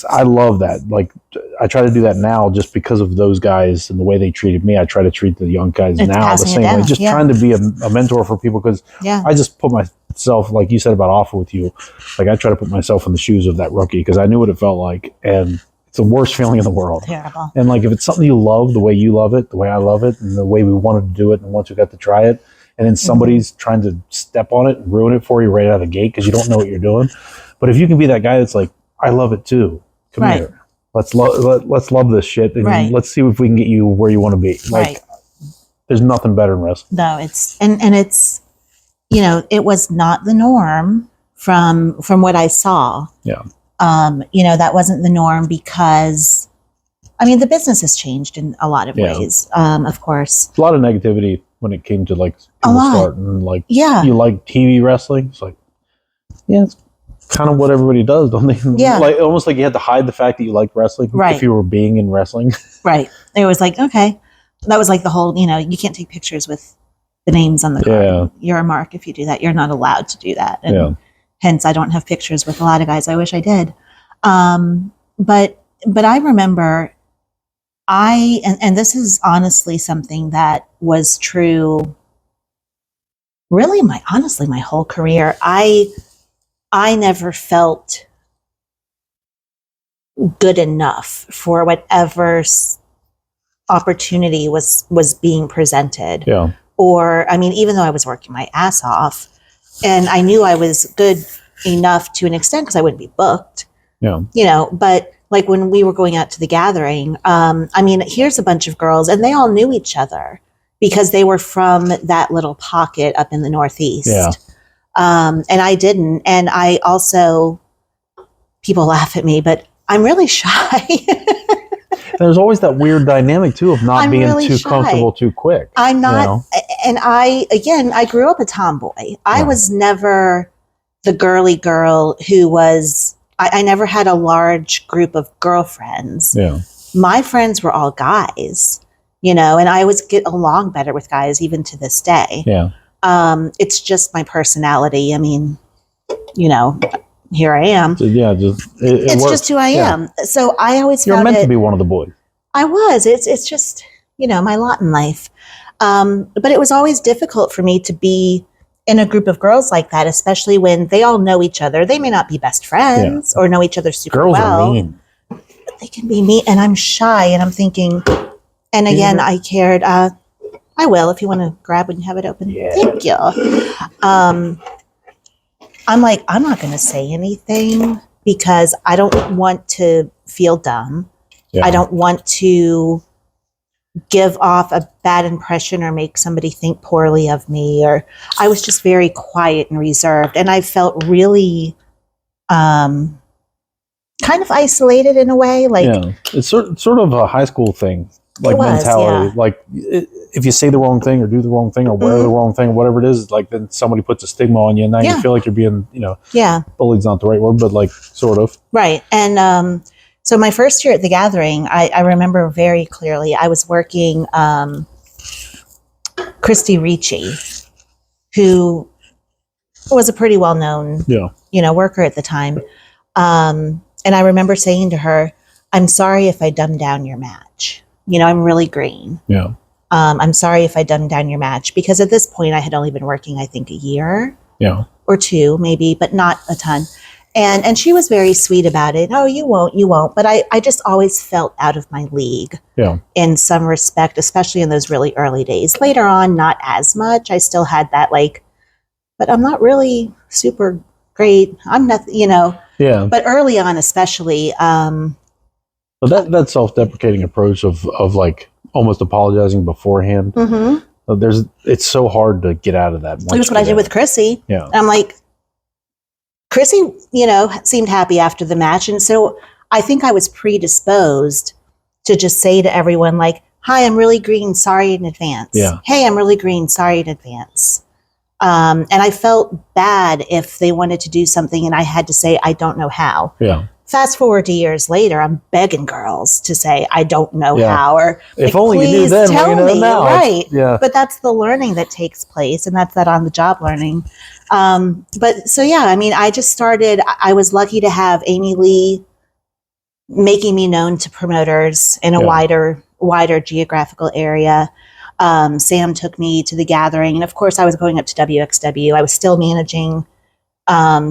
I love that. Like I try to do that now just because of those guys and the way they treated me. I try to treat the young guys now the same way, just trying to be a mentor for people. Cause I just put myself, like you said about Offer with You, like I try to put myself in the shoes of that rookie because I knew what it felt like. And it's the worst feeling in the world. Terrible. And like, if it's something you love, the way you love it, the way I love it, and the way we wanted to do it. And once we got to try it, and then somebody's trying to step on it and ruin it for you right out of the gate because you don't know what you're doing. But if you can be that guy that's like, I love it too. Come here. Let's love this shit. And let's see if we can get you where you want to be. Like, there's nothing better than wrestling. No, it's and it's it was not the norm from what I saw. Yeah. That wasn't the norm because the business has changed in a lot of ways. Of course. A lot of negativity when it came to like people starting like you like TV wrestling. It's like it's kind of what everybody does, don't they? Yeah. Like almost like you had to hide the fact that you liked wrestling if you were being in wrestling. Right. It was like, okay. That was like the whole, you can't take pictures with the names on the card. Yeah. You're a mark if you do that. You're not allowed to do that. And hence I don't have pictures with a lot of guys. I wish I did. But I remember and this is honestly something that was true really my whole career. I never felt good enough for whatever opportunity was being presented. Yeah. Or, even though I was working my ass off and I knew I was good enough to an extent because I wouldn't be booked. Yeah. But like when we were going out to the gathering, here's a bunch of girls and they all knew each other because they were from that little pocket up in the Northeast. Yeah. And I didn't. And I also, people laugh at me, but I'm really shy. There's always that weird dynamic too of not being really too comfortable too quick. I'm not. And I grew up a tomboy. I was never the girly girl who was, I never had a large group of girlfriends. Yeah. My friends were all guys, and I always get along better with guys even to this day. Yeah. It's just my personality. Here I am. It's just who I am. So I always You're meant to be one of the boys. I was. It's just, my lot in life. But it was always difficult for me to be in a group of girls like that, especially when they all know each other. They may not be best friends or know each other super well. Girls are mean. But they can be mean, and I'm shy, and I'm thinking, and again, I cared. I will, if you want to grab when you have it open. Yeah. Thank you. I'm like, I'm not going to say anything because I don't want to feel dumb. Yeah. I don't want to give off a bad impression or make somebody think poorly of me. Or I was just very quiet and reserved. And I felt really kind of isolated in a way. Like it's sort of a high school thing, like mentality. Like if you say the wrong thing or do the wrong thing or wear the wrong thing or whatever it is, like then somebody puts a stigma on you and now you feel like you're being, bullied's not the right word, but like sort of. Right. And so my first year at the gathering, I remember very clearly, I was working Christy Ricci, who was a pretty well-known, worker at the time. And I remember saying to her, I'm sorry if I dumbed down your match. I'm really green. Yeah. I'm sorry if I dumbed down your match, because at this point I had only been working, I think, a year or two, maybe, but not a ton. And she was very sweet about it. Oh, you won't. But I just always felt out of my league in some respect, especially in those really early days. Later on, not as much. I still had that but I'm not really super great. I'm not, Yeah. But early on, especially. But that self-deprecating approach of like almost apologizing beforehand. It's so hard to get out of that. It was what I did with Chrissy. Yeah. And I'm like, Chrissy, seemed happy after the match. And so I think I was predisposed to just say to everyone, like, hi, I'm really green. Sorry in advance. Yeah. Hey, I'm really green. Sorry in advance. And I felt bad if they wanted to do something and I had to say, I don't know how. Yeah. Fast forward to years later, I'm begging girls to say, I don't know how, or if only you knew then, tell me. now. Right. Yeah. But that's the learning that takes place, and that's that on the job learning. But so, yeah, I mean, I just started, I was lucky to have Amy Lee making me known to promoters in a wider geographical area. Sam took me to the gathering, and of course I was going up to WXW. I was still managing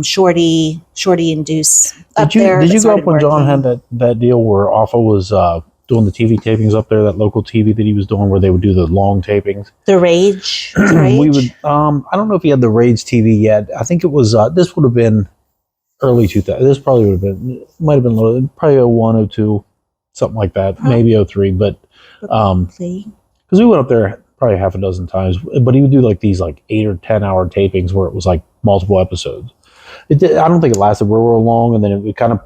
Shorty and Deuce up there. Did you go up when John had that deal where Alpha was doing the TV tapings up there, that local TV that he was doing where they would do the long tapings? The Rage? We would, I don't know if he had the Rage TV yet. I think it was, this would have been early 2000. This probably would have been, might have been a little, probably 01, 02, something like that, maybe 03. But, because we went up there probably half a dozen times, but he would do like these 8 or 10 hour tapings where it was like multiple episodes. I don't think it lasted real long, and then it kind of,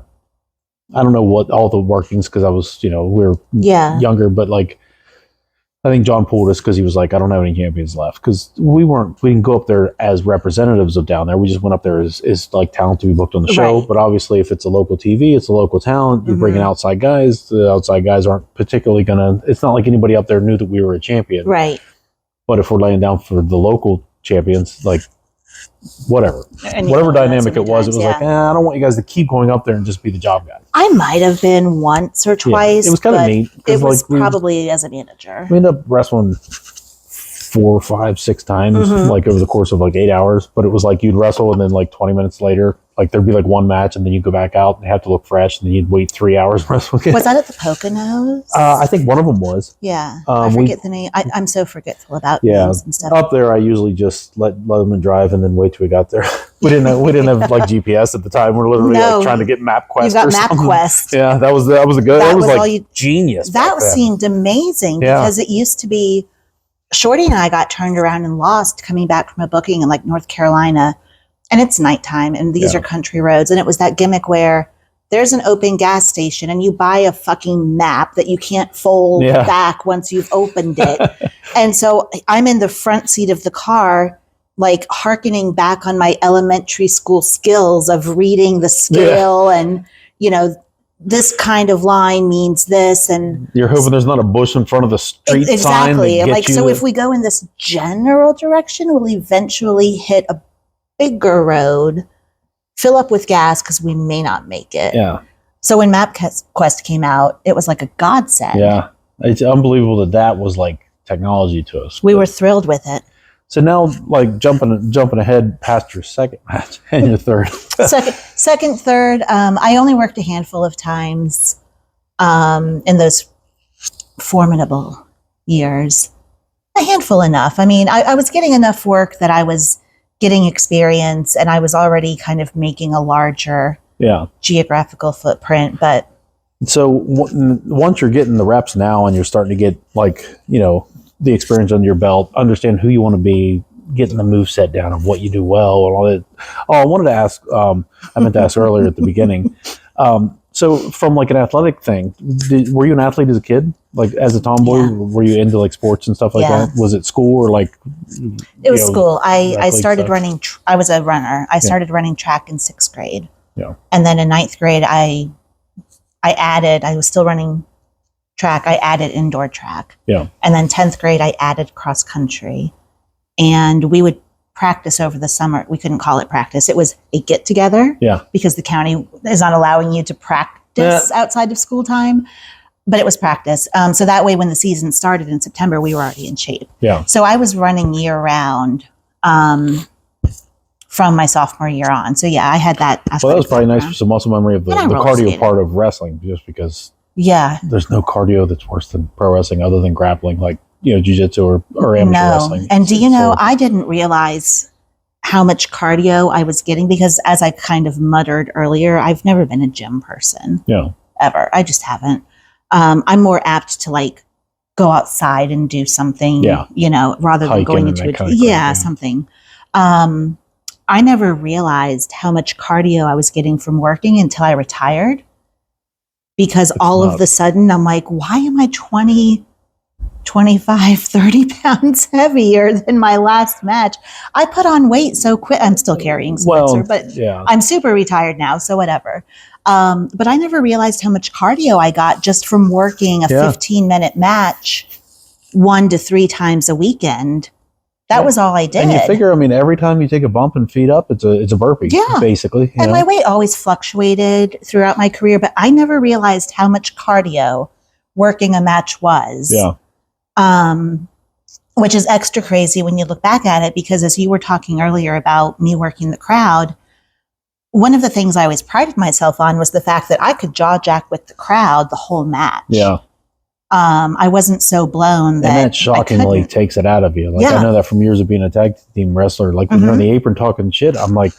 I don't know what all the workings, because I was, we were younger, but I think John pulled us because he was like, I don't have any champions left, because we didn't go up there as representatives of down there. We just went up there as like talent to be booked on the show. Right. But obviously, if it's a local TV, it's a local talent. You're bringing outside guys. The outside guys aren't particularly it's not like anybody up there knew that we were a champion. Right. But if we're laying down for the local champions, whatever dynamic it was like, I don't want you guys to keep going up there and just be the job guy. I might have been once or twice. It was kind of neat. It was probably as a manager. We ended up wrestling 4, 5, 6 times, over the course of 8 hours. But it was you'd wrestle, and then 20 minutes later, there'd be one match, and then you'd go back out and have to look fresh, and then you'd wait 3 hours and wrestle again. Was that at the Poconos? I think one of them was. Yeah, I forget the name. I'm so forgetful about names and stuff. Up there, I usually just let them drive and then wait till we got there. we didn't have GPS at the time. We're literally trying to get MapQuest. You got MapQuest. Yeah, that was a good. That was genius. That seemed amazing because it used to be. Shorty and I got turned around and lost coming back from a booking in North Carolina, and it's nighttime, and these are country roads, and it was that gimmick where there's an open gas station and you buy a fucking map that you can't fold back once you've opened it. And so I'm in the front seat of the car, hearkening back on my elementary school skills of reading the scale and, this kind of line means this, and you're hoping there's not a bush in front of the street sign. Exactly. So if we go in this general direction, we'll eventually hit a bigger road, fill up with gas because we may not make it. Yeah. So when MapQuest came out, it was like a godsend. Yeah. It's unbelievable that was technology to us. We were thrilled with it. So now, jumping ahead past your second match and your third. Second, third. I only worked a handful of times in those formidable years. A handful enough. I mean, I was getting enough work that I was getting experience, and I was already kind of making a larger geographical footprint. But so once you're getting the reps now, and you're starting to get the experience under your belt, understand who you want to be, getting the move set down of what you do well and all that. Oh, I wanted to ask, I meant to ask earlier at the beginning. So from an athletic thing, were you an athlete as a kid? As a tomboy, were you into sports and stuff like that? Was it school or It was school. I started running. I was a runner. I started running track in 6th grade. Yeah. And then in 9th grade, I was still running track. I added indoor track. Yeah. And then 10th grade, I added cross country. And we would practice over the summer. We couldn't call it practice. It was a get together. Yeah. Because the county is not allowing you to practice outside of school time. but it was practice. So that way, when the season started in September, we were already in shape. Yeah. So I was running year round from my sophomore year on. So yeah, I had that. Well, that was probably nice for some muscle memory of the cardio part of wrestling, just because there's no cardio that's worse than pro wrestling other than grappling, like, jiu-jitsu or amateur wrestling. And do you know, I didn't realize how much cardio I was getting because, as I kind of muttered earlier, I've never been a gym person. Yeah. Ever. I just haven't. I'm more apt to like go outside and do something, rather than going into something. I never realized how much cardio I was getting from working until I retired, because all of the sudden I'm like, why am I 20, 25, 30 pounds heavier than my last match? I put on weight so quick. I'm still carrying Spencer, but I'm super retired now, so whatever. But I never realized how much cardio I got just from working a 15-minute match 1 to 3 times a weekend. That was all I did. And you figure, every time you take a bump and feet up, it's a burpee, basically. And my weight always fluctuated throughout my career, but I never realized how much cardio working a match was. Yeah. Which is extra crazy when you look back at it, because as you were talking earlier about me working the crowd, one of the things I always prided myself on was the fact that I could jaw jack with the crowd the whole match. Yeah. I wasn't so blown that. And that shockingly takes it out of you. Like, I know that from years of being a tag team wrestler. Like, when you're on the apron talking shit, I'm like,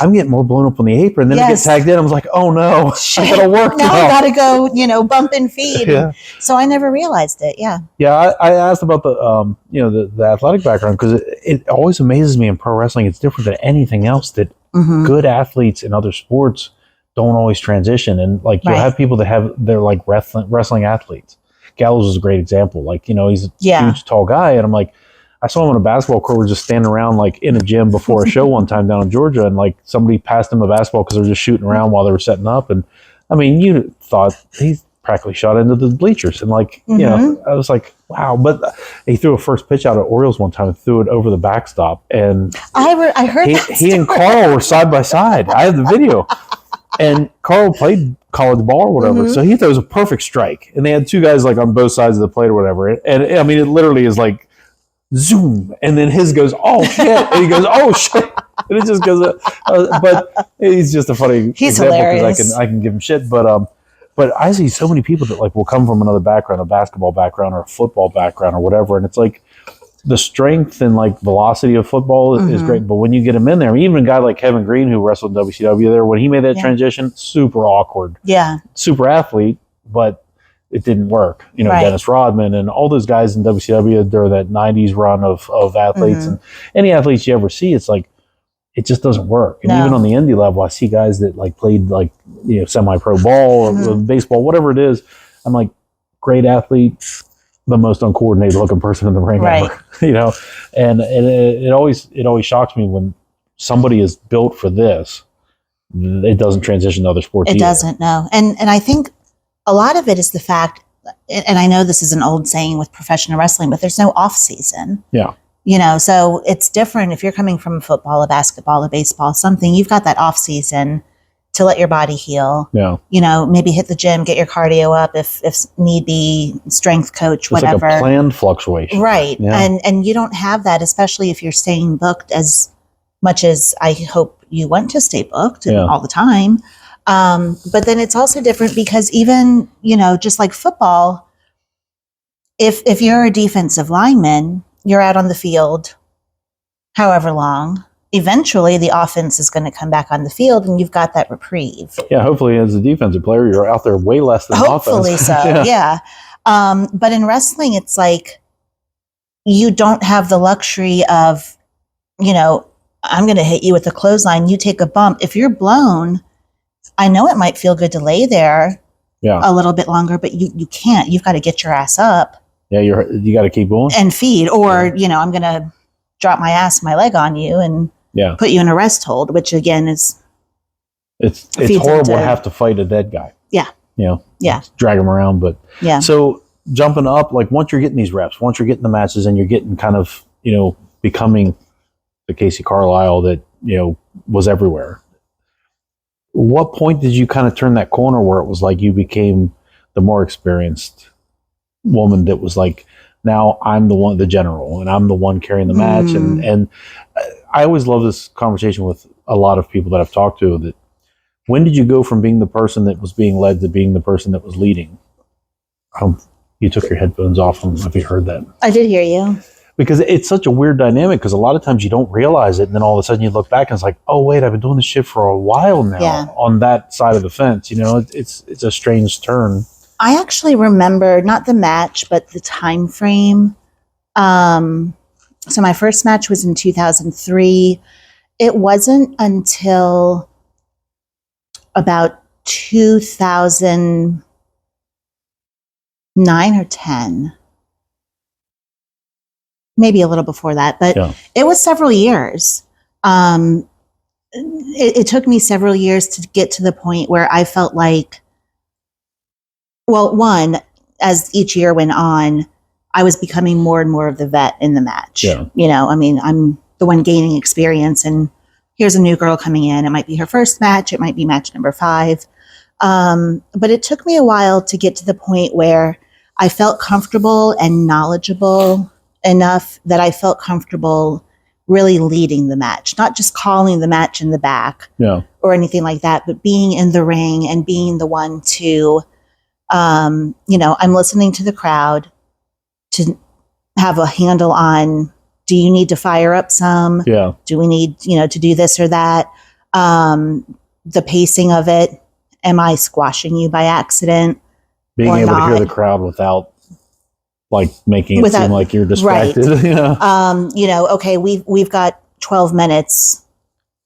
I'm getting more blown up on the apron. Then I get tagged in. I was like, oh no, I gotta work now. I gotta go, bump and feed. So I never realized it. Yeah. Yeah. I asked about the, the athletic background, because it always amazes me in pro wrestling. It's different than anything else that good athletes in other sports don't always transition. And like, you'll have people that they're like wrestling athletes. Gallows is a great example. Like, he's a huge, tall guy. And I'm like, I saw him on a basketball court. We're just standing around like in a gym before a show one time down in Georgia. And like, somebody passed him a basketball because they were just shooting around while they were setting up. And you thought he practically shot into the bleachers. And like, I was like, wow. But he threw a first pitch out at Orioles one time and threw it over the backstop. And I heard he and Carl were side by side. I have the video. And Carl played college ball or whatever, so he throws a perfect strike. And they had 2 guys like on both sides of the plate or whatever. And it literally is like zoom, and then his goes, oh shit, and he goes, oh shit, and it just goes. But he's just a funny example, because I can give him shit. But I see so many people that like will come from another background, a basketball background or a football background or whatever, and it's like, the strength and like velocity of football is great, but when you get him in there, even a guy like Kevin Green, who wrestled in WCW there, when he made that transition, super awkward. Yeah. Super athlete, but it didn't work. Dennis Rodman and all those guys in WCW during that 90s run of athletes, and any athletes you ever see, it's like, it just doesn't work. And even on the indie level, I see guys that like played like, semi-pro ball or baseball, whatever it is. I'm like, great athlete, the most uncoordinated looking person in the ring ever, and it always shocks me when somebody is built for this, it doesn't transition to other sports. It doesn't, no. And I think a lot of it is the fact, and I know this is an old saying with professional wrestling, but there's no off season. Yeah. So it's different if you're coming from football, a basketball, a baseball, something, you've got that off season to let your body heal. Yeah. Maybe hit the gym, get your cardio up if need be, strength coach, whatever. Like a planned fluctuation. Right. Yeah. And you don't have that, especially if you're staying booked as much as I hope you want to stay booked all the time. But then it's also different because even, just like football, if you're a defensive lineman, you're out on the field however long. Eventually the offense is going to come back on the field and you've got that reprieve. Yeah, hopefully as a defensive player, you're out there way less than hopefully offense. So, yeah. But in wrestling, it's like you don't have the luxury of, I'm going to hit you with a clothesline, you take a bump. If you're blown, I know it might feel good to lay there a little bit longer, but you can't. You've got to get your ass up. Yeah, you got to keep going. And feed, or, I'm going to drop my ass, my leg on you and put you in a rest hold, which again is it's horrible to have to fight a dead guy. Yeah. Drag him around. But so jumping up, like once you're getting these reps, once you're getting the matches and you're getting kind of, becoming the KACEE Carlisle that, was everywhere. What point did you kind of turn that corner where it was like you became the more experienced woman that was like, now I'm the general, and I'm the one carrying the match. And I always love this conversation with a lot of people that I've talked to, that when did you go from being the person that was being led to being the person that was leading? You took your headphones off. Have you heard that? I did hear you. Because it's such a weird dynamic, because a lot of times you don't realize it, and then all of a sudden you look back and it's like, oh wait, I've been doing this shit for a while now on that side of the fence. You know, it's a strange turn. I actually remember not the match, but the time frame. So my first match was in 2003. It wasn't until about 2009 or 10. Maybe a little before that, but it was several years. It took me several years to get to the point where I felt like, well, one, as each year went on, I was becoming more and more of the vet in the match. You know, I mean, I'm the one gaining experience, and here's a new girl coming in. It might be her first match. It might be match number 5. But it took me a while to get to the point where I felt comfortable and knowledgeable enough that I felt comfortable really leading the match, not just calling the match in the back or anything like that, but being in the ring and being the one to, you know, I'm listening to the crowd to have a handle on, do you need to fire up some? Do we need, you know, to do this or that? The pacing of it. Am I squashing you by accident? Being able to hear the crowd without like making it seem like you're distracted. Right. You know, okay, we've got 12 minutes.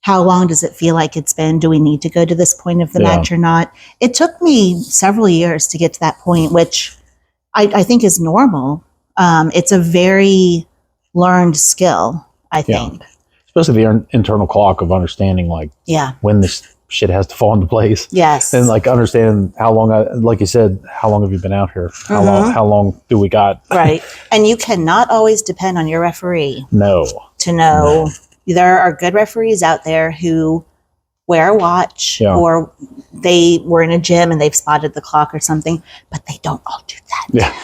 How long does it feel like it's been? Do we need to go to this point of the match or not? It took me several years to get to that point, which I think is normal. It's a very learned skill, I think. Especially the internal clock of understanding, like, when this shit has to fall into place. Yes. And like understanding how long, like you said, how long have you been out here? How long do we got? Right. And you cannot always depend on your referee. No. To know. There are good referees out there who wear a watch or they were in a gym and they've spotted the clock or something, but they don't all do that. Yeah.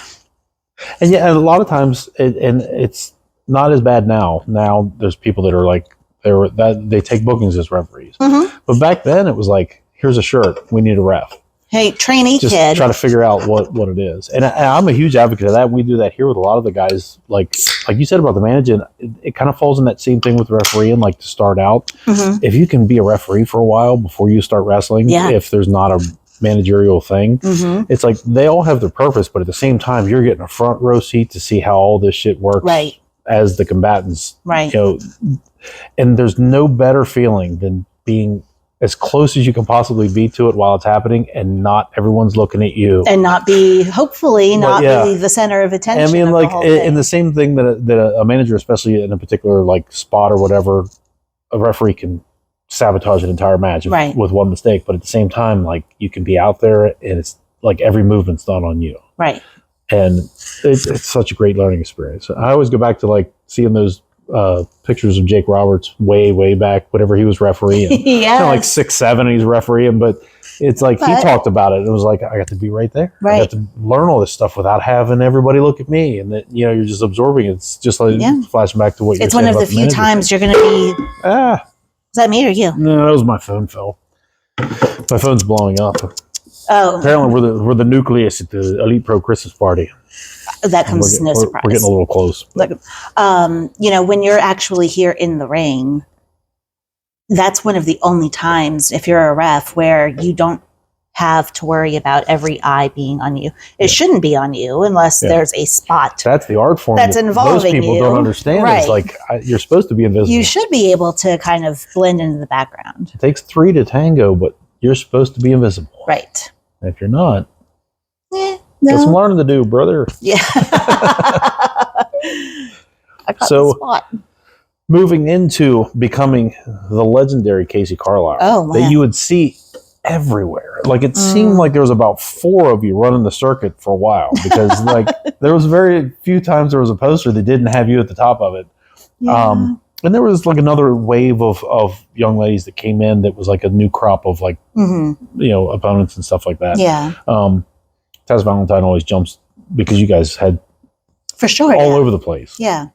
And a lot of times, and it's not as bad now. Now there's people that are like, they take bookings as referees. But back then it was like, here's a shirt, we need a ref. Hey, trainee just kid. Try to figure out what it is. And I'm a huge advocate of that. We do that here with a lot of the guys. Like you said about the managing, it kind of falls in that same thing with refereeing, like to start out. If you can be a referee for a while before you start wrestling, if there's not a managerial thing, it's like they all have their purpose, but at the same time, you're getting a front row seat to see how all this shit works as the combatants. You know, and there's no better feeling than being as close as you can possibly be to it while it's happening, and not everyone's looking at you, and not be, hopefully, not be the center of attention. I mean, like, in the same thing that a manager, especially in a particular like spot or whatever, a referee can sabotage an entire match with one mistake. But at the same time, like, you can be out there and it's like every movement's done on you. And it's such a great learning experience. I always go back to like seeing those pictures of Jake Roberts way back whenever he was refereeing. Kind of like 6'7", and he's refereeing, but it's like he talked about it. It was like, I got to be right there. I got to learn all this stuff without having everybody look at me, and that, you know, you're just absorbing it. It's just like flashing back to what you're saying. It's one of the few times you're going to be. Is that me or you? No, that was my phone fell. My phone's blowing up. Oh, apparently we're the nucleus at the Elite Pro Christmas party. That comes as no surprise. We're getting a little close. Like, you know, when you're actually here in the ring, that's one of the only times, if you're a ref, where you don't have to worry about every eye being on you. It shouldn't be on you unless there's a spot. That's the art form that's involving you. Most people don't understand. It's like, you're supposed to be invisible. You should be able to kind of blend into the background. It takes 3 to tango, but you're supposed to be invisible. Right. And if you're not, no. Got some learning to do, brother. Yeah. I got so, the spot. Moving into becoming the legendary KACEE Carlisle that you would see everywhere. Like, it seemed like there was about 4 of you running the circuit for a while, because like there was very few times there was a poster that didn't have you at the top of it. And there was like another wave of young ladies that came in that was like a new crop of like, you know, opponents and stuff like that. Tess Valentine always jumps because you guys had For sure. all over the place. Yeah.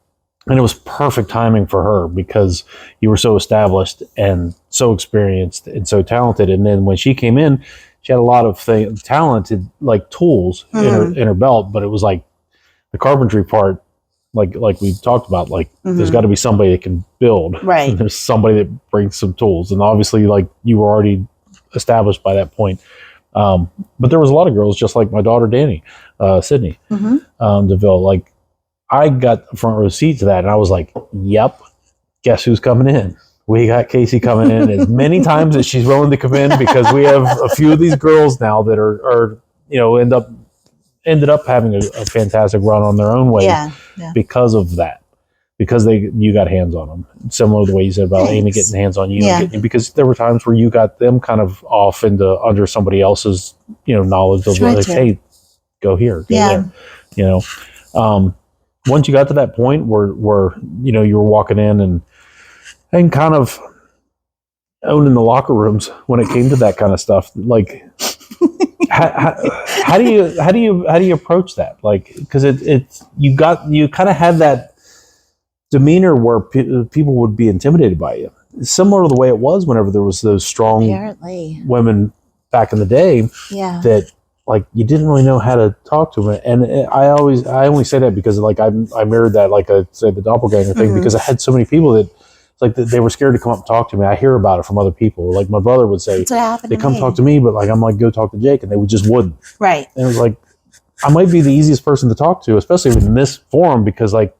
And it was perfect timing for her because you were so established and so experienced and so talented. And then when she came in, she had a lot of talented like tools in her belt, but it was like the carpentry part, like we talked about, like there's got to be somebody that can build. Right. And there's somebody that brings some tools. And obviously, like you were already established by that point. But there was a lot of girls just like my daughter Danny, Sydney DeVille. Like I got the front row seat to that, and I was like, "Yep, guess who's coming in? We got KACEE coming in as many times as she's willing to come in because we have a few of these girls now that are ended up having a fantastic run on their own way because of that, because you got hands on them, similar to the way you said about Amy getting hands on you, because there were times where you got them kind of off under somebody else's knowledge of like, hey, go here, go there, once you got to that point where you were walking in and kind of owning the locker rooms when it came to that kind of stuff, like how do you approach that? Like, because you kind of had that demeanor where people would be intimidated by you, similar to the way it was whenever there was those strong women back in the day that like you didn't really know how to talk to them. And I only say that because like I mirrored that, like I said, the doppelganger thing, because I had so many people that like they were scared to come up and talk to me. I hear about it from other people. Like my brother would say, they come talk to me, but like I'm like, go talk to Jake, and they wouldn't. Right. And it was like, I might be the easiest person to talk to, especially in this forum, because like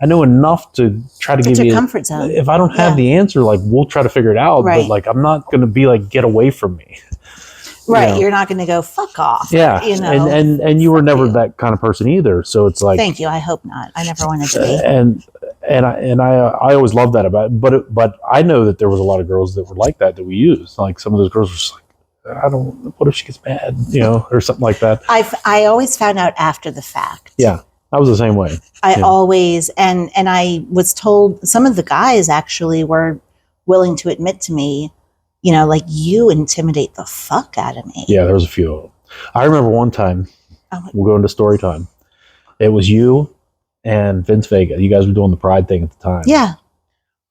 I know enough to try to give you comfort zone. If I don't have the answer, like we'll try to figure it out. Right. But like I'm not going to be like, get away from me. Right. You're not going to go fuck off. Yeah. And you were never that kind of person either. So it's like, thank you. I hope not. I never wanted to be. And I always loved that about it. But I know that there was a lot of girls that were like that we used. Like some of those girls were just like, what if she gets mad, or something like that. I always found out after the fact. Yeah. I was the same way. I always, and I was told, some of the guys actually were willing to admit to me, like, you intimidate the fuck out of me. Yeah, there was a few of them. I remember one time, we'll go into story time. It was you and Vince Vega. You guys were doing the Pride thing at the time. Yeah.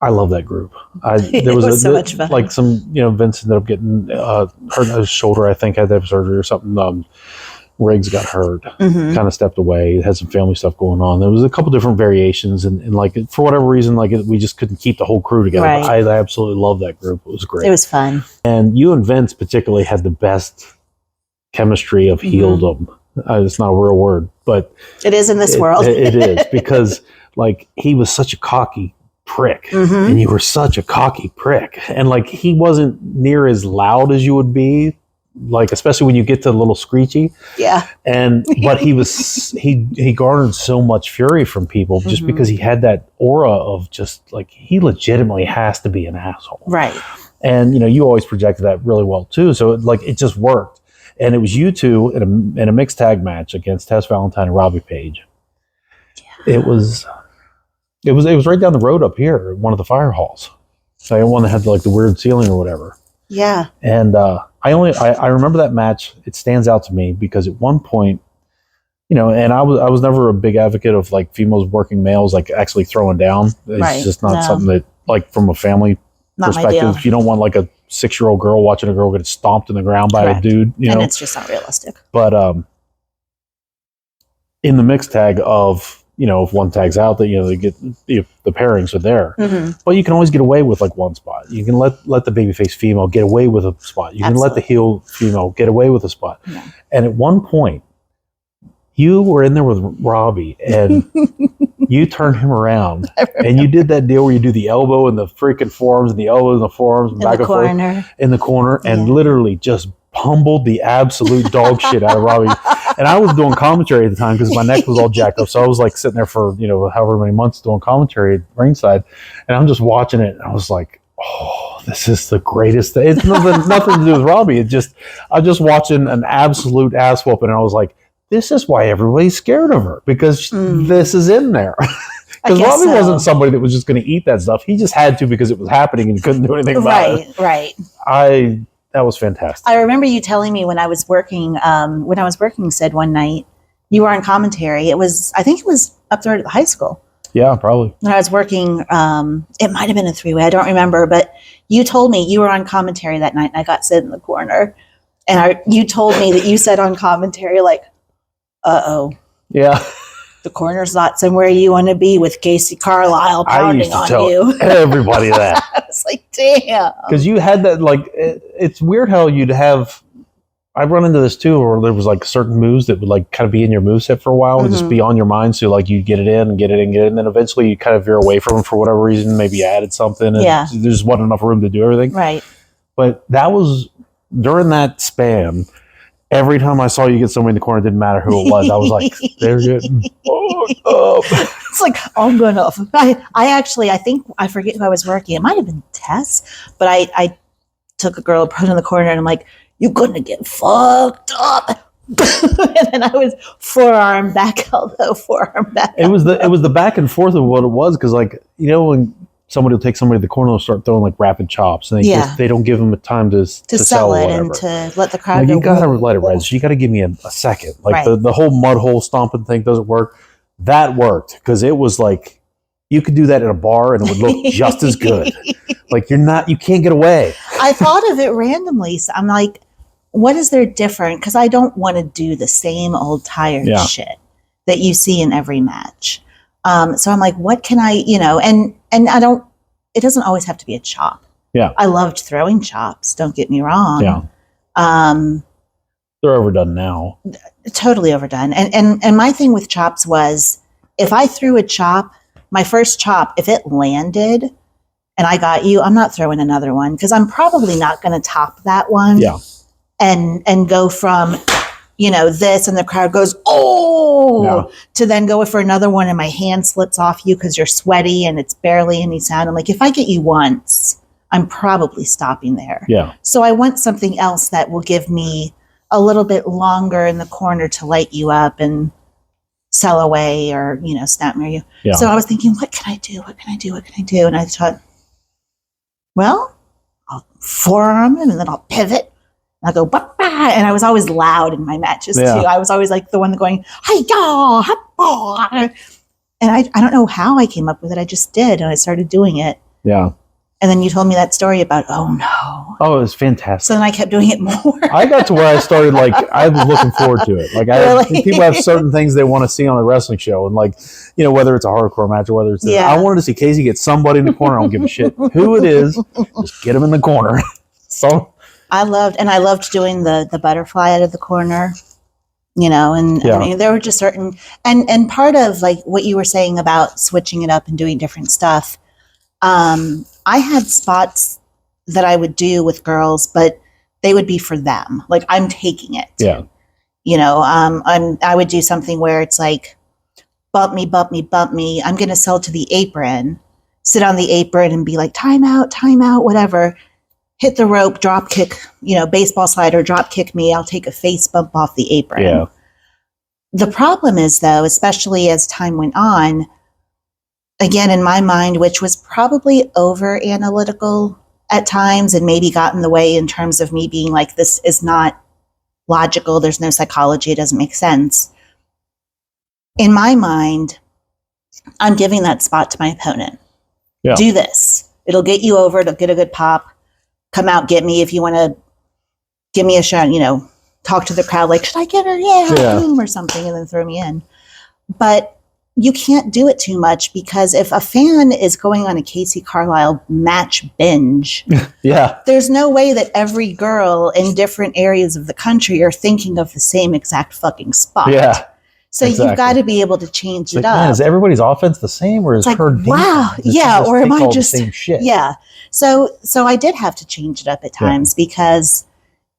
I love that group. There was so much fun. Like some, Vince ended up getting hurt his shoulder, I think, had to have surgery or something. Riggs got hurt, kind of stepped away, had some family stuff going on. There was a couple different variations, and like for whatever reason, like we just couldn't keep the whole crew together. Right. But I absolutely love that group. It was great. It was fun. And you and Vince particularly had the best chemistry of heeldom. It's not a real word, but it is in this world. It is, because like he was such a cocky prick, and you were such a cocky prick, and like he wasn't near as loud as you would be. Like, especially when you get to a little screechy. Yeah. But he garnered so much fury from people just because he had that aura of just like, he legitimately has to be an asshole. Right. And, you always projected that really well too. So it just worked. And it was you two in a mixed tag match against Tess Valentine and Robbie Page. Yeah. It was right down the road up here at one of the fire halls. So the one that had like the weird ceiling or whatever. Yeah. And, I remember that match. It stands out to me because at one point, and I was never a big advocate of like females working males, like actually throwing down. It's just not something that, like, from a family perspective, you don't want like a 6-year-old girl watching a girl get stomped in the ground by a dude, and it's just not realistic. But in the mixed tag of, if one tag's out, that they get the pairings are there, but you can always get away with like one spot. You can let the babyface female get away with a spot. You can let the heel female get away with a spot. Yeah. And at one point, you were in there with Robbie, and you turned him around, and you did that deal where you do the elbow in the freaking forearms, and the elbow in the forearms, and back and forth in the corner, and literally just pummeled the absolute dog shit out of Robbie. And I was doing commentary at the time because my neck was all jacked up. So I was like sitting there for, however many months doing commentary at ringside. And I'm just watching it. And I was like, oh, this is the greatest thing. It's nothing to do with Robbie. I'm just watching an absolute ass whooping. And I was like, this is why everybody's scared of her, because this is in there. Because Robbie wasn't somebody that was just going to eat that stuff. He just had to because it was happening and he couldn't do anything about it. Right. that was fantastic. I remember you telling me when I was working Sid one night, you were on commentary. I think it was up there at the high school. Yeah, probably. When I was working, it might have been a 3-way. I don't remember, but you told me you were on commentary that night, and I got Sid in the corner. And you told me that you said on commentary, like, uh-oh. Yeah. The corner's not somewhere you want to be with KACEE CARLISLE pounding on you. Everybody that. I was like, damn. Because you had that, like, it's weird how you'd have, I've run into this too, where there was like certain moves that would like kind of be in your moveset for a while and just be on your mind. So like you get it in and get it in, and then eventually you kind of veer away from them for whatever reason. Maybe you added something and there just wasn't enough room to do everything. Right. But that was during that span. Every time I saw you get somebody in the corner, it didn't matter who it was. I was like, they're getting up. It's like, I'm going off. I think, I forget who I was working. It might have been Tess, but I took a girl, put her in the corner, and I'm like, you're going to get fucked up. And then I was forearm, back elbow, forearm, back elbow. It was the back and forth of what it was. Because like, you know, when somebody will take somebody to the corner and start throwing like rapid chops, and they don't give them a time to sell it whatever. And to let the crowd go. You got to whoa, let it rest. You got to give me a second. Like the whole mud hole stomping thing doesn't work. That worked because it was like you could do that in a bar and it would look just as good. Like you can't get away. I thought of it randomly. So I'm like, what is there different? Because I don't want to do the same old tired shit that you see in every match. So I'm like, what can I, and I don't, it doesn't always have to be a chop. Yeah. I loved throwing chops. Don't get me wrong. Yeah. They're overdone now. Totally overdone. And my thing with chops was if I threw a chop, my first chop, if it landed and I got you, I'm not throwing another one because I'm probably not going to top that one. Yeah. And go from, this and the crowd goes, to then go for another one and my hand slips off you because you're sweaty and it's barely any sound. I'm like, if I get you once, I'm probably stopping there. Yeah. So I want something else that will give me a little bit longer in the corner to light you up and sell away or, snap near you. Yeah. So I was thinking, what can I do? What can I do? What can I do? And I thought, well, I'll forearm him and then I'll pivot. I'll go, bah, bah, and I was always loud in my matches too. I was always like the one going, hi-ya, ha-bah. And I don't know how I came up with it. I just did. And I started doing it. Yeah. And then you told me that story about, oh no. Oh, it was fantastic. So then I kept doing it more. I got to where I started, like, I was looking forward to it. Like, really? People have certain things they want to see on a wrestling show. And, like, whether it's a hardcore match or whether it's I wanted to see KACEE get somebody in the corner. I don't give a shit who it is. Just get them in the corner. So I loved doing the butterfly out of the corner, and I mean, there were just certain, and part of like what you were saying about switching it up and doing different stuff. I had spots that I would do with girls, but they would be for them. Like I'm taking it. Yeah. I would do something where it's like, bump me, bump me, bump me. I'm going to sell to the apron, sit on the apron and be like, time out, whatever. Hit the rope, drop kick, baseball slider, drop kick me. I'll take a face bump off the apron. Yeah. The problem is, though, especially as time went on, again, in my mind, which was probably over analytical at times and maybe got in the way in terms of me being like, this is not logical. There's no psychology. It doesn't make sense. In my mind, I'm giving that spot to my opponent. Yeah. Do this. It'll get you over. It'll get a good pop. Come out, get me if you want to give me a shot, talk to the crowd like, should I get her? Yeah, boom, or something, and then throw me in. But you can't do it too much because if a fan is going on a KACEE CARLISLE match binge, there's no way that every girl in different areas of the country are thinking of the same exact fucking spot. Yeah. So you've got to be able to change it up. Man, is everybody's offense the same, or is her wow, or am I just the same shit? Yeah. So I did have to change it up at times because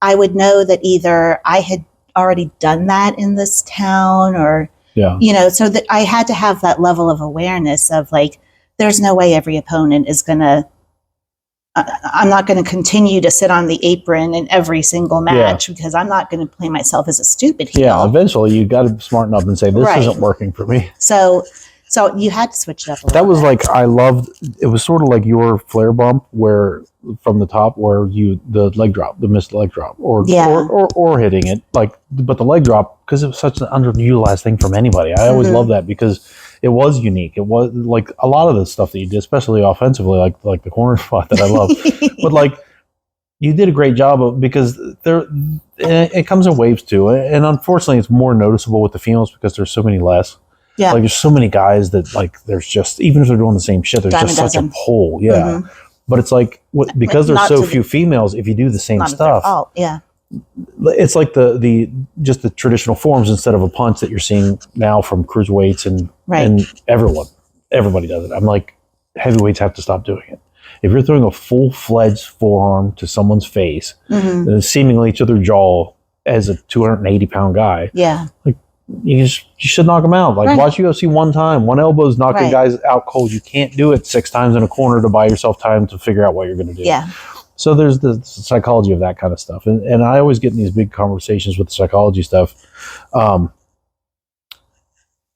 I would know that either I had already done that in this town, or so that I had to have that level of awareness of like, there's no way every opponent is gonna. I'm not going to continue to sit on the apron in every single match because I'm not going to play myself as a stupid heel. Yeah, eventually you got to smarten up and say, this isn't working for me. So So you had to switch it up a little That was bit. like, I loved, it was sort of like your flare bump where from the top where the leg drop, the missed leg drop or hitting it like, but the leg drop, because it was such an underutilized thing from anybody. I always loved that because it was unique. It was like a lot of the stuff that you did, especially offensively, like the corner spot that I love, but like you did a great job of, because it comes in waves too. And unfortunately it's more noticeable with the females because there's so many less. Yeah. Like there's so many guys that like there's just, even if they're doing the same shit, there's just such a pull. Yeah. But it's like because there's so few females, if you do the same stuff, yeah, it's like the just the traditional forms instead of a punch that you're seeing now from cruiserweights and everybody does it. I'm like, heavyweights have to stop doing it. If you're throwing a full-fledged forearm to someone's face, seemingly to their jaw as a 280-pound guy, like you should knock them out. Like watch UFC one time. One elbow's knocking guys out cold. You can't do it 6 times in a corner to buy yourself time to figure out what you're going to do. Yeah. So there's the psychology of that kind of stuff. And I always get in these big conversations with the psychology stuff.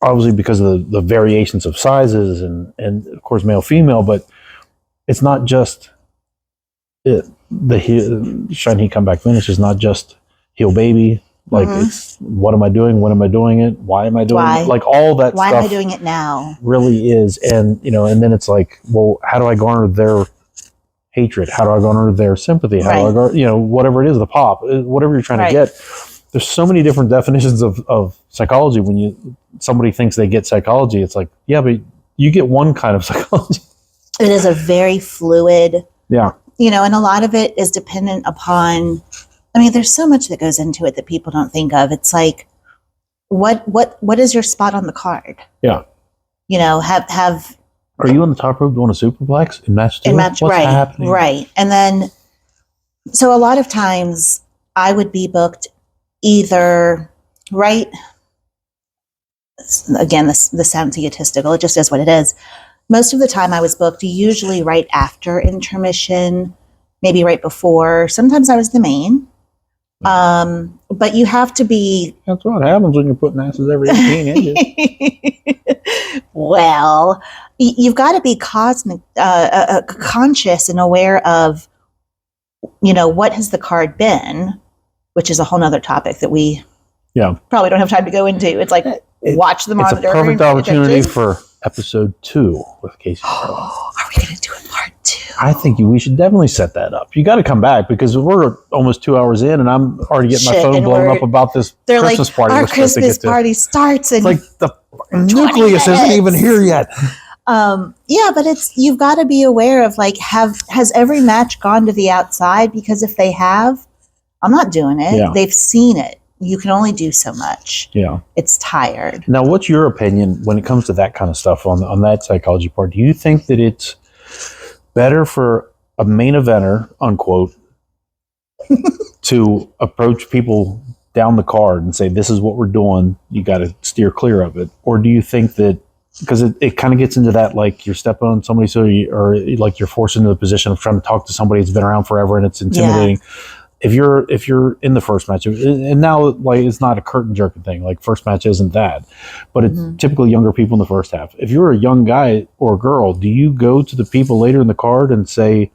Obviously because of the variations of sizes and of course male, female, but it's not just the shine heat comeback finish is not just heel baby. Like it's what am I doing? When am I doing it? Why am I doing it? Like all that Why stuff. am I doing it now? Really is. And and then it's like, well, how do I garner their hatred? How do I garner their sympathy? How do I garner, whatever it is, the pop, whatever you're trying to get. There's so many different definitions of psychology. When somebody thinks they get psychology, it's like, yeah, but you get one kind of psychology. It is a very fluid, and a lot of it is dependent upon, I mean, there's so much that goes into it that people don't think of. It's like, what is your spot on the card? Yeah. Have Are you on the top rope doing a superplex in match 2? What's happening? Right. And then, so a lot of times I would be booked either again, this sounds egotistical. It just is what it is. Most of the time I was booked usually right after intermission, maybe right before. Sometimes I was the main. But you have to be... That's what happens when you're putting asses every 18 inches. Well, you've got to be conscious and aware of, what has the card been, which is a whole nother topic that we probably don't have time to go into. It's like, watch the monitor. It's a perfect opportunity for episode 2 with KACEE. Are we going to do a part 2? I think we should definitely set that up. You got to come back because we're almost 2 hours in and I'm already getting my phone blown up about this Christmas party. Our Christmas party starts in like the nucleus isn't even here yet. But you've got to be aware of has every match gone to the outside? Because if they have, I'm not doing it. Yeah. They've seen it. You can only do so much. Yeah. It's tired. Now, what's your opinion when it comes to that kind of stuff on that psychology part? Do you think that it's better for a main eventer, unquote, to approach people down the card and say, this is what we're doing, you got to steer clear of it? Or do you think that, because it kind of gets into that, like you're stepping on somebody, or like you're forced into the position of trying to talk to somebody that's been around forever and it's intimidating. Yeah. If you're in the first match, and now like it's not a curtain jerking thing, like first match isn't that, but it's typically younger people in the first half. If you're a young guy or girl, do you go to the people later in the card and say,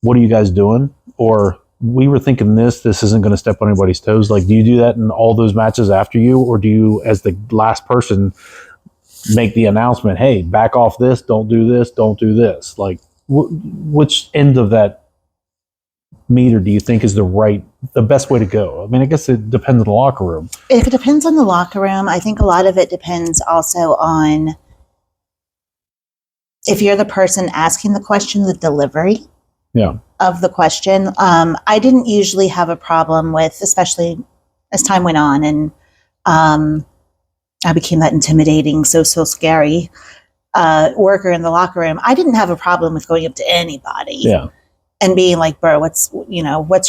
what are you guys doing? Or we were thinking this isn't going to step on anybody's toes. Like, do you do that in all those matches after you? Or do you, as the last person, make the announcement, hey, back off this, don't do this, don't do this? Like, which end of that meter do you think is the best way to go? I mean, I guess it depends on the locker room. It depends on the locker room. I think a lot of it depends also on, if you're the person asking the question, the delivery of the question. I didn't usually have a problem with, especially as time went on and I became that intimidating, so scary worker in the locker room. I didn't have a problem with going up to anybody. Yeah. And being like, bro, what's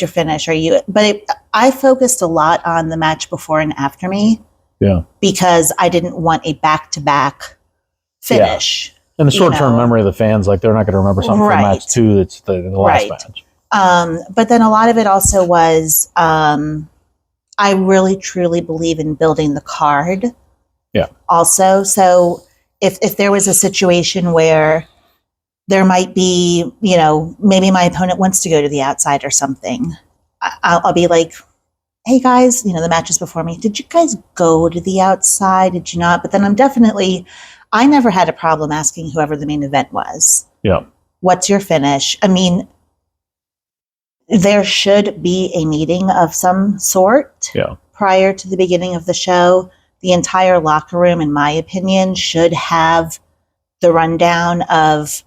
your finish? I focused a lot on the match before and after me. Yeah. Because I didn't want a back-to-back finish. Yeah. And the short-term memory of the fans, like they're not going to remember something from match 2 that's the last match. But then a lot of it also was, I really, truly believe in building the card. Yeah. Also, so if there was a situation where there might be, you know, maybe my opponent wants to go to the outside or something, I'll be like, hey guys, you know, the matches before me, did you guys go to the outside? Did you not? But then I never had a problem asking whoever the main event was. Yeah. What's your finish? I mean, there should be a meeting of some sort prior to the beginning of the show. The entire locker room, in my opinion, should have the rundown of,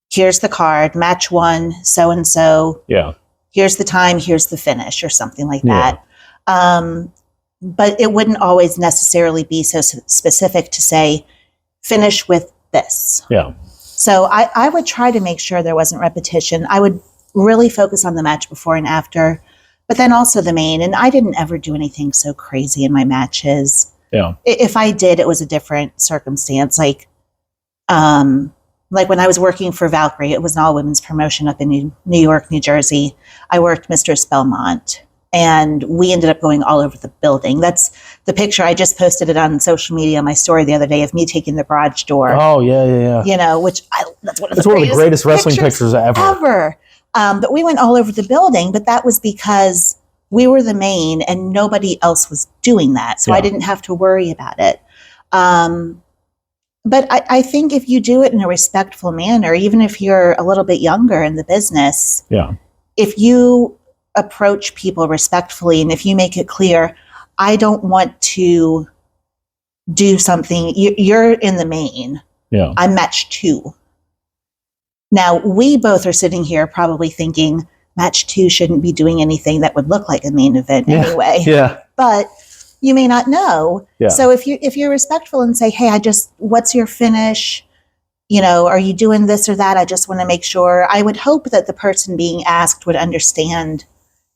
here's the card, match 1, so-and-so. Yeah. Here's the time, here's the finish, or something like that. But it wouldn't always necessarily be so specific to say, finish with this. Yeah. So I would try to make sure there wasn't repetition. I would really focus on the match before and after, but then also the main. And I didn't ever do anything so crazy in my matches. Yeah. If I did, it was a different circumstance. Like when I was working for Valkyrie, it was an all-women's promotion up in New York, New Jersey. I worked Mistress Belmont, and we ended up going all over the building. That's the picture. I just posted it on social media, my story the other day, of me taking the garage door. Oh, yeah. You know, that's one of the greatest wrestling pictures ever. But we went all over the building, but that was because we were the main and nobody else was doing that. So I didn't have to worry about it. But I think if you do it in a respectful manner, even if you're a little bit younger in the business, if you approach people respectfully and if you make it clear, I don't want to do something, you're in the main. Yeah. I'm match 2. Now, we both are sitting here probably thinking match 2 shouldn't be doing anything that would look like a main event anyway. Yeah. But you may not know. Yeah. So if you're respectful and say, hey, what's your finish? You know, are you doing this or that? I just want to make sure. I would hope that the person being asked would understand,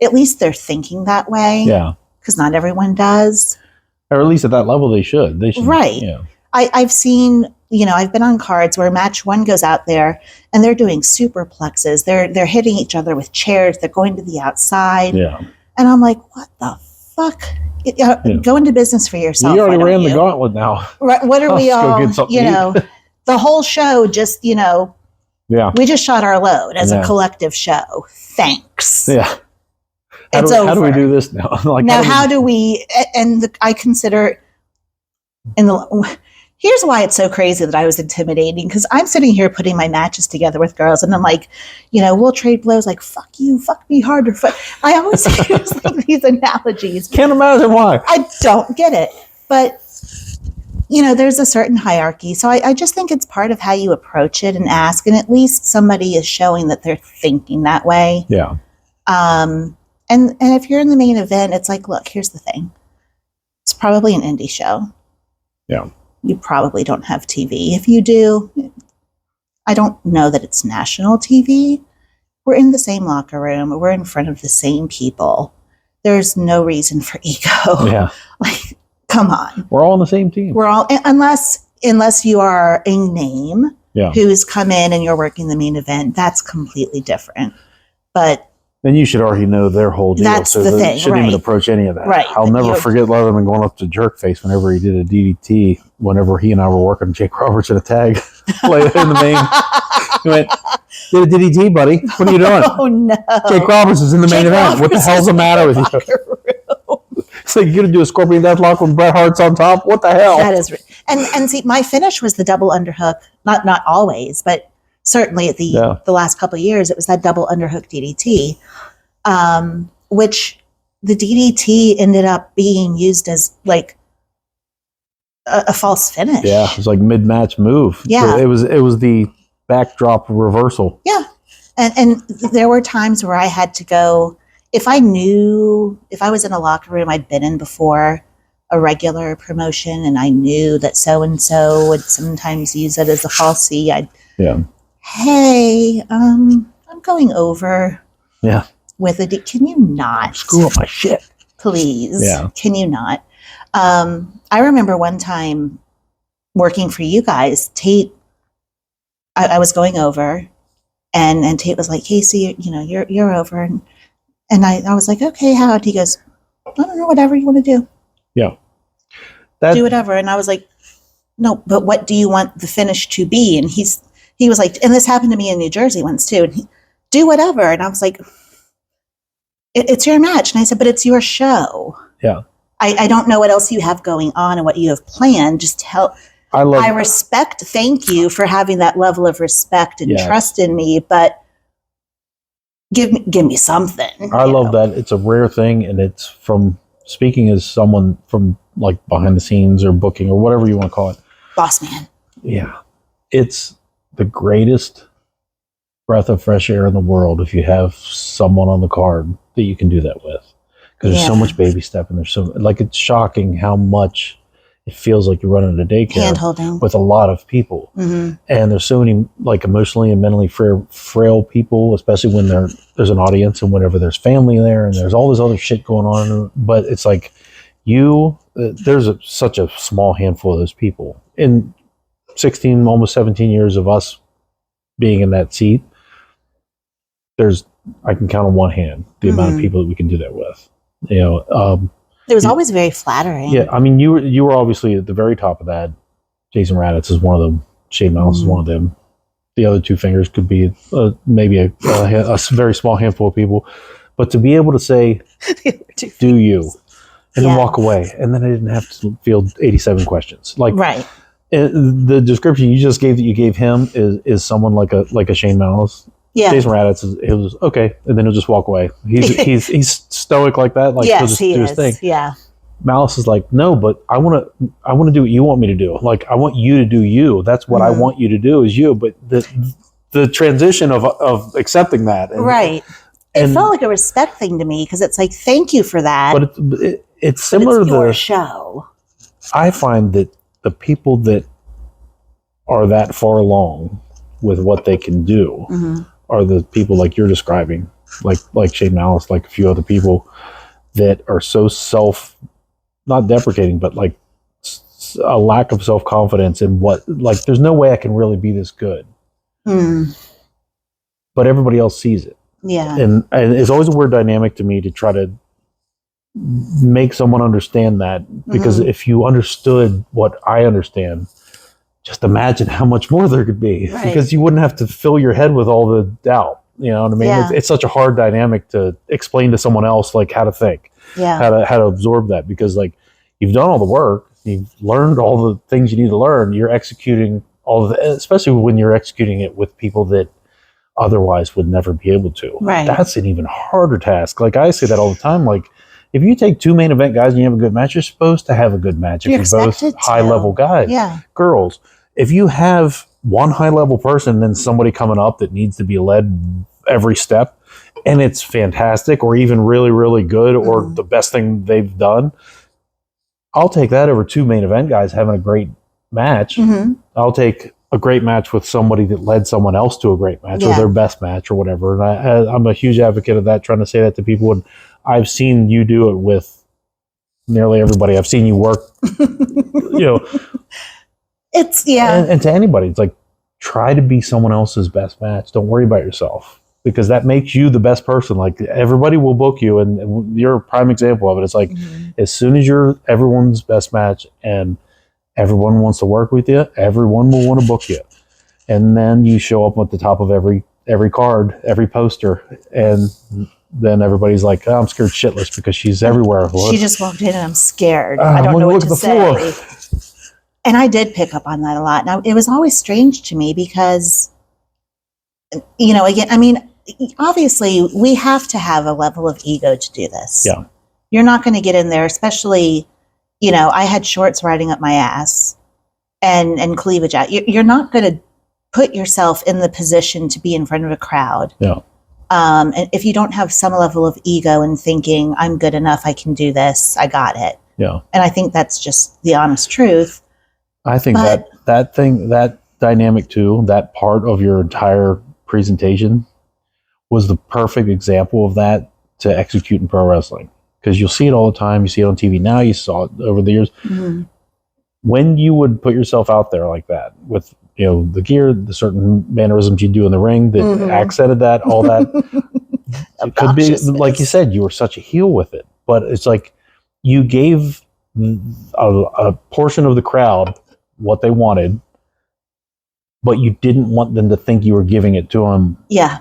at least they're thinking that way. Yeah. Because not everyone does. Or at least at that level they should. Right. Yeah. I've seen, you know, I've been on cards where match 1 goes out there and they're doing superplexes. They're hitting each other with chairs. They're going to the outside. Yeah. And I'm like, what the fuck? Go into business for yourself. You already ran the gauntlet now. Right. What are we all, you know, the whole show just, you know, we just shot our load as a collective show. Thanks. Yeah. How do we do this now? How do we, I consider, here's why it's so crazy that I was intimidating, because I'm sitting here putting my matches together with girls and I'm like, you know, we'll trade blows like, fuck you, fuck me harder. I always use like these analogies. Can't imagine why. I don't get it. But, you know, there's a certain hierarchy. So I just think it's part of how you approach it and ask. And at least somebody is showing that they're thinking that way. Yeah. And if you're in the main event, it's like, look, here's the thing. It's probably an indie show. Yeah. You probably don't have TV. If you do, I don't know that it's national TV. We're in the same locker room. We're in front of the same people. There's no reason for ego. Yeah. Like, come on. We're all on the same team. We're all, unless you are a name who's come in and you're working the main event, that's completely different. But then you should already know their whole deal. That's the thing, shouldn't even approach any of that. Right. I'll never forget Leatherman going up to Jerkface whenever he did a DDT, whenever he and I were working Jake Roberts in a tag later in the main. He went, did a DDT, buddy. What are you doing? Oh, no. Jake Roberts is in the main event. What the hell's the matter with you? It's like, you're going to do a Scorpion Deathlock when Bret Hart's on top? What the hell? That is, and see, my finish was the double underhook. Not always, but certainly at the last couple of years, it was that double underhook DDT, which the DDT ended up being used as like a false finish. Yeah, it was like mid-match move. Yeah. It was the backdrop reversal. Yeah. And there were times where I had to go, if I was in a locker room I'd been in before, a regular promotion, and I knew that so-and-so would sometimes use it as a false C, hey, I'm going over with can you not screw up my shit, please? Can you not? I remember one time working for you guys, Tate, I was going over and Tate was like, KACEE, you know, you're over. And I was like, okay, how? He goes, I don't know, whatever you want to do. Yeah. Do whatever. And I was like, no, but what do you want the finish to be? And he was like, and this happened to me in New Jersey once too. And do whatever. And I was like, it's your match. And I said, but it's your show. Yeah. I don't know what else you have going on and what you have planned. Just tell. I respect, thank you for having that level of respect and trust in me, but give me something. I love that. It's a rare thing, and it's from speaking as someone from like behind the scenes or booking or whatever you want to call it. Boss man. Yeah. It's the greatest breath of fresh air in the world if you have someone on the card that you can do that with. Because there's so much baby step, and there's so like it's shocking how much it feels like you're running a daycare hand-holding with a lot of people. And there's so many like emotionally and mentally frail people, especially when there's an audience and whenever there's family there and there's all this other shit going on. But it's like there's such a small handful of those people. In 16, almost 17 years of us being in that seat, I can count on one hand the amount of people that we can do that with. You know, it was always very flattering. Yeah, I mean, you were obviously at the very top of that. Jason Raditz is one of them. Shane Mouse is one of them. The other two fingers could be maybe a very small handful of people. But to be able to say, "Do you," and then walk away, and then I didn't have to field 87 questions. Like, right. The description you just gave that you gave him is someone like a Shane Mouse. Yeah. Jason Raditz it was okay, and then he'll just walk away. He's stoic like that. Like he'll just do his thing. Yeah. Malice is like, no, but I want to do what you want me to do. Like I want you to do you. That's what I want you to do is you. But the transition of accepting that, right? It felt like a respect thing to me because it's like, thank you for that. But it's similar to your show. I find that the people that are that far along with what they can do are the people like you're describing, like Shane Malice, like a few other people that are so not deprecating, but like a lack of self-confidence in what, like, there's no way I can really be this good. But everybody else sees it. Yeah. And it's always a weird dynamic to me to try to make someone understand that, because if you understood what I understand, just imagine how much more there could be, because you wouldn't have to fill your head with all the doubt. You know what I mean? Yeah. It's such a hard dynamic to explain to someone else, like how to think, how to absorb that, because like you've done all the work, you've learned all the things you need to learn. You're executing all of it, especially when you're executing it with people that otherwise would never be able to. Right. That's an even harder task. Like I say that all the time. Like if you take two main event guys and you have a good match, you're supposed to have a good match. If you're both high level guys, girls. If you have one high level person and then somebody coming up that needs to be led every step, and it's fantastic or even really, really good or the best thing they've done, I'll take that over two main event guys having a great match. I'll take a great match with somebody that led someone else to a great match or their best match or whatever. And I'm a huge advocate of that, trying to say that to people. And I've seen you do it with nearly everybody. I've seen you work, you know. It's, and to anybody, it's like, try to be someone else's best match. Don't worry about yourself, because that makes you the best person. Like everybody will book you, and you're a prime example of it. It's like, as soon as you're everyone's best match and everyone wants to work with you, everyone will want to book you. And then you show up at the top of every card, every poster, and then everybody's like, oh, I'm scared shitless because she's everywhere. She just walked in and I'm scared. I don't know what to say. And I did pick up on that a lot. Now, it was always strange to me because, you know, again, I mean, obviously we have to have a level of ego to do this. Yeah. You're not going to get in there, especially, you know, I had shorts riding up my ass and cleavage out. You're not going to put yourself in the position to be in front of a crowd. Yeah. And if you don't have some level of ego and thinking, I'm good enough, I can do this, I got it. Yeah. And I think that's just the honest truth. I think that dynamic too, that part of your entire presentation was the perfect example of that to execute in pro wrestling. Because you'll see it all the time. You see it on TV now. You saw it over the years. When you would put yourself out there like that with, you know, the gear, the certain mannerisms you do in the ring that accented that, all that, it could be, like you said, you were such a heel with it. But it's like you gave a portion of the crowd what they wanted, but you didn't want them to think you were giving it to them. Yeah.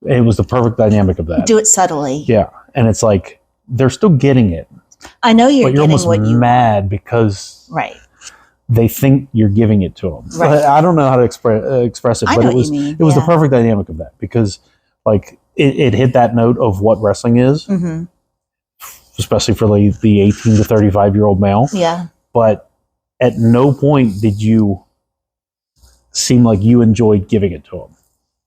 It was the perfect dynamic of that. Do it subtly. Yeah. And it's like, they're still getting it. I know But you're getting almost what you mad because right. they think you're giving it to them. Right. I don't know how to express it, I but know it what was you mean. it was the perfect dynamic of that, because like it hit that note of what wrestling is, Mm-hmm. especially for the 18 to 35-year-old male. Yeah. But at no point did you seem like you enjoyed giving it to them.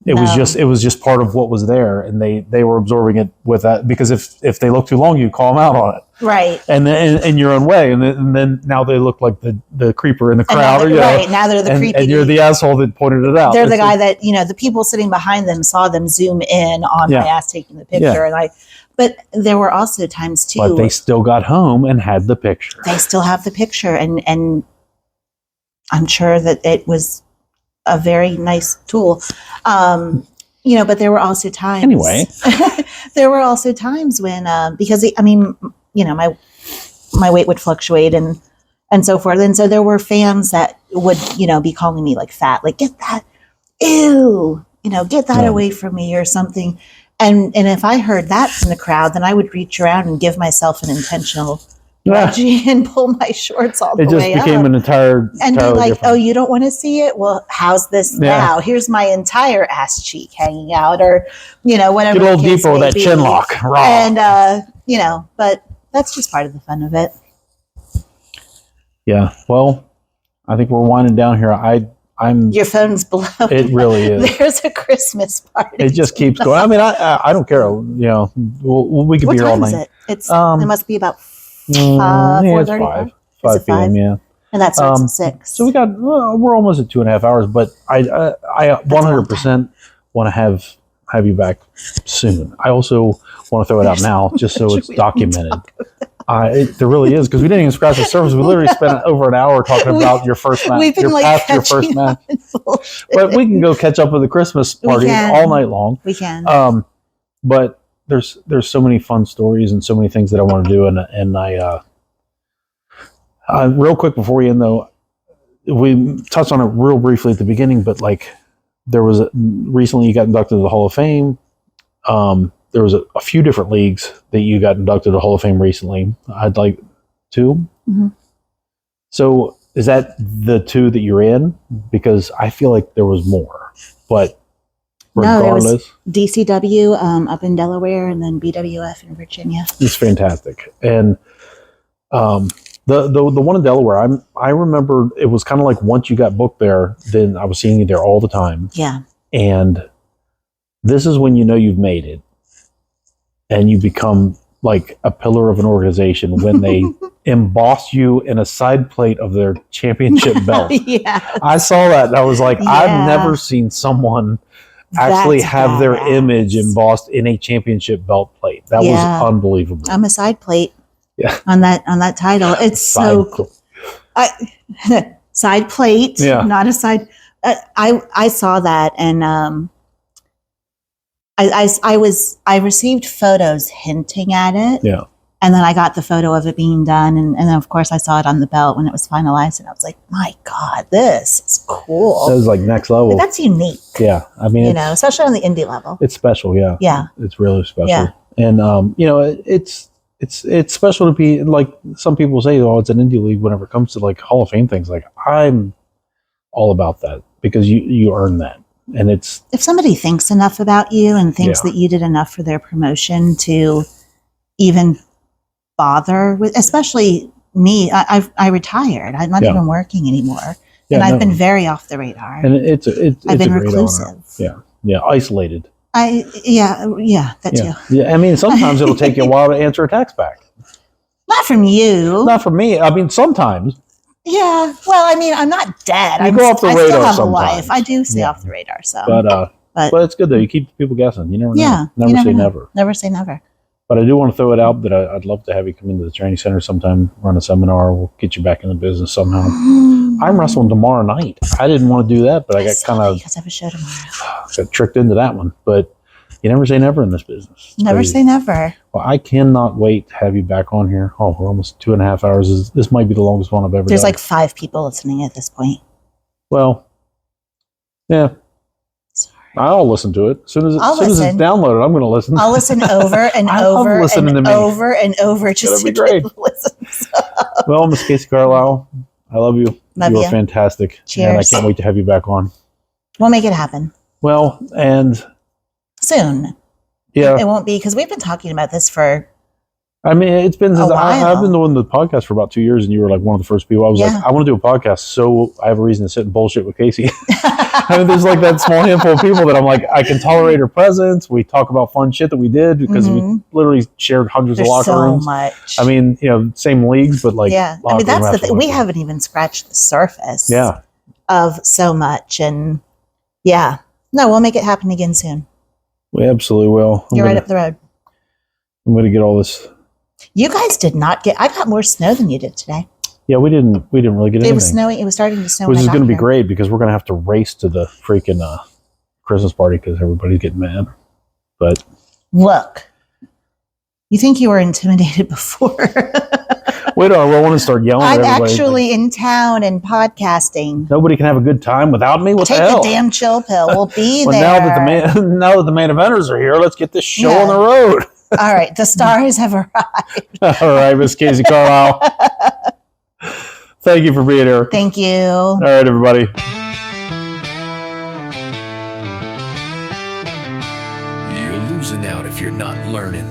It was just part of what was there, and they were absorbing it with that, because if they look too long, you call them out on it. Right. And then in your own way, and then now they look like the creeper in the And crowd. right. Now they're the creepy. And you're the asshole that pointed it out. They're the guy that, the people sitting behind them saw them zoom in on my ass taking the picture. Yeah. But there were also times too. But they still got home and had the picture. They still have the picture, and I'm sure that it was a very nice tool. But there were also times. Anyway, there were also times when because my weight would fluctuate and so forth, and so there were fans that would be calling me like fat, like get that, ew, get that away from me or something. And if I heard that from the crowd, then I would reach around and give myself an intentional wedgie and pull my shorts all the way up. It just became an entire and be like, different. oh, you don't want to see it? Well, how's this now? Here's my entire ass cheek hanging out, or whatever. Get a little deeper with that chin lock. Raw. And but that's just part of the fun of it. Yeah. Well, I think we're winding down here. I'm. Your phone's blowing. It really is. There's a Christmas party. It just keeps going. I mean, I don't care. We could be here all night. What time is it? It's it must be about 4:35. 5 p.m. Yeah. And that starts at 6. So we're almost at 2.5 hours, but I 100% want to have you back soon. I also want to throw it out now, just so it's documented. There really is, because we didn't even scratch the surface. We literally spent over an hour talking about your first match. We've been your first match. But we can go catch up with the Christmas party all night long. We can. But there's so many fun stories and so many things that I want to do, and I real quick before we end though, we touched on it real briefly at the beginning, but like there was recently you got inducted to the Hall of Fame. There was a few different leagues that you got inducted to the Hall of Fame recently. I'd like 2. Mm-hmm. So is that the 2 that you're in? Because I feel like there was more, but regardless. No, there was DCW up in Delaware, and then BWF in Virginia. It's fantastic. And the one in Delaware, I remember it was kind of like once you got booked there, then I was seeing you there all the time. Yeah. And this is when you know you've made it. And you become like a pillar of an organization when they emboss you in a side plate of their championship belt. Yeah. I saw that and I was like, I've never seen someone actually have their image embossed in a championship belt plate. That was unbelievable. I'm a side plate. Yeah. On that title. It's so cool. Side plate, not a side. I saw that, and I received photos hinting at it. Yeah. And then I got the photo of it being done, and then of course I saw it on the belt when it was finalized, and I was like, my God, this is cool. That was like next level. But that's unique. Yeah. I mean, especially on the indie level. It's special. Yeah. Yeah. It's really special. Yeah. And it's special to be like, some people say, oh, it's an indie league whenever it comes to like Hall of Fame things. Like, I'm all about that, because you earn that. And it's, if somebody thinks enough about you and thinks that you did enough for their promotion to even bother with, especially me, I retired. I'm not even working anymore. And I've been very off the radar. And it's I've been a great reclusive. honor. Yeah. Isolated. That too. Yeah. I mean, sometimes it'll take you a while to answer a text back. Not from you. Not from me. I mean, sometimes. Yeah. Well, I mean, I'm not dead. I go off the radar still have sometimes. a life. I do stay off the radar. So, but it's good though. You keep people guessing. You never know. Yeah. Never say never. Never say never. But I do want to throw it out that I'd love to have you come into the training center sometime, run a seminar. We'll get you back in the business somehow. I'm wrestling tomorrow night. I didn't want to do that, but I got kind of, because I have a show tomorrow. got tricked into that one. But You never say never in this business. It's Never crazy. say never. Well, I cannot wait to have you back on here. Oh, we're almost 2.5 hours. This might be the longest one I've ever There's done. like 5 people listening at this point. Well, yeah. Sorry. I'll listen to it. As soon as it's listen. downloaded, I'm going to listen. I'll listen over and I love over listening and to me. over and over just That'd to be great. get listens. Well, Miss KACEE Carlisle, I love you. Love you you. are fantastic. Cheers. And I can't wait to have you back on. We'll make it happen Well, and soon. yeah, It won't be because we've been talking about this for I mean, it's been since a I've been while. doing the podcast for about 2 years, and you were like one of the first people. I was Yeah. like, I want to do a podcast, so I have a reason to sit and bullshit with KACEE. I mean, there's like that small handful of people that I'm like, I can tolerate her presence. We talk about fun shit that we did because we literally shared hundreds There's of locker so rooms. much. I mean, same leagues, but like, yeah. I locker mean, that's room the thing. after We locker room. haven't even scratched the surface Yeah, of so much. And yeah, no, we'll make it happen again soon. we absolutely will. You're right up the road. I'm going to get all this. You guys did not get, I got more snow than you did today. Yeah, we didn't really get anything. It was snowing. It was starting to snow. Which when is I going to got be here. great because we're going to have to race to the freaking Christmas party because everybody's getting mad. But Look, you think you were intimidated before. wait, I want to start yelling at I'm everybody. actually in town and podcasting. Nobody can have a good time without me. What Take the hell? the damn chill pill. We'll be Well, there. now that the main eventers are here, let's get this show Yeah. on the road. All right, the stars have arrived. All right, Miss KACEE Carlisle. Thank you for being here. Thank you. All right, everybody. You're losing out if you're not learning.